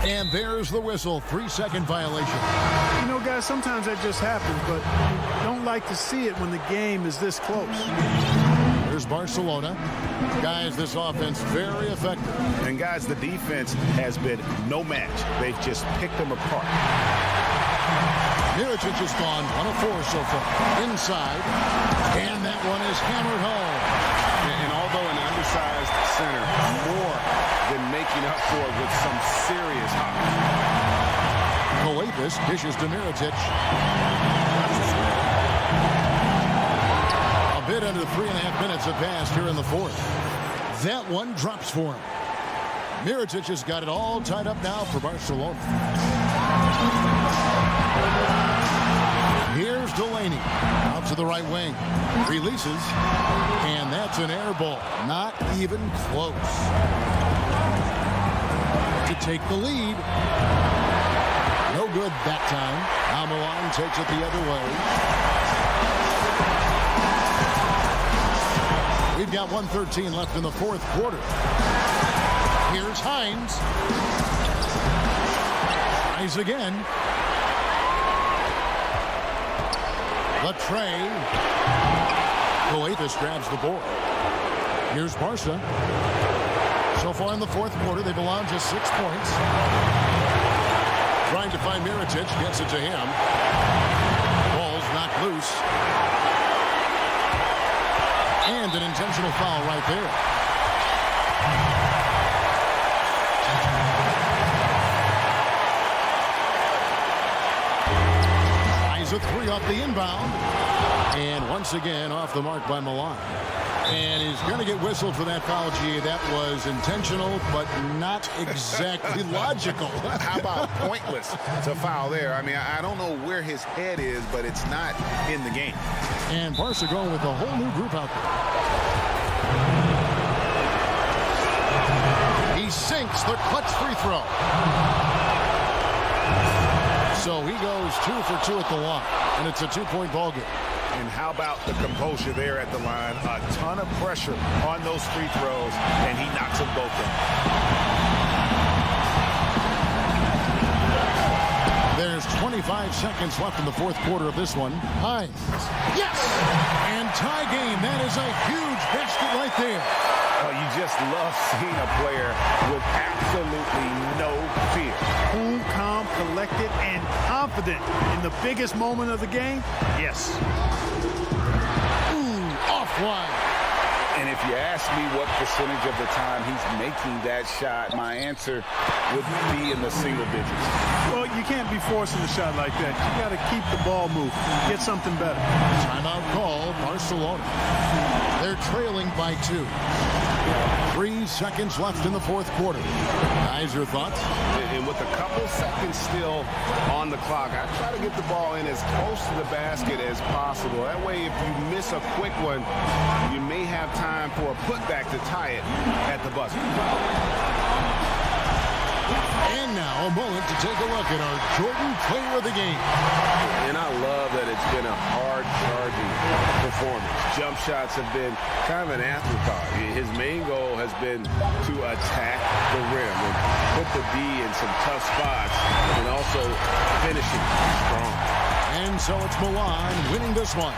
And there's the whistle. 3-second violation. You know, guys, sometimes that just happens, but you don't like to see it when the game is this close. There's Barcelona. Guys, this offense very effective. And guys, the defense has been no match. They've just picked them apart. Mirotic has gone 1 of 4 so far. Inside. And that one is hammered home. And although an undersized center, more than making up for it with some serious hockey. Coates dishes to Mirotic. A bit under 3.5 minutes have passed here in the fourth. That one drops for him. Mirotic has got it all tied up now for Barcelona. Here's Delaney out to the right wing. Releases, and that's an air ball. Not even close. To take the lead. No good that time. Now Milan takes it the other way. We've got 1:13 left in the fourth quarter. Here's Hines. Hines again. The tray. Coates grabs the board. Here's Barca. So far in the fourth quarter, they've allowed just 6 points. Trying to find Mirotic, gets it to him. Ball's knocked loose. And an intentional foul right there. Tries a three off the inbound. And once again off the mark by Milan. And he's going to get whistled for that foul, G. That was intentional, but not exactly logical. How about pointless to foul there? I mean, I don't know where his head is, but it's not in the game. And Barca going with a whole new group out there. He sinks the clutch free throw. So he goes 2 for 2 at the line, and it's a 2-point ball game. And how about the composure there at the line? A ton of pressure on those free throws, and he knocks them both in. There's 25 seconds left in the fourth quarter of this one. Hines. Yes! And tie game. That is a huge basket right there. Oh, you just love seeing a player with absolutely no fear. Cool, calm, collected, and confident in the biggest moment of the game. Yes. Ooh, offline. And if you ask me what percentage of the time he's making that shot, my answer would be in the single digits. Well, you can't be forcing a shot like that. You got to keep the ball moving. Get something better. Timeout call, Barcelona. They're trailing by 2. 3 seconds left in the fourth quarter. Guys, your thoughts? And with a couple seconds still on the clock, I try to get the ball in as close to the basket as possible. That way, if you miss a quick one, you may have time for a putback to tie it at the buzzer. And now a moment to take a look at our Jordan Player of the Game. And I love that it's been a hard-charging performance. Jump shots have been kind of an afterthought. His main goal has been to attack the rim and put the D in some tough spots and also finishing strong. And so it's Milan winning this one.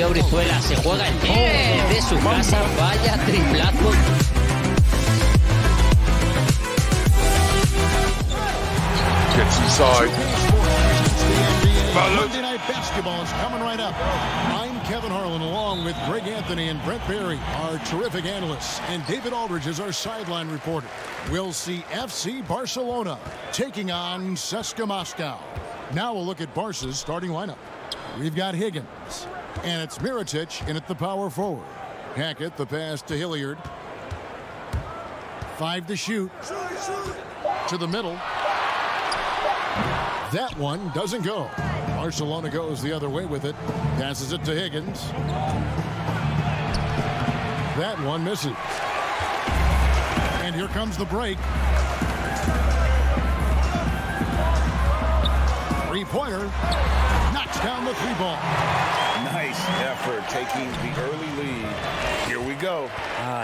Darío Brizuela se juega el pie de su casa. Vaya triplazo. Gets inside. Monday Night Basketball is coming right up. I'm Kevin Harlan, along with Greg Anthony and Brent Barry, our terrific analysts, and David Aldridge is our sideline reporter. We'll see FC Barcelona taking on CSKA Moscow. Now we'll look at Barca's starting lineup. We've got Higgins, and it's Mirotic in at the power forward. Hackett, the pass to Hilliard. 5 to shoot. To the middle. That one doesn't go. Barcelona goes the other way with it. Passes it to Higgins. That one misses. And here comes the break. Three-pointer. Knocks down the three ball. Nice effort taking the early lead. Here we go.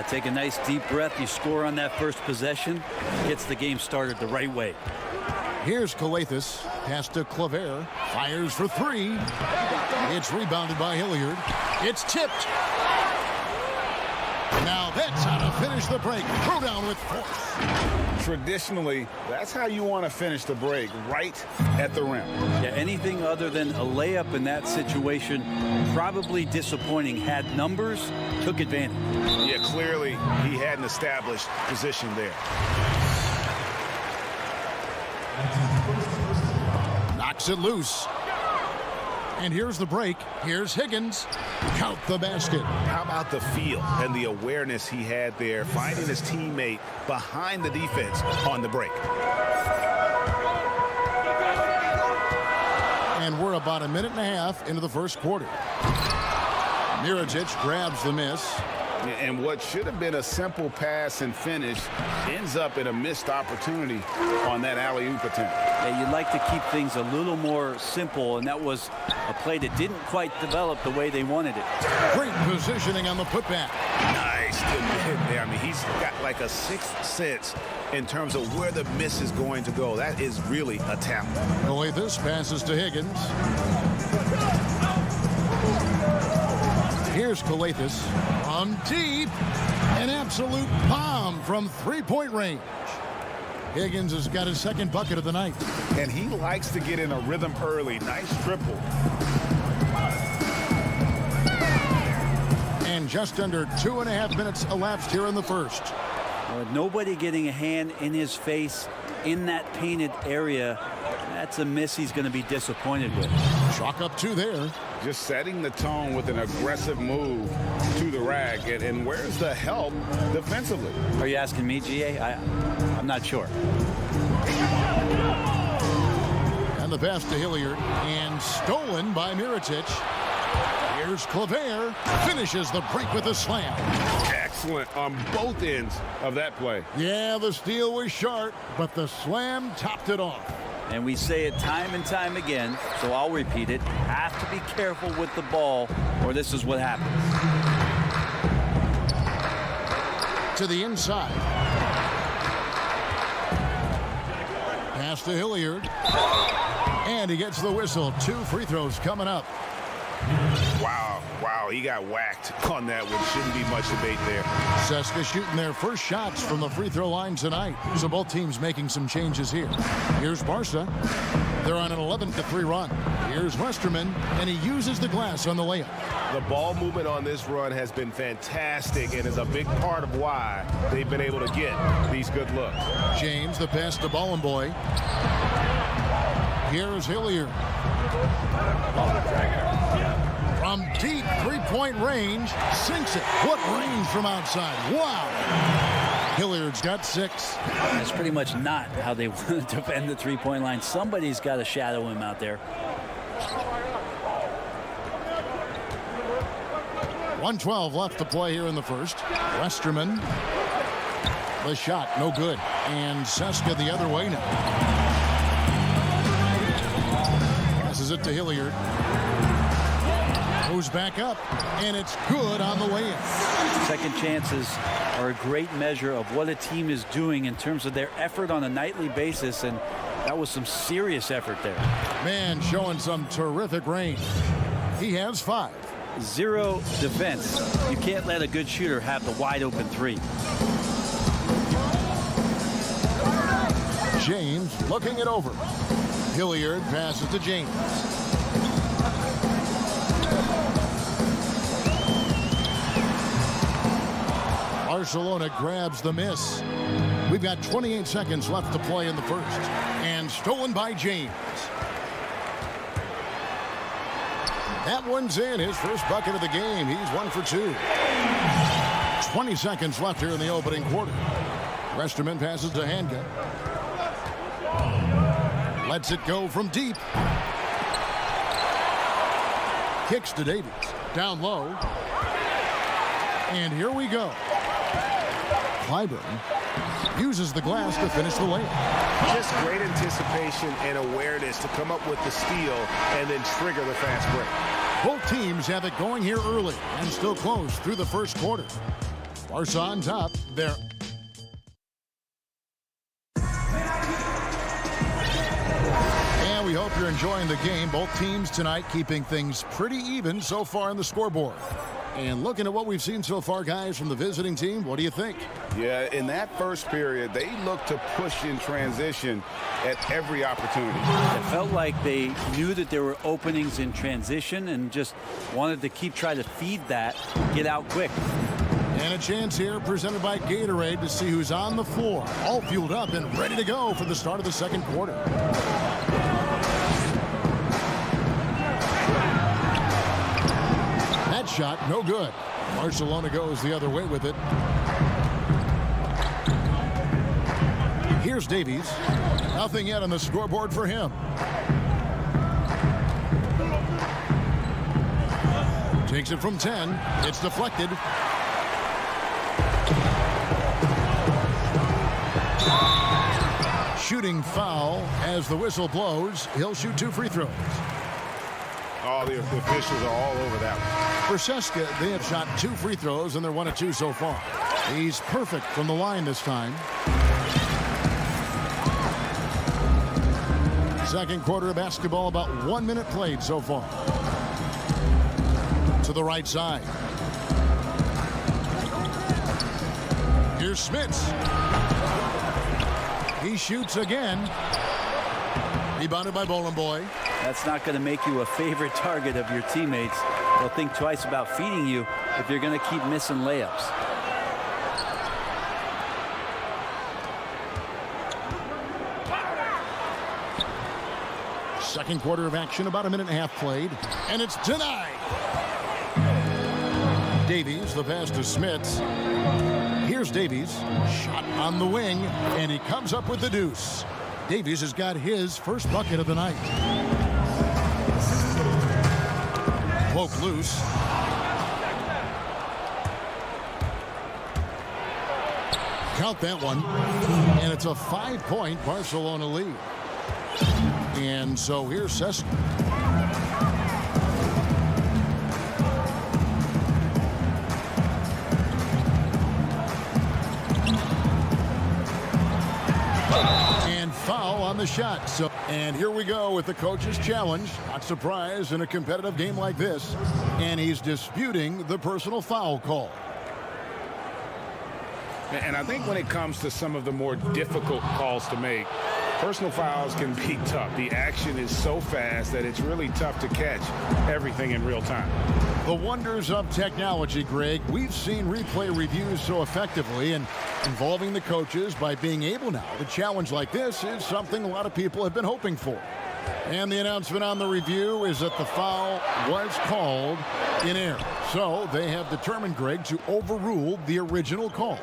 Take a nice deep breath. You score on that first possession. Gets the game started the right way. Here's Calathis. Pass to Claver. Fires for three. It's rebounded by Hilliard. It's tipped. Now that's how to finish the break. Throw down with force. Traditionally, that's how you want to finish the break, right at the rim. Yeah, anything other than a layup in that situation, probably disappointing. Had numbers, took advantage. Yeah, clearly he had an established position there. Knocks it loose. And here's the break. Here's Higgins. Count the basket. How about the feel and the awareness he had there, finding his teammate behind the defense on the break. And we're about a minute and a half into the first quarter. Mirotic grabs the miss. And what should have been a simple pass and finish ends up in a missed opportunity on that alley-oop attempt. Yeah, you'd like to keep things a little more simple, and that was a play that didn't quite develop the way they wanted it. Great positioning on the putback. Nice to hit there. I mean, he's got like a sixth sense in terms of where the miss is going to go. That is really a talent. Calathis passes to Higgins. Here's Calathis from deep. An absolute bomb from three-point range. Higgins has got his second bucket of the night. And he likes to get in a rhythm early. Nice triple. And just under 2.5 minutes elapsed here in the first. Nobody getting a hand in his face in that painted area. That's a miss he's going to be disappointed with. Chalk up 2 there. Just setting the tone with an aggressive move to the rack. And where's the help defensively? Are you asking me, GA? I'm not sure. And the pass to Hilliard. And stolen by Mirotic. Here's Claver. Finishes the break with a slam. Excellent on both ends of that play. Yeah, the steal was sharp, but the slam topped it off. And we say it time and time again, so I'll repeat it. Have to be careful with the ball, or this is what happens. To the inside. Pass to Hilliard. And he gets the whistle. 2 free throws coming up. Wow, he got whacked on that one. Shouldn't be much debate there. CSKA shooting their first shots from the free throw line tonight. So both teams making some changes here. Here's Barca. They're on an 11-3 run. Here's Westerman, and he uses the glass on the layup. The ball movement on this run has been fantastic and is a big part of why they've been able to get these good looks. James, the pass to Ballenboy. Here's Hilliard. From deep three-point range, sinks it. What range from outside. Wow. Hilliard's got 6. That's pretty much not how they want to defend the three-point line. Somebody's got to shadow him out there. 1:12 left to play here in the first. Westerman. The shot, no good. And CSKA the other way now. Passes it to Hilliard. Goes back up, and it's good on the way in. Second chances are a great measure of what a team is doing in terms of their effort on a nightly basis, and that was some serious effort there. Man showing some terrific range. He has 5. zero defense. You can't let a good shooter have the wide open three. James looking it over. Hilliard passes to James. Barcelona grabs the miss. We've got 28 seconds left to play in the first. And stolen by James. That one's in. His first bucket of the game. He's 1 for 2. 20 seconds left here in the opening quarter. Westerman passes to Handgun. Lets it go from deep. Kicks to Davies. Down low. And here we go. Clyburn uses the glass to finish the layup. Just great anticipation and awareness to come up with the steal and then trigger the fast break. Both teams have it going here early and still close through the first quarter. Barca on top. There. And we hope you're enjoying the game. Both teams tonight keeping things pretty even so far on the scoreboard. And looking at what we've seen so far, guys, from the visiting team, what do you think? Yeah, in that first period, they looked to push in transition at every opportunity. It felt like they knew that there were openings in transition and just wanted to keep trying to feed that, get out quick. And a chance here presented by Gatorade to see who's on the floor, all fueled up and ready to go for the start of the second quarter. Shot no good. Barcelona goes the other way with it. Here's Davies. Nothing yet on the scoreboard for him. Takes it from 10. It's deflected. Shooting foul as the whistle blows. He'll shoot 2 free throws. Oh, the officials are all over that one. For Seska, they have shot 2 free throws, and they're 1 of 2 so far. He's perfect from the line this time. Second quarter of basketball, about 1 minute played so far. To the right side. Here's Smits. He shoots again. Rebounded by Bowling Boy. That's not going to make you a favorite target of your teammates. They'll think twice about feeding you if you're going to keep missing layups. Second quarter of action, about 1.5 minutes played, and it's denied. Davies, the pass to Smits. Here's Davies, shot on the wing, and he comes up with the deuce. Davies has got his first bucket of the night. Poke loose. Count that one. And it's a 5-point Barcelona lead. And so here's Seska. And foul on the shot. So, and here we go with the coach's challenge. Not surprised in a competitive game like this. And he's disputing the personal foul call. And I think when it comes to some of the more difficult calls to make, personal fouls can be tough. The action is so fast that it's really tough to catch everything in real time. The wonders of technology, Greg. We've seen replay reviews so effectively, and involving the coaches by being able now to challenge like this is something a lot of people have been hoping for. And the announcement on the review is that the foul was called in error. So they have determined, Greg, to overrule the original call.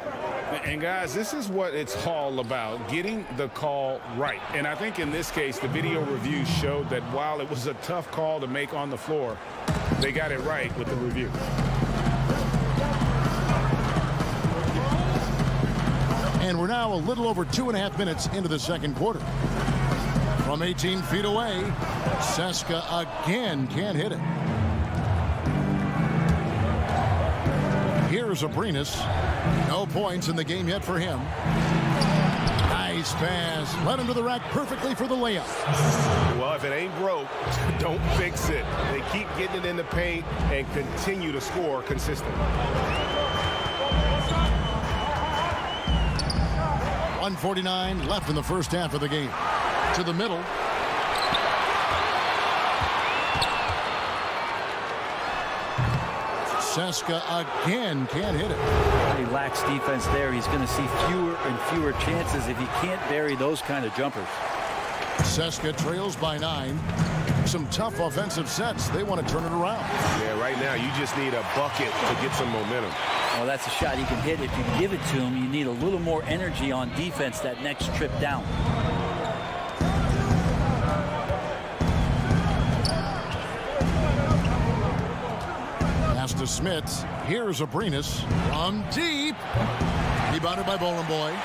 And guys, this is what it's all about, getting the call right. And I think in this case, the video review showed that while it was a tough call to make on the floor, they got it right with the review. And we're now a little over 2.5 minutes into the second quarter. From 18 feet away, Seska again can't hit it. Here's Abrinas. No points in the game yet for him. Nice Nice pass. Led him to the rack perfectly for the layup. Well, if it ain't broke, don't fix it. They keep getting it in the paint and continue to score consistently. 1:49 left in the first half of the game. To the middle. Seska again can't hit it. He lacks defense there. He's going to see fewer and fewer chances if he can't bury those kind of jumpers. Seska trails by 9. Some tough offensive sets. They want to turn it around. Yeah, right now you just need a bucket to get some momentum. Well, that's a shot he can hit. If you give it to him, you need a little more energy on defense that next trip down. Pass to Smith. Here's Abrinas from deep. Rebounded by Bolenboy.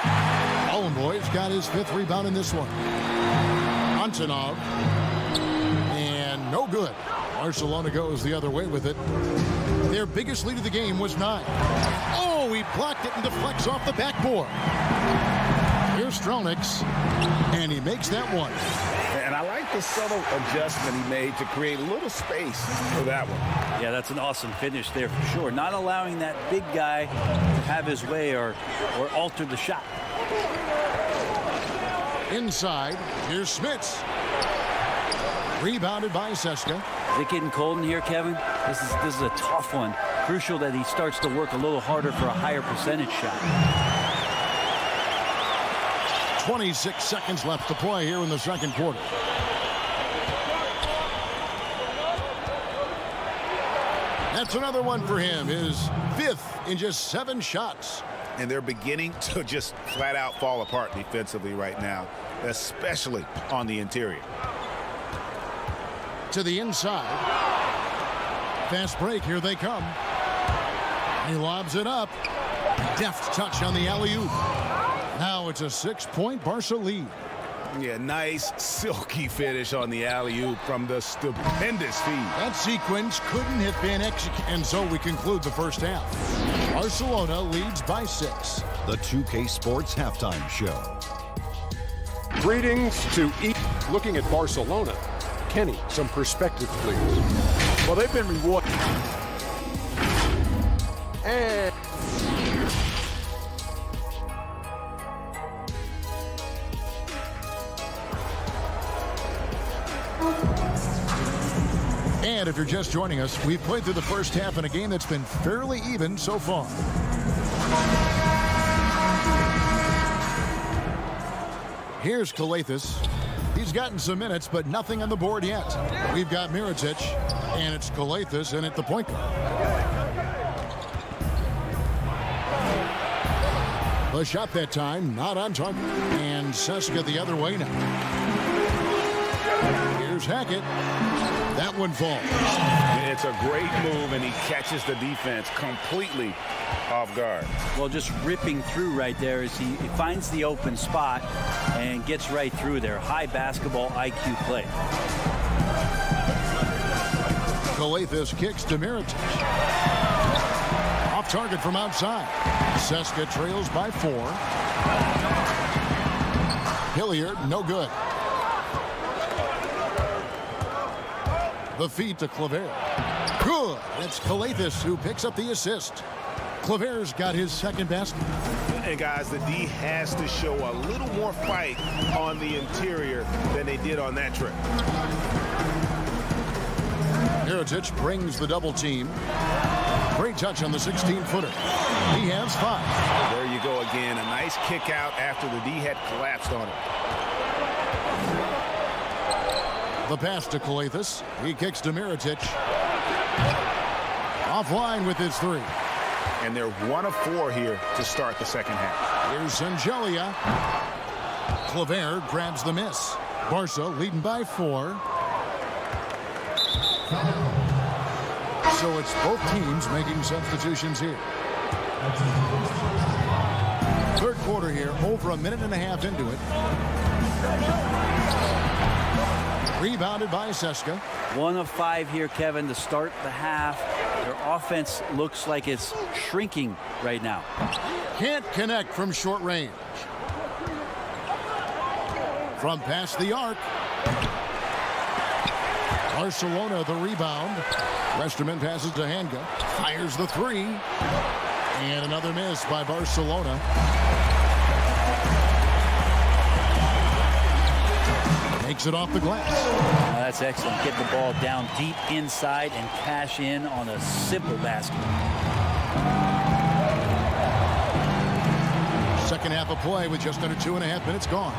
Bolenboy's got his 5th rebound in this one. Antonov. And no good. Barcelona goes the other way with it. Their biggest lead of the game was 9. Oh, he blocked it and deflects off the backboard. Here's Stronix, and he makes that one. And I like the subtle adjustment he made to create a little space for that one. Yeah, that's an awesome finish there for sure. Not allowing that big guy to have his way or alter the shot. Inside, here's Smits. Rebounded by Seska. Is it getting cold in here, Kevin? This is a tough one. Crucial that he starts to work a little harder for a higher percentage shot. 26 seconds left to play here in the second quarter. That's another one for him. His 5th in just 7 shots. And they're beginning to just flat out fall apart defensively right now, especially on the interior. To the inside. Fast break. Here they come. He lobs it up. Deft touch on the alley-oop. Now it's a 6-point Barca lead. Yeah, nice silky finish on the alley-oop from the stupendous feed. That sequence couldn't have been executed. And so we conclude the first half. Barcelona leads by 6. The 2K Sports Halftime Show. Greetings to each. Looking at Barcelona. Kenny, some perspective, please. Well, they've been rewarded. And if you're just joining us, we've played through the first half in a game that's been fairly even so far. Here's Kalathis. He's gotten some minutes, but nothing on the board yet. We've got Mirotic, and it's Kalathis in at the point guard. The shot that time, not on target. And Seska the other way now. Here's Hackett. That one falls. It's a great move, and he catches the defense completely off guard. Well, just ripping through right there as he finds the open spot and gets right through there. High basketball IQ play. Kalathis kicks to Mirotic. Off target from outside. Seska trails by 4. Hilliard, no good. The feed to Claver. Good. It's Kalathis who picks up the assist. Claver's got his 2nd basket. And guys, the D has to show a little more fight on the interior than they did on that trip. Mirotic brings the double team. Great touch on the 16-footer. He has 5. There you go again. A nice kick out after the D had collapsed on it. The pass to Kalathis. He kicks to Mirotic. Offline with his 3. And they're 1 of 4 here to start the second half. Here's Sangelia. Claver grabs the miss. Barca leading by 4. So it's both teams making substitutions here. Third quarter here, over a minute and a half into it. Rebounded by Seska. 1 of 5 here, Kevin, to start the half. Their offense looks like it's shrinking right now. Can't connect from short range. from past the arc. Barcelona the rebound. Westerman passes to Hanga. Fires the three. And another miss by Barcelona. Makes it off the glass. That's excellent. Get the ball down deep inside and cash in on a simple basket. Second half of play with just under 2.5 minutes gone.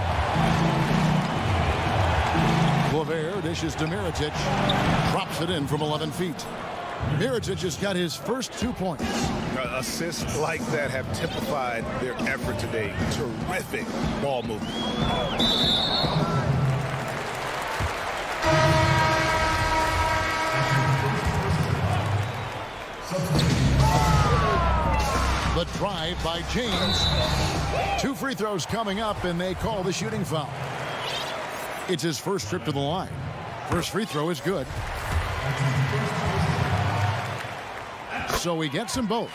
Claver dishes to Mirotic. Drops it in from 11 feet. Mirotic has got his first 2 points. Assists like that have typified their effort today. Terrific ball movement. The drive by James. 2 free throws coming up, and they call the shooting foul. It's his first trip to the line. First free throw is good. So he gets them both.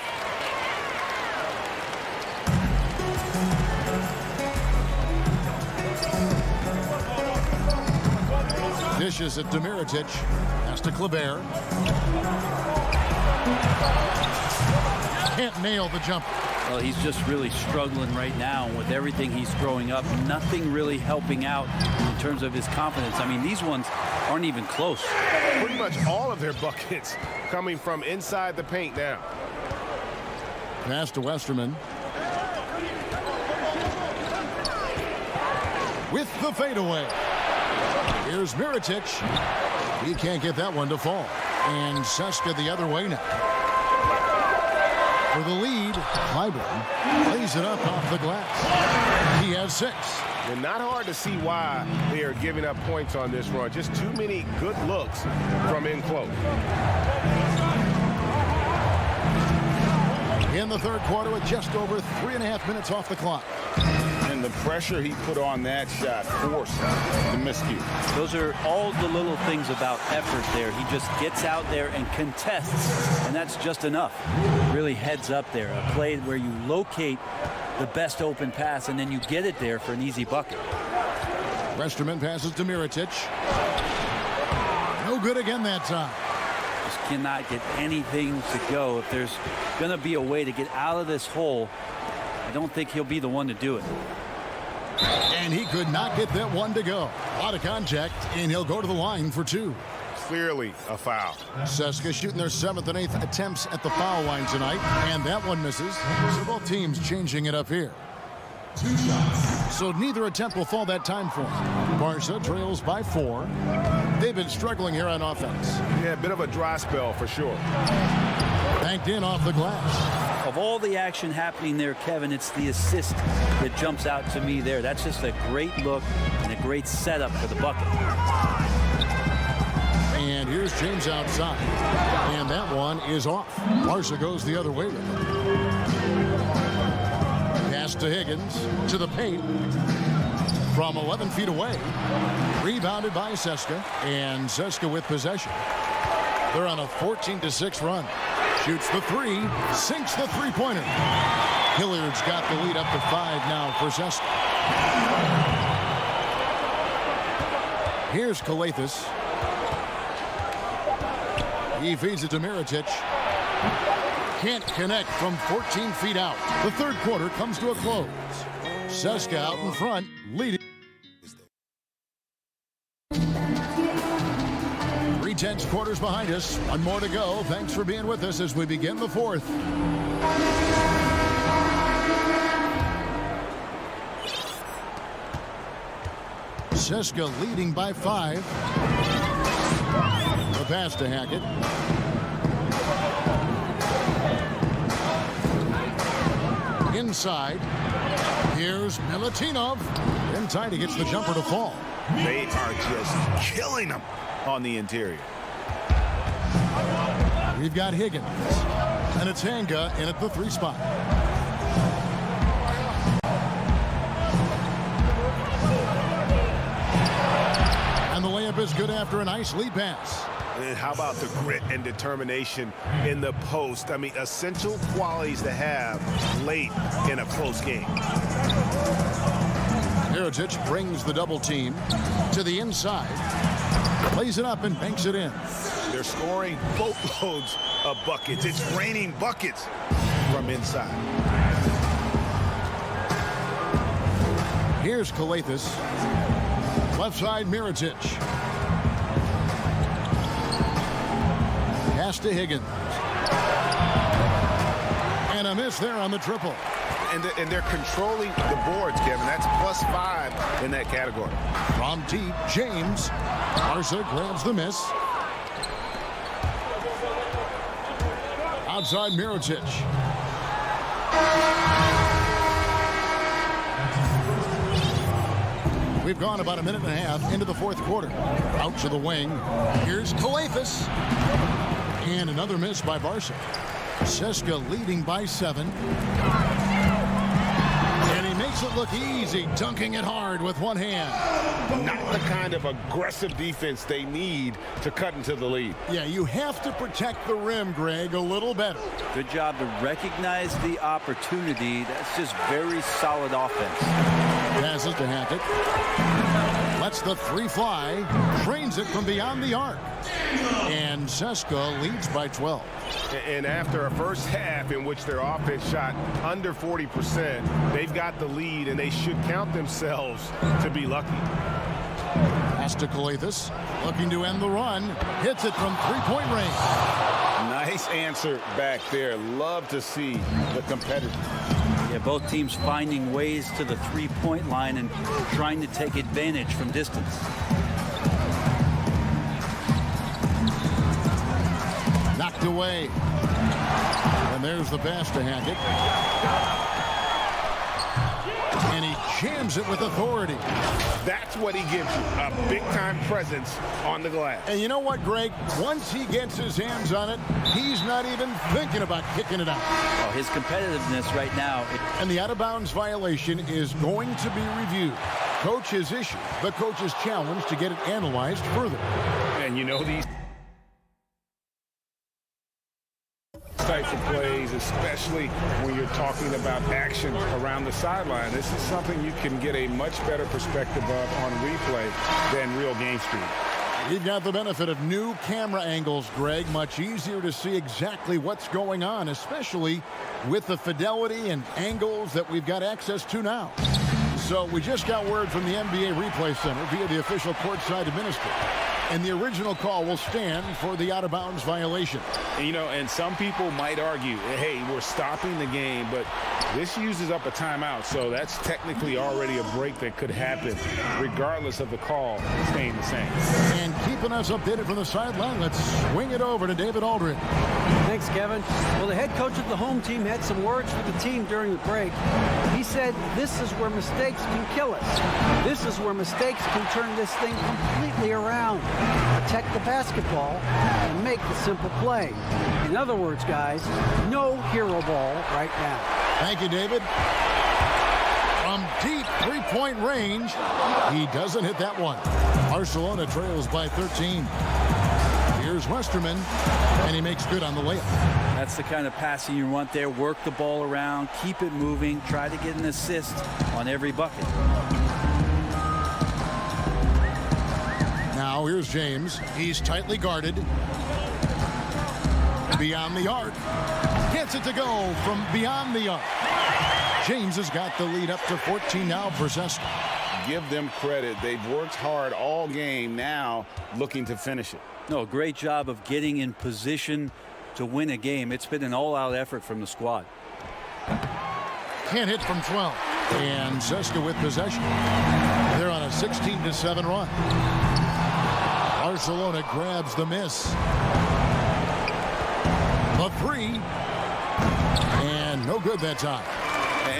Dishes at Mirotic. Pass to Claver. Can't nail the jumper. Well, he's just really struggling right now with everything he's throwing up. Nothing really helping out in terms of his confidence. I mean, these ones aren't even close. Pretty much all of their buckets coming from inside the paint now. Pass to Westerman. With the fadeaway. Here's Mirotic. He can't get that one to fall. And Seska the other way now. For the lead, Clyburn lays it up off the glass. He has 6. And not hard to see why they are giving up points on this run. Just too many good looks from in close. In the third quarter with just over 3.5 minutes off the clock. And the pressure he put on that shot forced the miscue. Those are all the little things about effort there. He just gets out there and contests, and that's just enough. Really heads up there. A play where you locate the best open pass, and then you get it there for an easy bucket. Westerman passes to Mirotic. No good again that time. Just cannot get anything to go. If there's going to be a way to get out of this hole, I don't think he'll be the one to do it. And he could not get that one to go. A lot of contact, and he'll go to the line for 2. Clearly a foul. Seska shooting their 7th and 8th attempts at the foul line tonight, and that one misses. So both teams changing it up here. So neither attempt will fall that time for him. Barca trails by 4. They've been struggling here on offense. Yeah, a bit of a dry spell for sure. Banked in off the glass. Of all the action happening there, Kevin, it's the assist that jumps out to me there. That's just a great look and a great setup for the bucket. And here's James outside. And that one is off. Barca goes the other way with it. Pass to Higgins. To the paint. From 11 feet away. Rebounded by Seska. And Seska with possession. They're on a 14-6 run. Shoots the 3. Sinks the three-pointer. Hilliard's got the lead up to 5 now for Seska. Here's Calathis. He feeds it to Mirotic. Can't connect from 14 feet out. The third quarter comes to a close. Seska out in front, leading. 3/10 quarters behind us. One more to go. Thanks for being with us as we begin the fourth. Seska leading by 5. The pass to Hackett. Inside. Here's Milutinov. In tight, he gets the jumper to fall. They are just killing them on the interior. We've got Higgins. And it's Hanga in at the 3 spot. And the layup is good after a nice lead pass. And how about the grit and determination in the post? I mean, essential qualities to have late in a close game. Mirotic brings the double team to the inside. Plays it up and banks it in. They're scoring boatloads of buckets. It's raining buckets from inside. Here's Kalathis. Left side, Mirotic. Pass to Higgins. And a miss there on the triple. And they're controlling the boards, Kevin. That's +5 in that category. From deep, James. Barca grabs the miss. Outside, Mirotic. We've gone about a minute and a half into the fourth quarter. Out to the wing. Here's Kalathis. And another miss by Barca. Seska leading by 7. And he makes it look easy, dunking it hard with one hand. Not the kind of aggressive defense they need to cut into the lead. Yeah, you have to protect the rim, Greg, a little better. Good job to recognize the opportunity. That's just very solid offense. Passes to Hackett. Lets the 3 fly. Trains it from beyond the arc. And Seska leads by 12. And after a first half in which their offense shot under 40%, they've got the lead, and they should count themselves to be lucky. Pass to Kalathis, looking to end the run. Hits it from 3-point range. Nice answer back there. Love to see the competitive. Yeah, both teams finding ways to the 3-point line and trying to take advantage from distance. Knocked away. And there's the pass to Hackett. And he jams it with authority. That's what he gives you, a big-time presence on the glass. And you know what, Greg? Once he gets his hands on it, he's not even thinking about kicking it out. Oh, his competitiveness right now. And the out-of-bounds violation is going to be reviewed. Coach has issued the coach's challenge to get it analyzed further. And you know these types of plays, especially when you're talking about action around the sideline. This is something you can get a much better perspective of on replay than real game speed. You've got the benefit of new camera angles, Greg. Much easier to see exactly what's going on, especially with the fidelity and angles that we've got access to now. So we just got word from the NBA Replay Center via the official courtside administrator. And the original call will stand for the out-of-bounds violation. You know, and some people might argue, hey, we're stopping the game, but this uses up a timeout, so that's technically already a break that could happen regardless of the call staying the same. And keeping us updated from the sideline, let's swing it over to David Aldridge. Thanks, Kevin. Well, the head coach of the home team had some words for the team during the break. He said, this is where mistakes can kill us. This is where mistakes can turn this thing completely around. Protect the basketball and make the simple play. In other words, guys, no hero ball right now. Thank you, David. From deep 3-point range, he doesn't hit that one. Barcelona trails by 13. Here's Westerman, and he makes good on the layup. That's the kind of passing you want there. Work the ball around, keep it moving, try to get an assist on every bucket. Now here's James. He's tightly guarded. Beyond the arc. Gets it to go from beyond the arc. James has got the lead up to 14 now for Seska. Give them credit. They've worked hard all game, now looking to finish it. No, great job of getting in position to win a game. It's been an all-out effort from the squad. Can't hit from 12. And Seska with possession. They're on a 16-7 run. Barcelona grabs the miss. The 3. And no good that time.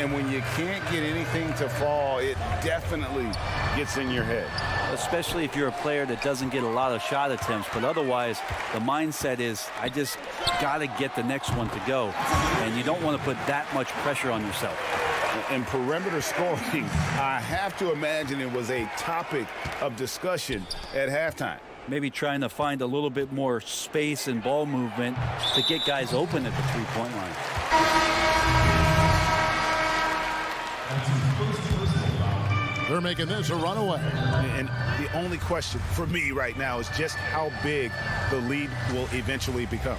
And when you can't get anything to fall, it definitely gets in your head. Especially if you're a player that doesn't get a lot of shot attempts. But otherwise, the mindset is, I just got to get the next one to go. And you don't want to put that much pressure on yourself. And perimeter scoring, I have to imagine it was a topic of discussion at halftime. Maybe trying to find a little bit more space and ball movement to get guys open at the 3-point line. They're making this a runaway. And the only question for me right now is just how big the lead will eventually become.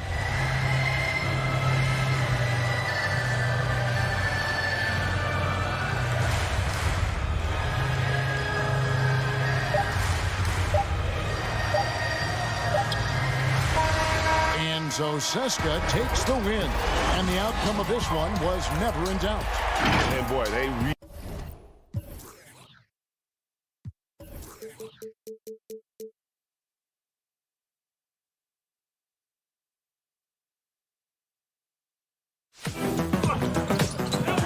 So Seska takes the win, and the outcome of this one was never in doubt. And boy, they